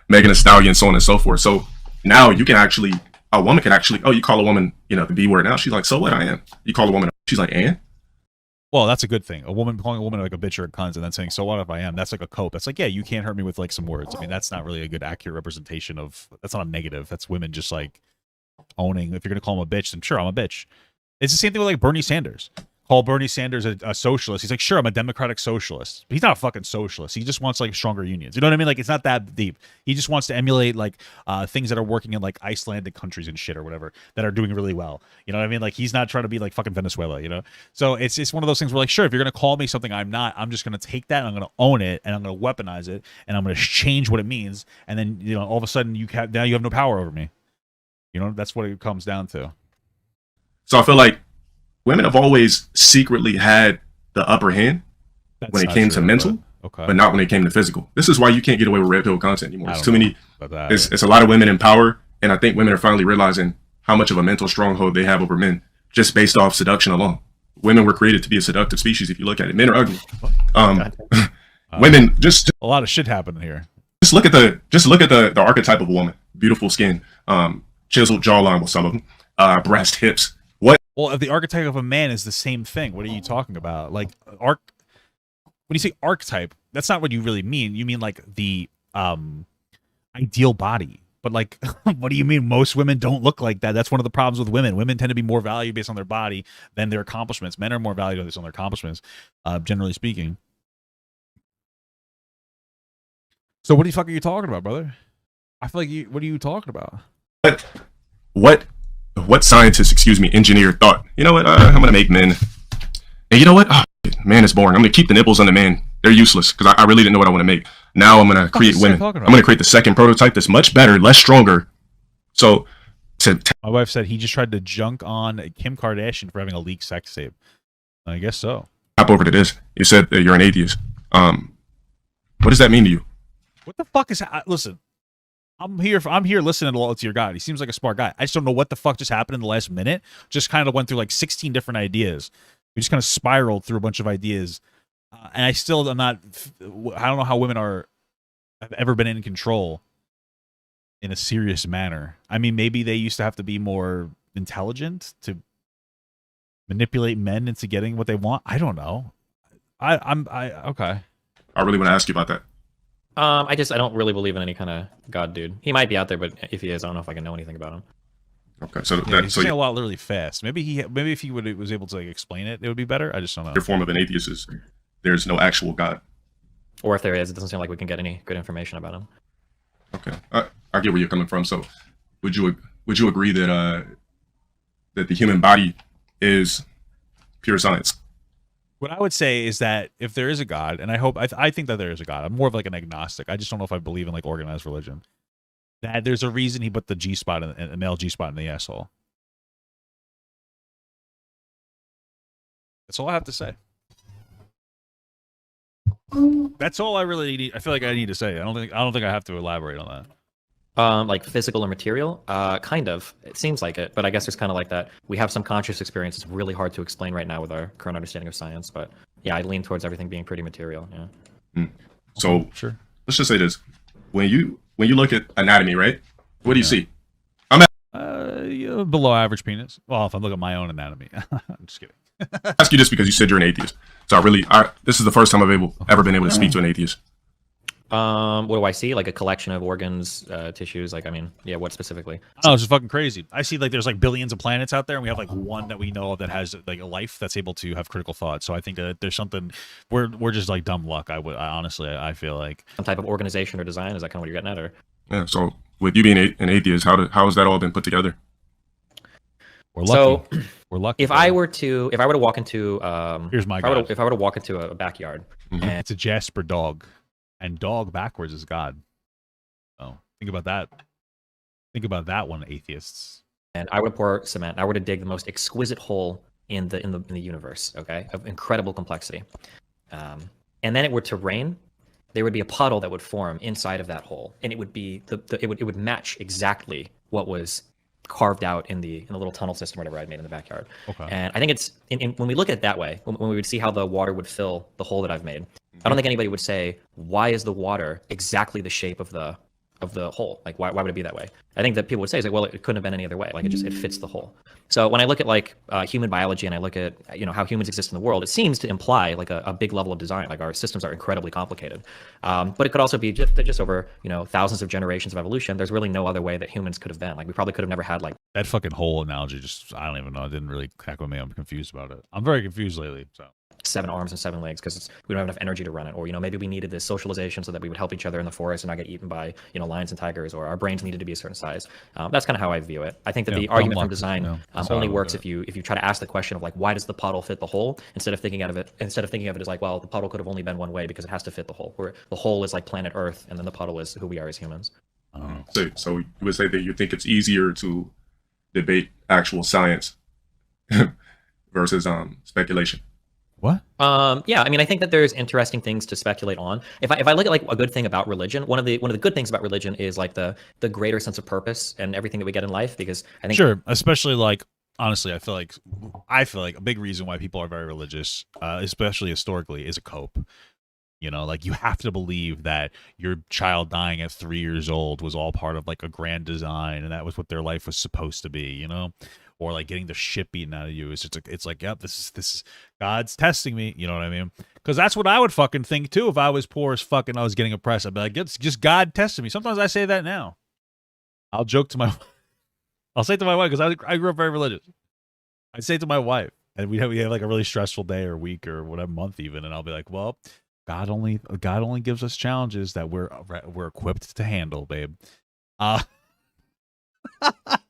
Megan Thee Stallion, so on and so forth. So now you can actually, a woman can actually, oh, you call a woman, you know, the B word now. She's like, so what? I am. You call a woman, she's like, and? Well, that's a good thing. A woman calling a woman like a bitch or a cunt and then saying, so what if I am? That's like a cope. That's like, yeah, you can't hurt me with like some words. I mean, that's not really a good, accurate representation of, that's not a negative. That's women just like owning. If you're going to call him a bitch, then sure, I'm a bitch. It's the same thing with like Bernie Sanders. Call Bernie Sanders a socialist. He's like, sure, I'm a democratic socialist. But he's not a fucking socialist. He just wants like stronger unions. You know what I mean? Like, it's not that deep. He just wants to emulate like things that are working in like Icelandic countries and shit or whatever that are doing really well. You know what I mean? Like, he's not trying to be like fucking Venezuela, you know? So it's one of those things where like, sure, if you're going to call me something I'm not, I'm just going to take that and I'm going to own it and I'm going to weaponize it and I'm going to change what it means. And then, you know, all of a sudden now you have no power over me. You know, that's what it comes down to. So I feel like women have always secretly had the upper hand when it came to mental, but not when it came to physical. This is why you can't get away with red pill content anymore. It's too many. It's a lot of women in power, and I think women are finally realizing how much of a mental stronghold they have over men just based off seduction alone. Women were created to be a seductive species. If you look at it, men are ugly. Women just a lot of shit happening here. Just look at the archetype of a woman. Beautiful skin, chiseled jawline with some of them, breast, hips. Well, if the archetype of a man is the same thing, what are you talking about? Like, when you say archetype, that's not what you really mean. You mean like the ideal body. But like, what do you mean? Most women don't look like that. That's one of the problems with women. Women tend to be more valued based on their body than their accomplishments. Men are more valued based on their accomplishments, generally speaking. So what the fuck are you talking about, brother? I feel like what are you talking about? What scientist, engineer thought, you know what, I'm going to make men. And you know what? Oh, man is boring. I'm going to keep the nipples on the man. They're useless because I really didn't know what I want to make. Now I'm going to create women. I'm going to create the second prototype that's much better, less stronger. So my wife said he just tried to junk on Kim Kardashian for having a leaked sex tape. I guess so. Hop over to this. You said that you're an atheist. What does that mean to you? What the fuck is... Listen. I'm here listening to your guy. He seems like a smart guy. I just don't know what the fuck just happened in the last minute. Just kind of went through like 16 different ideas. We just kind of spiraled through a bunch of ideas. And I still am not... I don't know how women have ever been in control in a serious manner. I mean, maybe they used to have to be more intelligent to manipulate men into getting what they want. I don't know. Okay. I really want to ask you about that. I don't really believe in any kind of god dude. He might be out there, but if he is, I don't know if I can know anything about him. Okay, so yeah, he's saying a lot really fast. Maybe if he was able to like explain it, it would be better. I just don't know. Your form of an atheist is there's no actual god, or if there is, it doesn't seem like we can get any good information about him. Okay, I get where you're coming from. So, would you agree that that the human body is pure science? What I would say is that if there is a God, and I think that there is a God. I'm more of like an agnostic. I just don't know if I believe in like organized religion. That there's a reason he put the G spot in the male G spot in the asshole. That's all I have to say. That's all I really need. I feel like I need to say. I don't think I have to elaborate on that. Like physical or material? Kind of. It seems like it, but I guess there's kind of like that. We have some conscious experience. It's really hard to explain right now with our current understanding of science, but yeah, I lean towards everything being pretty material. Yeah. So sure. Let's just say this: when you look at anatomy, right? What do you see? Below average penis. Well, if I look at my own anatomy, I'm just kidding. I ask you this because you said you're an atheist. So this is the first time I've ever been able to speak to an atheist. What do I see? Like a collection of organs, tissues. Like, I mean, yeah. What specifically? Oh, it's just fucking crazy. I see like there's like billions of planets out there, and we have like one that we know of that has like a life that's able to have critical thought. So I think that there's something. We're just like dumb luck. I honestly feel like some type of organization or design. Is that kind of what you're getting at, or? Yeah. So with you being an atheist, how has that all been put together? We're lucky. So, we're lucky. If I were to walk into here's my God. If I were to walk into a backyard, and it's a Jasper dog. And dog backwards is God. Oh, think about that. Think about that one, atheists. and I were to pour cement, I were to dig the most exquisite hole in the universe, okay, of incredible complexity, and then it were to rain, there would be a puddle that would form inside of that hole, and it would be it would match exactly what was carved out in the little tunnel system or whatever I'd made in the backyard. Okay. And I think it's when we look at it that way, when we would see how the water would fill the hole that I've made, I don't think anybody would say, why is the water exactly the shape of the hole? Like, why would it be that way? I think that people would say, well, it couldn't have been any other way. Like, it fits the hole. So when I look at like human biology and I look at how humans exist in the world, it seems to imply like a big level of design. Like our systems are incredibly complicated, but it could also be just over thousands of generations of evolution. There's really no other way that humans could have been. Like we probably could have never had like That fucking hole analogy just, I don't even know. It didn't really crack with me. I'm confused about it. I'm very confused lately. So 7 arms and 7 legs because we don't have enough energy to run it, or maybe we needed this socialization so that we would help each other in the forest and not get eaten by lions and tigers, or our brains needed to be a certain size. That's kind of how I view it. I think that the argument from design only works if you try to ask the question of like, why does the puddle fit the hole, instead of thinking of it as like, well, the puddle could have only been one way because it has to fit the hole, where the hole is like planet Earth and then the puddle is who we are as humans. So you would say that you think it's easier to debate actual science versus speculation. what? Yeah, I mean, I think that there's interesting things to speculate on. If I look at like a good thing about religion, one of the good things about religion is like the greater sense of purpose and everything that we get in life, because I think Sure, especially like honestly, I feel like a big reason why people are very religious, especially historically, is a cope. Like you have to believe that your child dying at 3 years old was all part of like a grand design, and that was what their life was supposed to be. Or like getting the shit beaten out of you. It's like, yep, this is God's testing me. You know what I mean? Because that's what I would fucking think too if I was poor as fuck and I was getting oppressed. I'd be like, it's just God testing me. Sometimes I say that now. I'll say it to my wife, because I grew up very religious. I'd say it to my wife, and we have like a really stressful day or week or whatever, month even, and I'll be like, well, God only gives us challenges that we're equipped to handle, babe.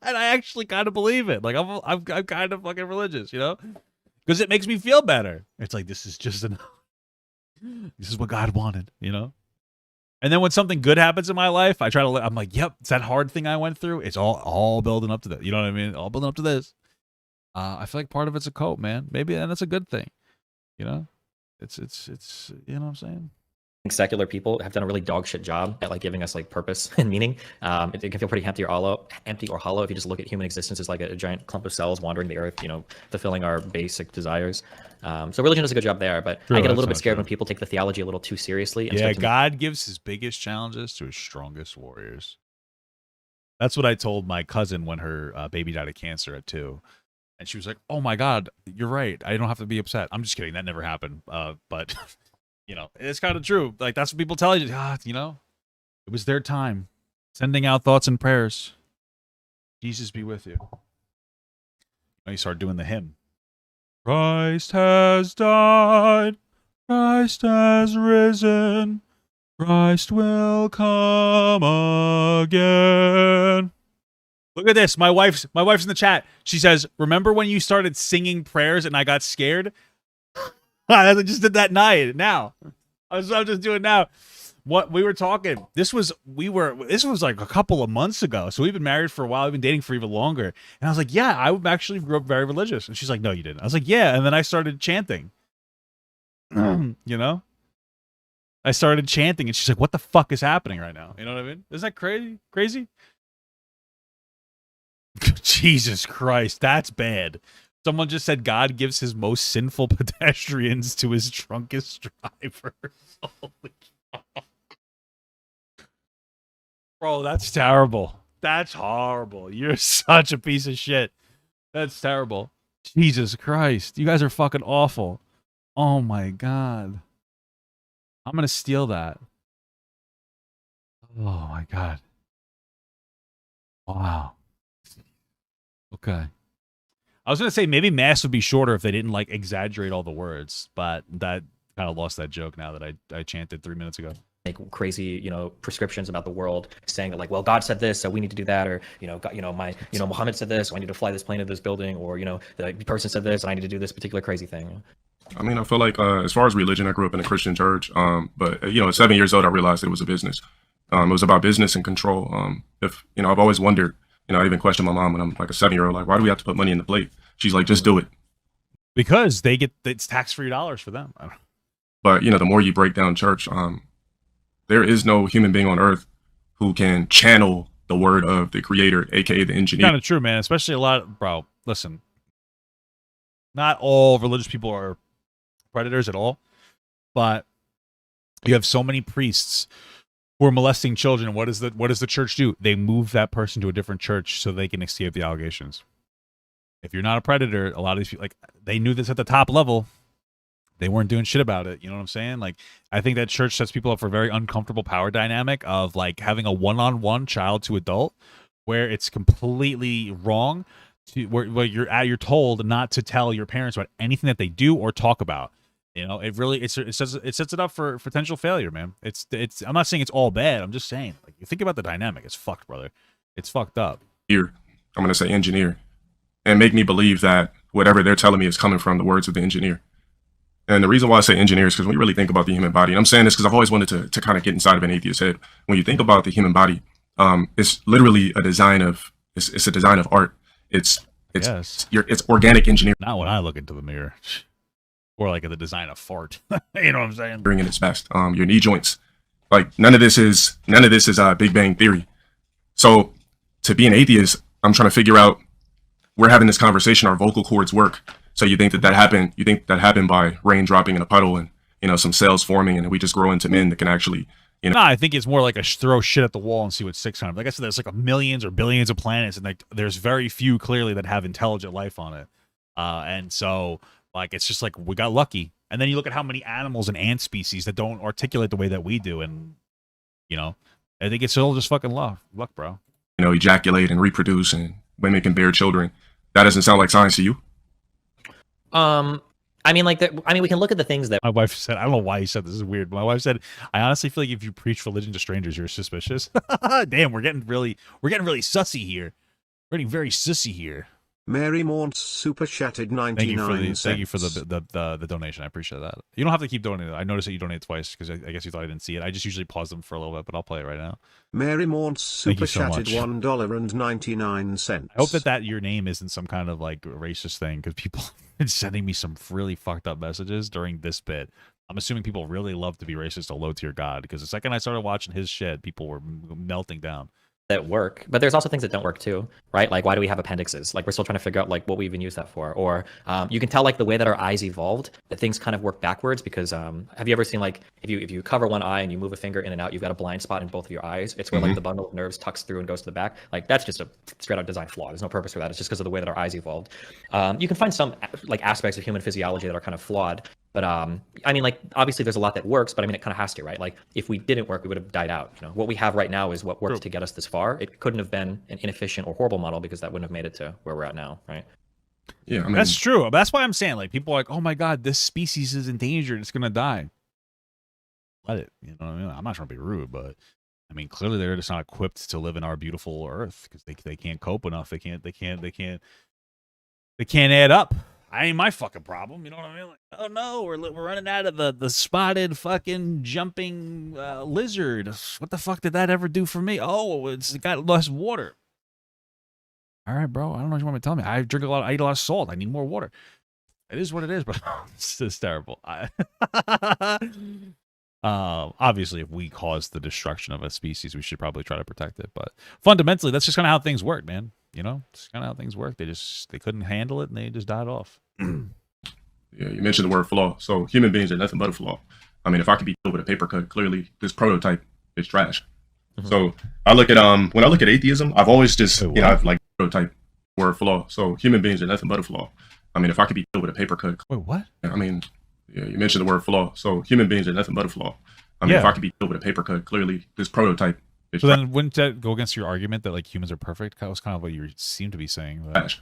And I actually kind of believe it. Like I'm kind of fucking religious, because it makes me feel better. It's like, this is just this is what God wanted, And then when something good happens in my life, I'm like, yep, it's that hard thing I went through. It's all building up to that. You know what I mean? All building up to this. I feel like part of it's a cope, man. Maybe, and that's a good thing. It's you know what I'm saying? secular people have done a really dog shit job at like giving us like purpose and meaning. It can feel pretty empty or hollow if you just look at human existence as like a giant clump of cells wandering the earth, fulfilling our basic desires. So religion does a good job there, but I get a little bit scared when people take the theology a little too seriously. And start to God gives his biggest challenges to his strongest warriors. That's what I told my cousin when her baby died of cancer at 2. And she was like, oh my God, you're right. I don't have to be upset. I'm just kidding. That never happened. But it's kind of true. Like, that's what people tell you. It was their time. Sending out thoughts and prayers. Jesus be with you. You start doing the hymn. Christ has died. Christ has risen. Christ will come again. Look at this. My wife's in the chat. She says, remember when you started singing prayers and I got scared? I just did that now. I'm just doing now. What we were talking. This was like a couple of months ago. So we've been married for a while. We've been dating for even longer. And I was like, yeah, I actually grew up very religious. And she's like, no, you didn't. I was like, yeah. And then I started chanting. I started chanting, and she's like, what the fuck is happening right now? You know what I mean? Isn't that crazy? Jesus Christ, that's bad. Someone just said God gives his most sinful pedestrians to his drunkest drivers. Holy fuck. Bro, that's terrible. That's horrible. You're such a piece of shit. That's terrible. Jesus Christ. You guys are fucking awful. Oh my God. I'm going to steal that. Oh my God. Wow. Okay. I was going to say maybe mass would be shorter if they didn't like exaggerate all the words, but that kind of lost that joke now that I chanted 3 minutes ago. Make crazy, prescriptions about the world, saying that like, well, God said this, so we need to do that, or Muhammad said this, so I need to fly this plane to this building, or the person said this, and I need to do this particular crazy thing. I mean, I feel like as far as religion, I grew up in a Christian church, but at 7 years old, I realized it was a business. It was about business and control. I've always wondered You know, I even questioned my mom when I'm like a 7-year-old, like, why do we have to put money in the plate? She's like, just do it. Because it's tax-free dollars for them. I don't, But you know, the more you break down church, there is no human being on earth who can channel the word of the creator, aka the engineer. kind of true, man. Especially a lot, bro. Listen, not all religious people are predators at all, but you have so many priests who are molesting children. What does the church do? They move that person to a different church so they can escape the allegations. If you're not a predator, a lot of these people, like, they knew this at the top level. They weren't doing shit about it. You know what I'm saying? Like, I think that church sets people up for a very uncomfortable power dynamic of like having a one-on-one child to adult where it's completely wrong to where you're told not to tell your parents about anything that they do or talk about. You know, it really it sets it up for potential failure, man. It's I'm not saying it's all bad. I'm just saying, like, you think about the dynamic, it's fucked, brother. It's fucked up. I'm gonna say engineer, and make me believe that whatever they're telling me is coming from the words of the engineer. And the reason why I say engineer is because when you really think about the human body, and I'm saying this because I've always wanted to kind of get inside of an atheist's head. When you think about the human body, it's literally a design of it's a design of art. It's organic engineering. Not when I look into the mirror, or like at the design of fart. You know what I'm saying? Bringing its best. Your knee joints, like none of this is Big Bang Theory. So to be an atheist, I'm trying to figure out. We're having this conversation. Our vocal cords work. So you think that happened? You think that happened by rain dropping in a puddle and, you know, some cells forming, and we just grow into men that can actually, you know? No, I think it's more like a throw shit at the wall and see what sticks on it. Like I said, there's like millions or billions of planets, and like there's very few clearly that have intelligent life on it. And so like it's just like we got lucky. And then you look at how many animals and ant species that don't articulate the way that we do, and you know, I think it's all just fucking luck, bro. You know, ejaculate and reproduce, and women can bear children. That doesn't sound like science to you? I mean, we can look at the things that My wife said, I don't know why you said this is weird. But my wife said, I honestly feel like if you preach religion to strangers, you're suspicious. Damn, we're getting really sussy here. We're getting very sussy here. Mary Maunt super chatted 99 Thank you for the donation. I appreciate that. You don't have to keep donating. I noticed that you donated twice because I guess you thought I didn't see it. I just usually pause them for a little bit, but I'll play it right now. Mary Maunt super so chatted much. $1.99. I hope that your name isn't some kind of like racist thing, because people have been sending me some really fucked up messages during this bit. I'm assuming people really love to be racist to low tier God, because the second I started watching his shit, people were melting down. that work, but there's also things that don't work too, right? Like, why do we have appendixes? Like, we're still trying to figure out like what we even use that for. Or you can tell like the way that our eyes evolved, that things kind of work backwards, because have you ever seen like if you cover one eye and you move a finger in and out, you've got a blind spot in both of your eyes. It's where like the bundle of nerves tucks through and goes to the back. Like, that's just a straight out design flaw. There's no purpose for that. It's just because of the way that our eyes evolved. You can find some like aspects of human physiology that are kind of flawed. But I mean, like, obviously there's a lot that works, but I mean, it kind of has to, right? Like, if we didn't work, we would have died out. You know, what we have right now is what worked to get us this far. It couldn't have been an inefficient or horrible model, because that wouldn't have made it to where we're at now, right? Yeah, I mean, That's true. That's why I'm saying, like, people are like, oh my God, this species is endangered. It's going to die. Let it. You know what I mean? I'm not trying to be rude, but I mean, clearly they're just not equipped to live in our beautiful Earth, because they can't cope enough. They can't add up. I ain't my fucking problem. You know what I mean? Like, oh no, we're running out of the spotted fucking jumping lizard. What the fuck did that ever do for me? Oh, it got less water. All right, bro. I don't know what you want me to tell me. I eat a lot of salt. I need more water. It is what it is, bro. It's terrible. Obviously, if we cause the destruction of a species, we should probably try to protect it. But fundamentally, that's just kind of how things work, man. You know, it's kind of how things work. They couldn't handle it, and they just died off. Yeah, you mentioned the word flaw. So human beings are nothing but a flaw. I mean, if I could be killed with a paper cut, clearly this prototype is trash. So I look at when I look at atheism, I've always just I've like prototype word flaw. So human beings are nothing but a flaw. I mean, if I could be killed with a paper cut. Wait, what? I mean, yeah, you mentioned the word flaw. So human beings are nothing but a flaw. I mean, if I could be killed with a paper cut, clearly this prototype is so then wouldn't that go against your argument that like humans are perfect? That was kind of what you seem to be saying. trash.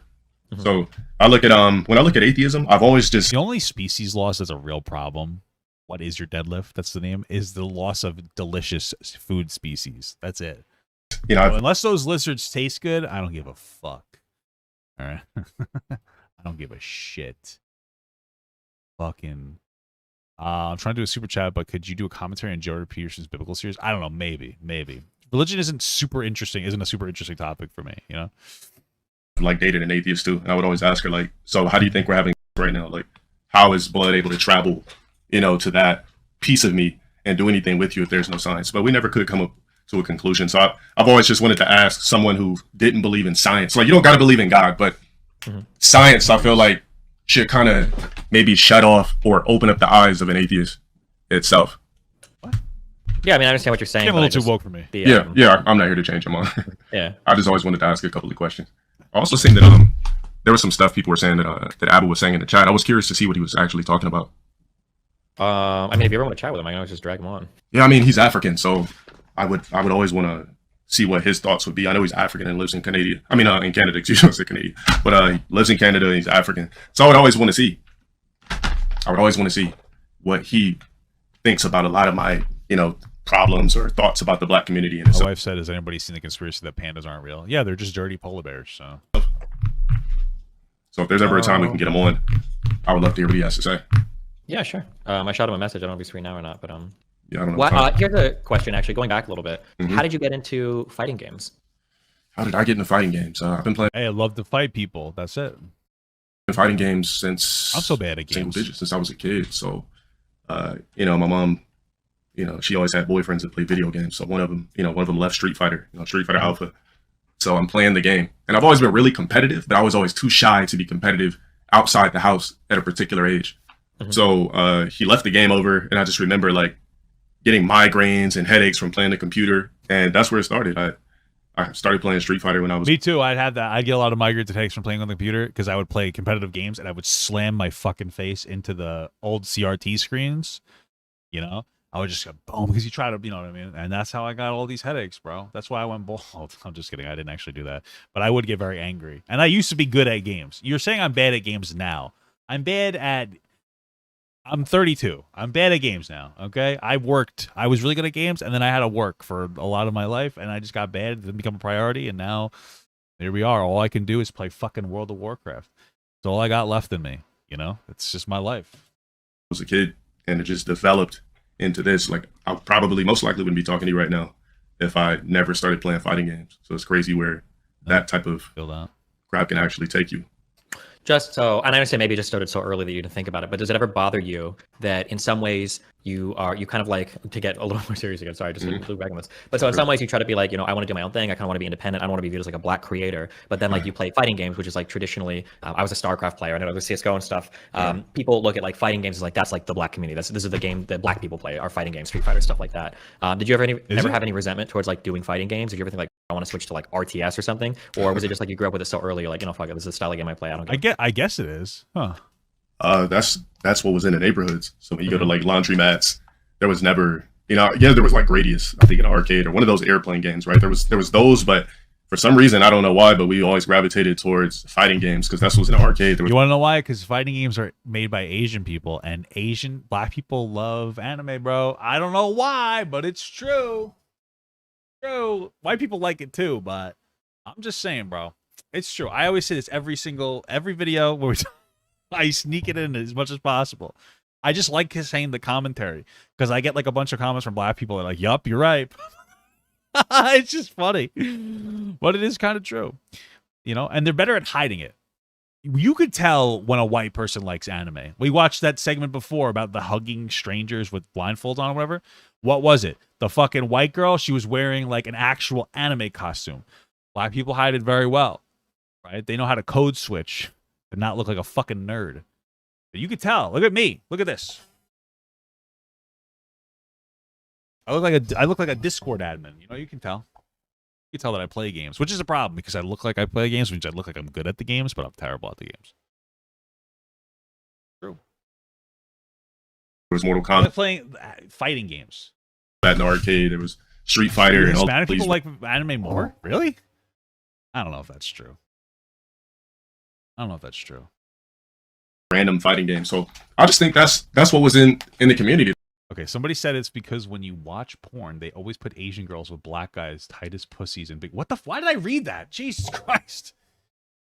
So I look at when I look at atheism, I've always just The only species loss that's a real problem, what is your deadlift? That's the name, is the loss of delicious food species. That's it. you know So unless those lizards taste good, I don't give a fuck. All right. I don't give a shit. Fucking. I'm trying to do a super chat, but could you do a commentary on Jordan Peterson's biblical series? I don't know. Maybe. religion isn't a super interesting topic for me, you know? like dated an atheist too. And I would always ask her like, so how do you think we're having right now? Like, how is blood able to travel, to that piece of me and do anything with you if there's no science? But we never could come up to a conclusion. So I've always just wanted to ask someone who didn't believe in science. Like, you don't got to believe in God, but science, I feel like, should kind of maybe shut off or open up the eyes of an atheist itself. Yeah, I mean, I understand what you're saying. Getting a little too woke for me. Yeah, I'm not here to change them on. Yeah. I just always wanted to ask a couple of questions. I also seen that there was some stuff people were saying that Abba was saying in the chat. I was curious to see what he was actually talking about. I mean, if you ever want to chat with him, I can always just drag him on. Yeah, I mean, he's African, so I would always want to see what his thoughts would be. I know he's African and lives in Canada. I mean, in Canada, excuse me, I said Canadian. But he lives in Canada and he's African. So I would always want to see. What he thinks about a lot of my, problems or thoughts about the black community. And My wife said, has anybody seen the conspiracy that pandas aren't real? Yeah, they're just dirty polar bears, so. So if there's ever a time we can get him on, I would love to hear what he has to say. Yeah, sure. I shot him a message. I don't know if he's free now or not, but Yeah, I don't know. here's a question, actually, going back a little bit. How did you get into fighting games? How did I get into fighting games? I've been playing Hey, I love to fight people. That's it. fighting games since I'm so bad at single games. digits, since I was a kid. So, my mom, she always had boyfriends that played video games. So one of them left Street Fighter, Street Fighter Alpha. So I'm playing the game, and I've always been really competitive, but I was always too shy to be competitive outside the house at a particular age. So he left the game over, and I just remember like getting migraines and headaches from playing the computer, and that's where it started. I started playing Street Fighter when I was. Me too. I'd have that. I'd get a lot of migraines and headaches from playing on the computer because I would play competitive games and I would slam my fucking face into the old CRT screens. I would just go boom because you try to, you know what I mean? And that's how I got all these headaches, bro. That's why I went bald. I'm just kidding. I didn't actually do that. But I would get very angry. And I used to be good at games. You're saying I'm bad at games now. I'm 32. I'm bad at games now, okay? I was really good at games, and then I had to work for a lot of my life, and I just got bad. It didn't become a priority, and now here we are. All I can do is play fucking World of Warcraft. It's all I got left in me, It's just my life. I was a kid, and it just developed into this. Like, I probably most likely wouldn't be talking to you right now if I never started playing fighting games. So it's crazy where that type of crap can actually take you. Just so, and I understand maybe it just started so early that you didn't think about it, but does it ever bother you that in some ways you kind of like, to get a little more serious again, sorry, just loop back on this. But so in some ways you try to be like, I want to do my own thing. I kind of want to be independent. I don't want to be viewed as like a black creator. But then like you play fighting games, which is like traditionally, I was a StarCraft player. I know with CSGO and stuff. People look at like fighting games as like, that's like the black community. This is the game that black people play, are fighting games, Street Fighter, stuff like that. Did you ever have any resentment towards like doing fighting games? Did you ever think like, I want to switch to like RTS or something? Or was it just like you grew up with it so early, you're like, fuck it, this is the style of game I play. I guess it is. Huh. That's what was in the neighborhoods. So when you go to like laundromats, there was never, there was like Gradius, I think, in an arcade or one of those airplane games, right? There was those, but for some reason, I don't know why, but we always gravitated towards fighting games because that's what's in an arcade. You want to know why? Because fighting games are made by Asian people, and black people love anime, bro. I don't know why, but it's true. White people like it too, but I'm just saying, bro. It's true. I always say this every video where I sneak it in as much as possible. I just like saying the commentary because I get like a bunch of comments from black people that are like, yup, you're right. It's just funny, but it is kind of true, and they're better at hiding it. You could tell when a white person likes anime. We watched that segment before about the hugging strangers with blindfolds on or whatever. What was it? The fucking white girl, she was wearing like an actual anime costume. Black people hide it very well, right? They know how to code switch and not look like a fucking nerd. But you could tell. Look at me. Look at this. I look like a Discord admin. You can tell. You can tell that I play games, which is a problem because I look like I play games, which I look like I'm good at the games, but I'm terrible at the games. True. There was Mortal I'm Kombat. playing fighting games. That in the arcade, there was Street Fighter and all. Hispanic people like anime more? Really? I don't know if that's true. Random fighting games. So I just think that's what was in the community. Okay, somebody said it's because when you watch porn, they always put Asian girls with black guys, tight as pussies, and big. Why did I read that? Jesus Christ!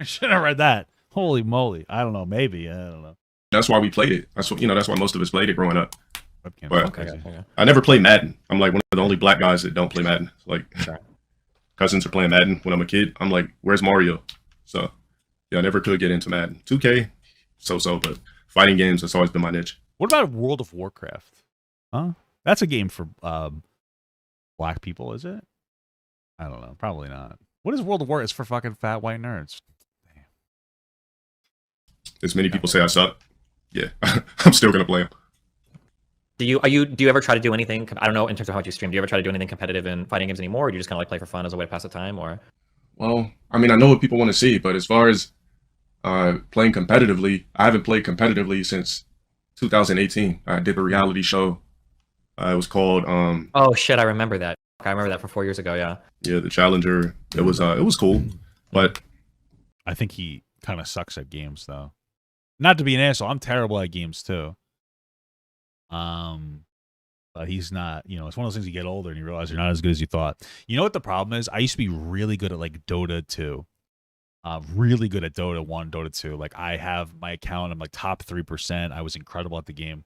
I should have read that. Holy moly! I don't know. Maybe I don't know. That's why we played it. That's why most of us played it growing up. Webcam. But Crazy. I never play Madden. I'm like one of the only black guys that don't play Madden. Like Sure. cousins are playing Madden when I'm a kid. I'm like, where's Mario? So yeah, I never could get into Madden. 2K, so, but fighting games, that's always been my niche. What about World of Warcraft? Huh? That's a game for black people, is it? I don't know. Probably not. What is World of War? It's for fucking fat white nerds. As many people say I suck, yeah, I'm still gonna play them. Do you ever try to do anything? I don't know in terms of how much you stream. Do you ever try to do anything competitive in fighting games anymore, or do you just kind of like play for fun as a way to pass the time? Or Well, I mean, I know what people want to see, but as far as playing competitively, I haven't played competitively since 2018. I did a reality show. It was called oh shit, I remember that. I remember that from 4 years ago. Yeah. yeah, The Challenger. It was cool, but I think he kind of sucks at games, though. Not to be an asshole, I'm terrible at games too. But he's not. You know, it's one of those things you get older and you realize you're not as good as you thought. You know what the problem is? I used to be really good at like Dota 2. Really good at Dota 1, Dota 2. Like I have my account, I'm like top 3%. I was incredible at the game.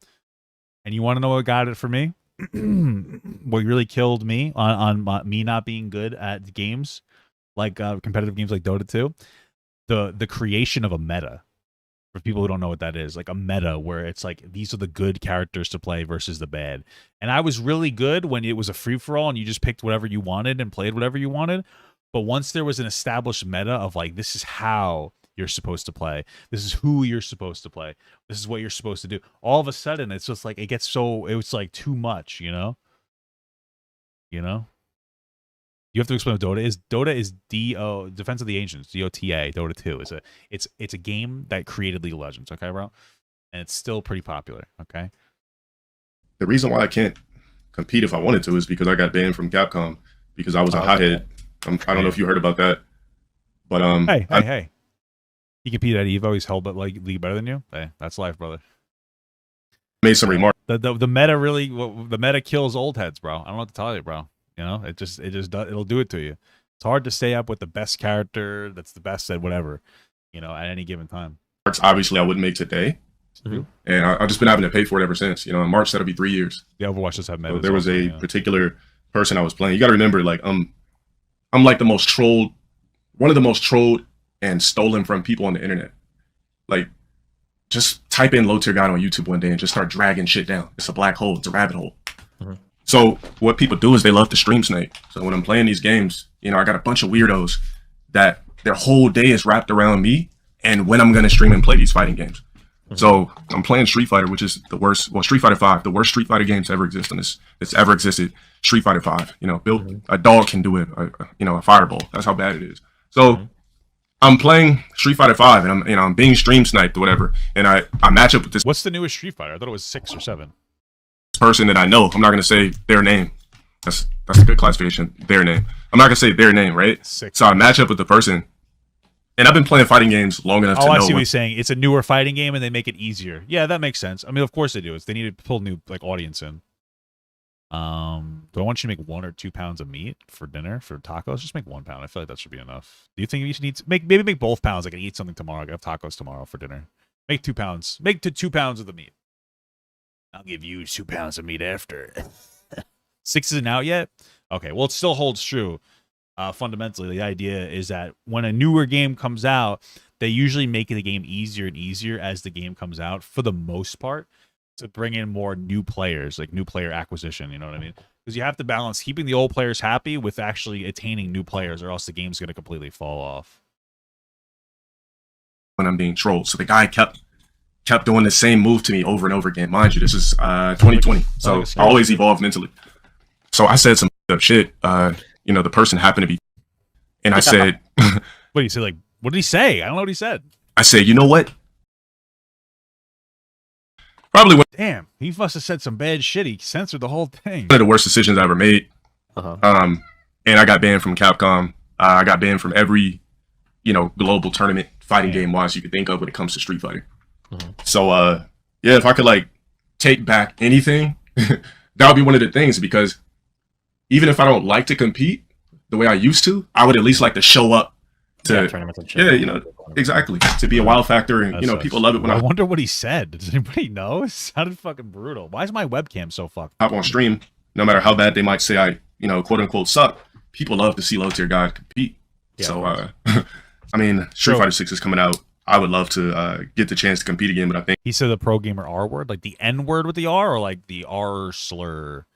And you want to know what got it for me? What really killed me on me not being good at games, like competitive games like Dota 2, the creation of a meta. For people who don't know what that is, like a meta where it's like these are the good characters to play versus the bad. And I was really good when it was a free for all and you just picked whatever you wanted and played whatever you wanted. But once there was an established meta of like, this is how you're supposed to play, this is who you're supposed to play, this is what you're supposed to do, all of a sudden it's just like it gets so, it was like too much, you know. You have to explain what Dota is. Dota is Defense of the Ancients, DOTA. Dota 2 is it's a game that created League of Legends. Okay, bro, and it's still pretty popular. Okay. the reason why I can't compete if I wanted to is because I got banned from Capcom because I was a hothead. I don't know if you heard about that, but hey. He competed at Evo. He's held but like league better than you. Hey, that's life, brother. made some remarks. The meta really, the meta kills old heads, bro. I don't know what to tell you, bro. You know, it just it'll do it to you. It's hard to stay up with the best character that's the best at whatever, you know, at any given time. Obviously, I wouldn't make today, and I've just been having to pay for it ever since. You know, in March that'll be 3 years. The Overwatch does have meta. So there was a particular person I was playing. You got to remember, like I'm like the most trolled, one of the most trolled and stolen from people on the internet. Like, just type in low tier guide on YouTube one day and just start dragging shit down. It's a black hole. It's a rabbit hole. So what people do is they love to stream snake. So when I'm playing these games, you know, I got a bunch of weirdos that their whole day is wrapped around me and when I'm going to stream and play these fighting games. So I'm playing Street Fighter, which is the worst. Well, Street Fighter 5, the worst Street Fighter game to ever exist on this. It's ever existed. Street Fighter 5. You know, built a dog can do it. A fireball. That's how bad it is. So I'm playing Street Fighter 5, and I'm being stream sniped or whatever. And I match up with this What's the newest Street Fighter? I thought it was 6 or 7. person that I know. I'm not gonna say their name. That's a good classification. Their name. I'm not gonna say their name, right? 6. So I match up with the person. And I've been playing fighting games long enough to know I see what when- you're saying. It's a newer fighting game, and they make it easier. Yeah, that makes sense. I mean, of course they do. They need to pull new like audience in. Do I want you to make 1 or 2 pounds of meat for dinner for tacos? Just make 1 pound. I feel like that should be enough. Do you think you should need to maybe make both pounds? I can eat something tomorrow. I can have tacos tomorrow for dinner. Make 2 pounds. Make 2 pounds of the meat. I'll give you 2 pounds of meat after. 6 isn't out yet? Okay, well, it still holds true. Fundamentally, the idea is that when a newer game comes out, they usually make the game easier and easier as the game comes out, for the most part, to bring in more new players, like new player acquisition, you know what I mean? Because you have to balance keeping the old players happy with actually attaining new players, or else the game's going to completely fall off. when I'm being trolled. So the guy kept doing the same move to me over and over again. Mind you, this is 2020, so I always evolve mentally. So I said some up shit. The person happened to be, and I said, What do you say? Like, what did he say? I don't know what he said. I said, you know what? Probably one Damn, he must have said some bad shit. He censored the whole thing. of the worst decisions I ever made. Uh-huh. And I got banned from Capcom. I got banned from every, global tournament fighting game wise you could think of when it comes to Street Fighter. So, yeah, if I could like take back anything, that would be one of the things, because even if I don't like to compete the way I used to, I would at least like to show up to tournaments and shit. yeah, you know, exactly, to be a wild factor, and you know, That's- people love it when I I wonder what he said. Does anybody know? It sounded fucking brutal. Why is my webcam so fucked? hop on stream, no matter how bad they might say I, you know, quote unquote suck. People love to see low tier God compete. Yeah, So, of I mean, Street So- Fighter 6 is coming out. I would love to get the chance to compete again, but I think He said the pro gamer R word, like the N word with the R, or like the R slur.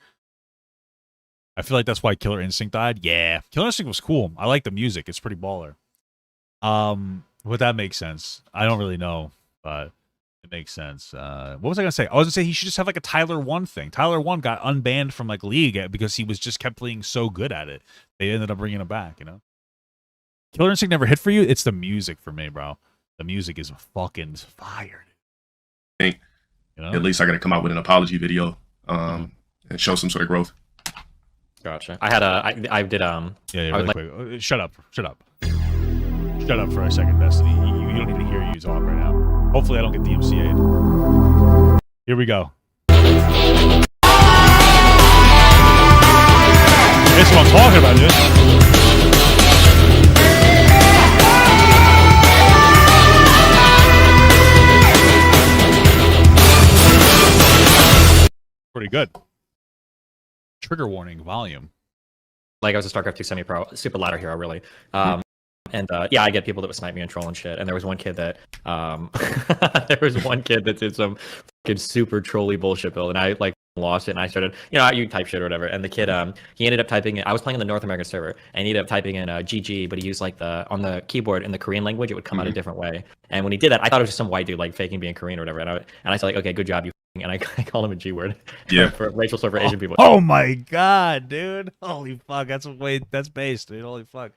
I feel like that's why Killer Instinct died. Yeah, Killer Instinct was cool. I like the music. It's pretty baller. Would that make sense? I don't really know, but it makes sense. What was I gonna say? I was gonna say he should just have like a Tyler 1 thing. Tyler 1 got unbanned from like League because he was just kept playing so good at it. They ended up bringing him back. You know, Killer Instinct never hit for you. It's the music for me, bro. The music is fucking fire. Think You know? at least I got to come out with an apology video and show some sort of growth. Gotcha. I had I did Yeah, I really would quick. Shut up. Shut up. Shut up for a second, Destiny. You don't need to hear you talk right now. Hopefully I don't get DMCA'd. Here we go. That's what I'm talking about, dude. Pretty good. Trigger warning, volume. like I was a StarCraft 2 semi-pro, super ladder hero, really. And yeah, I get people that would snipe me and troll and shit. And there was one kid that did some fucking super trolly bullshit build, and I like lost it. And I started, you know, you type shit or whatever. And the kid, he ended up typing it. I was playing on the North American server, and he ended up typing in GG, but he used like on the keyboard in the Korean language, it would come out a different way. And when he did that, I thought it was just some white dude like faking being Korean or whatever. And I said like, okay, good job, you. And I called him a G word. Yeah. For racial slur for Asian people. Oh my god, dude! Holy fuck, that's based, dude. Holy fuck.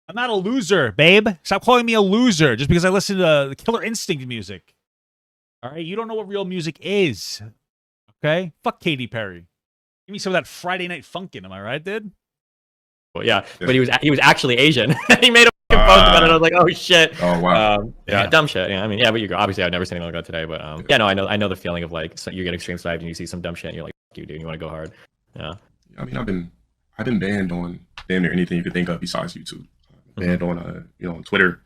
I'm not a loser, babe. Stop calling me a loser just because I listen to the Killer Instinct music. All right, you don't know what real music is. Okay, fuck Katy Perry. Give me some of that Friday Night Funkin'. Am I right, dude? Well, yeah, but he was actually Asian. He made a fucking post about it. And I was like, oh shit. Oh wow. Yeah, dumb shit. Yeah, I mean, yeah, but you go. Obviously, I've never seen anything like that today. But yeah, no, I know the feeling of like you get extreme sniped and you see some dumb shit and you're like, fuck you, dude. You want to go hard. Yeah. I mean, I've been banned on damn near anything you could think of besides YouTube. Banned on on Twitter.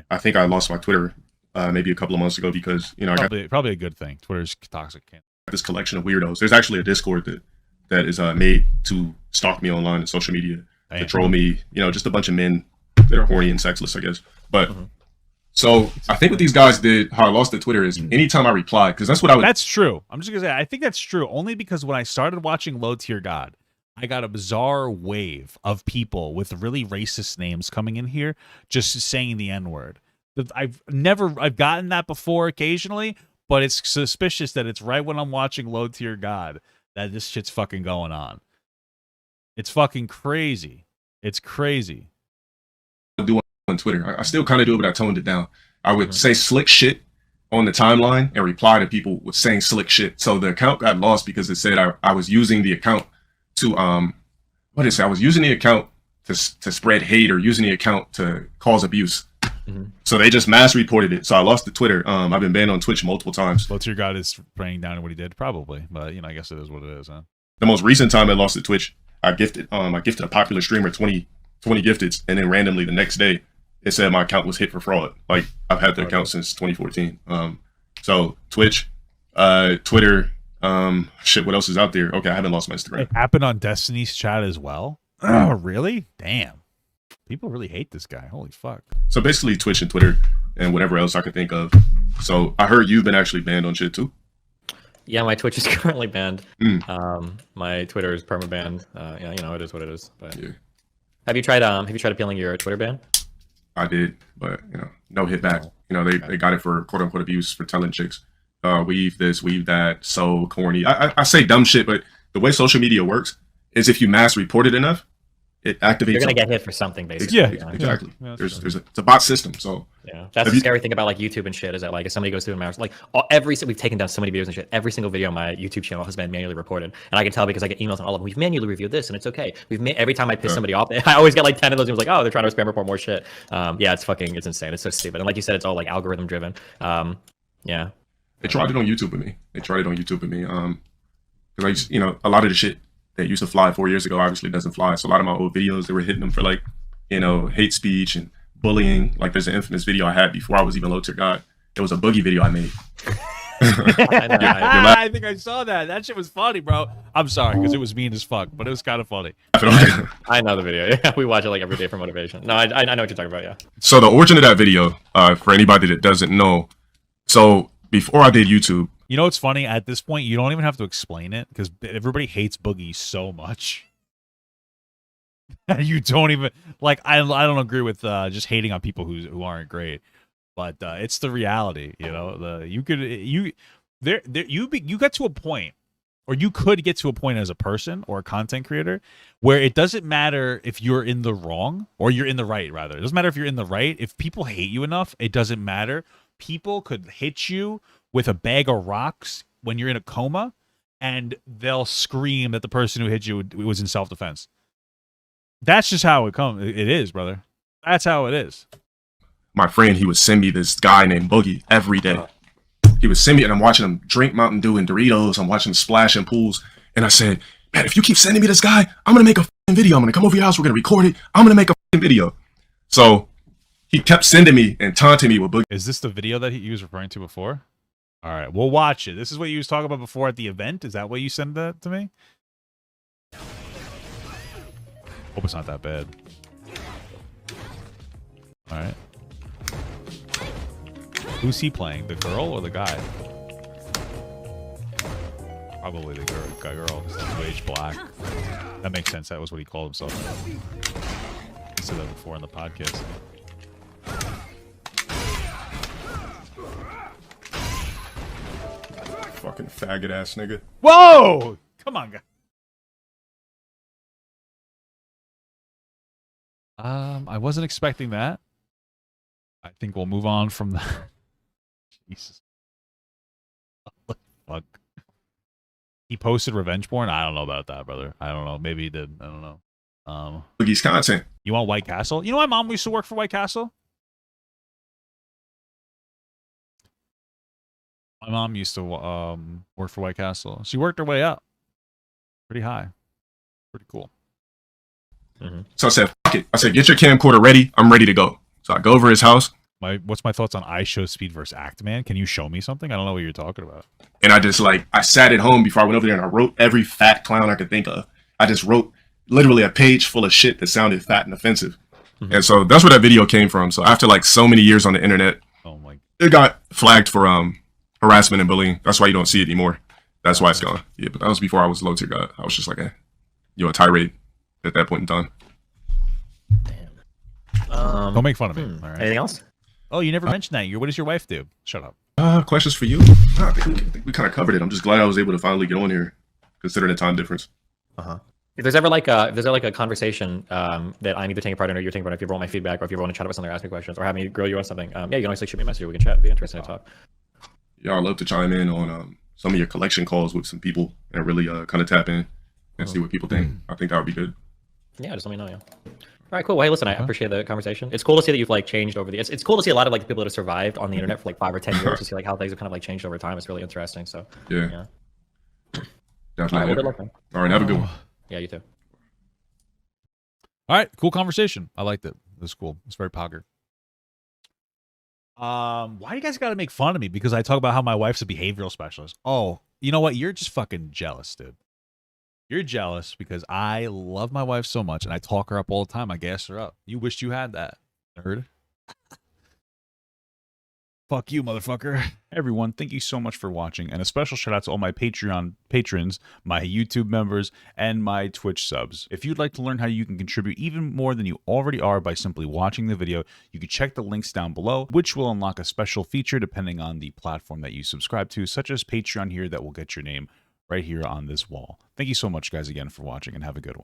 I think I lost my Twitter maybe a couple of months ago because I got Probably a good thing. Twitter's toxic. this collection of weirdos. There's actually a Discord that is made to stalk me online and social media, to Damn. troll me. Just a bunch of men that are horny and sexless, I guess. But so I think what these guys did, how I lost the Twitter, is anytime I reply, because that's what I would. That's true. I'm just gonna say I think that's true only because when I started watching Low Tier God, I got a bizarre wave of people with really racist names coming in here just saying the N-word. I've gotten that before occasionally, but it's suspicious that it's right when I'm watching Low Tier God that this shit's fucking going on. It's fucking crazy. It's crazy. do on Twitter. I still kind of do it, but I toned it down. I would say slick shit on the timeline and reply to people with saying slick shit. So the account got lost because it said I was using the account to what is it? I was using the account to spread hate or using the account to cause abuse. So they just mass reported it. So I lost the Twitter. I've been banned on Twitch multiple times. Low Tier God is praying down on what he did, probably, but I guess it is what it is, huh? The most recent time I lost the Twitch, I gifted a popular streamer 20 gifteds, and then randomly the next day it said my account was hit for fraud. Like I've had the account since 2014. So Twitch, Twitter, shit, what else is out there? Okay, I haven't lost my Instagram. It happened on Destiny's chat as well. Oh, really? Damn. People really hate this guy. Holy fuck. So basically Twitch and Twitter and whatever else I could think of. So I heard you've been actually banned on shit too. Yeah, my Twitch is currently banned. My Twitter is perma banned. Yeah, it is what it is. But Yeah, have you tried appealing your Twitter ban? I did, but no hit back. They got it for quote unquote abuse for telling chicks, weave this, weave that, so corny. I say dumb shit, but the way social media works is if you mass report it enough, it activates. You're gonna get hit for something, basically. Yeah, exactly. Yeah, It's a bot system, so Yeah, that's the scary thing about like YouTube and shit is that like if somebody goes through and matters, like we've taken down so many videos and shit. Every single video on my YouTube channel has been manually reported, and I can tell because I get emails on all of them. We've manually reviewed this, and it's okay. Every time I piss somebody off, I always get like 10 of those emails like, oh, they're trying to spam report more shit. Yeah, it's insane. It's so stupid. And like you said, it's all like algorithm driven. Yeah. they tried it on YouTube with me. Because a lot of the shit that used to fly 4 years ago obviously doesn't fly. So a lot of my old videos, they were hitting them for like hate speech and bullying. Like there's an infamous video I had before I was even low tier god. It was a boogie video I made. I think I saw that. That shit was funny, bro. I'm sorry because it was mean as fuck, but it was kind of funny. I know the video. Yeah, we watch it like every day for motivation. No, I know what you're talking about. Yeah. So the origin of that video, for anybody that doesn't know, so before I did YouTube, You know what's funny? At this point, you don't even have to explain it because everybody hates Boogie so much. You don't even like. I don't agree with just hating on people who aren't great, but it's the reality. You know, you got to a point, or you could get to a point as a person or a content creator where it doesn't matter if you're in the wrong or you're in the right. Rather, it doesn't matter if you're in the right. If people hate you enough, it doesn't matter. People could hit you with a bag of rocks when you're in a coma, and they'll scream that the person who hit you was in self-defense. That's just how it comes. It is, brother. That's how it is. my friend, he would send me this guy named Boogie every day. He would send me, and I'm watching him drink Mountain Dew and Doritos. I'm watching him splash in pools. And I said, man, if you keep sending me this guy, I'm going to make a video. I'm going to come over your house. We're going to record it. I'm going to make a video. So he kept sending me and taunting me with Boogie. Is this the video that he was referring to before? All right, we'll watch it. This is what you was talking about before at the event? Is that why you sent that to me? Hope it's not that bad. All right. Who's he playing? The girl or the guy? Probably the girl. This is Wage Black. That makes sense. That was what he called himself. He said that before in the podcast. Fucking faggot ass nigga. Whoa! Come on, guy. I wasn't expecting that. I think we'll move on from that. Jesus. What the fuck? He posted revenge porn? I don't know about that, brother. I don't know. Maybe he did. I don't know. Boogie's content. You want White Castle? You know my mom used to work for White Castle? My mom used to work for White Castle. She worked her way up. Pretty high. Pretty cool. Mm-hmm. So I said, fuck it. I said, get your camcorder ready. I'm ready to go. So I go over his house. What's my thoughts on iShowSpeed versus Actman? Can you show me something? I don't know what you're talking about. And I just I sat at home before I went over there and I wrote every fat clown I could think of. I just wrote literally a page full of shit that sounded fat and offensive. Mm-hmm. And so that's where that video came from. So after so many years on the internet, it got flagged for harassment and bullying. That's why you don't see it anymore. That's why it's gone. Yeah, but that was before I was low tier god. I was just like a tirade at that point in time. Damn. Don't make fun of me. All right. Anything else? Oh, you never mentioned that. What does your wife do? Shut up. Questions for you? I think we kind of covered it. I'm just glad I was able to finally get on here, considering the time difference. If there's ever a conversation that I'm either taking part in or you're taking part in, if you ever want my feedback or if you ever want to chat about something or ask me questions or have me grill you on something, yeah, you can always shoot me a message. We can chat. It'd be interesting to talk. Yeah, I'd love to chime in on some of your collection calls with some people and really kind of tap in and see what people think. I think that would be good. Yeah, just let me know. Yeah. All right, cool. Well, hey, listen, I appreciate the conversation. It's cool to see that you've changed over the. It's cool to see a lot of the people that have survived on the internet for 5 or 10 years to see how things have kind of changed over time. It's really interesting. So yeah. Definitely. All right, well, good luck, man. All right, have a good one. Yeah, you too. All right, cool conversation. I liked it. It was cool. It's very pogger. Why do you guys got to make fun of me because I talk about how my wife's a behavioral specialist? Oh, you know what? You're just fucking jealous, dude. You're jealous because I love my wife so much and I talk her up all the time. I gas her up. You wished you had that, nerd. Fuck you, motherfucker. Everyone, thank you so much for watching. And a special shout out to all my Patreon patrons, my YouTube members, and my Twitch subs. If you'd like to learn how you can contribute even more than you already are by simply watching the video, you can check the links down below, which will unlock a special feature depending on the platform that you subscribe to, such as Patreon here that will get your name right here on this wall. Thank you so much, guys, again for watching, and have a good one.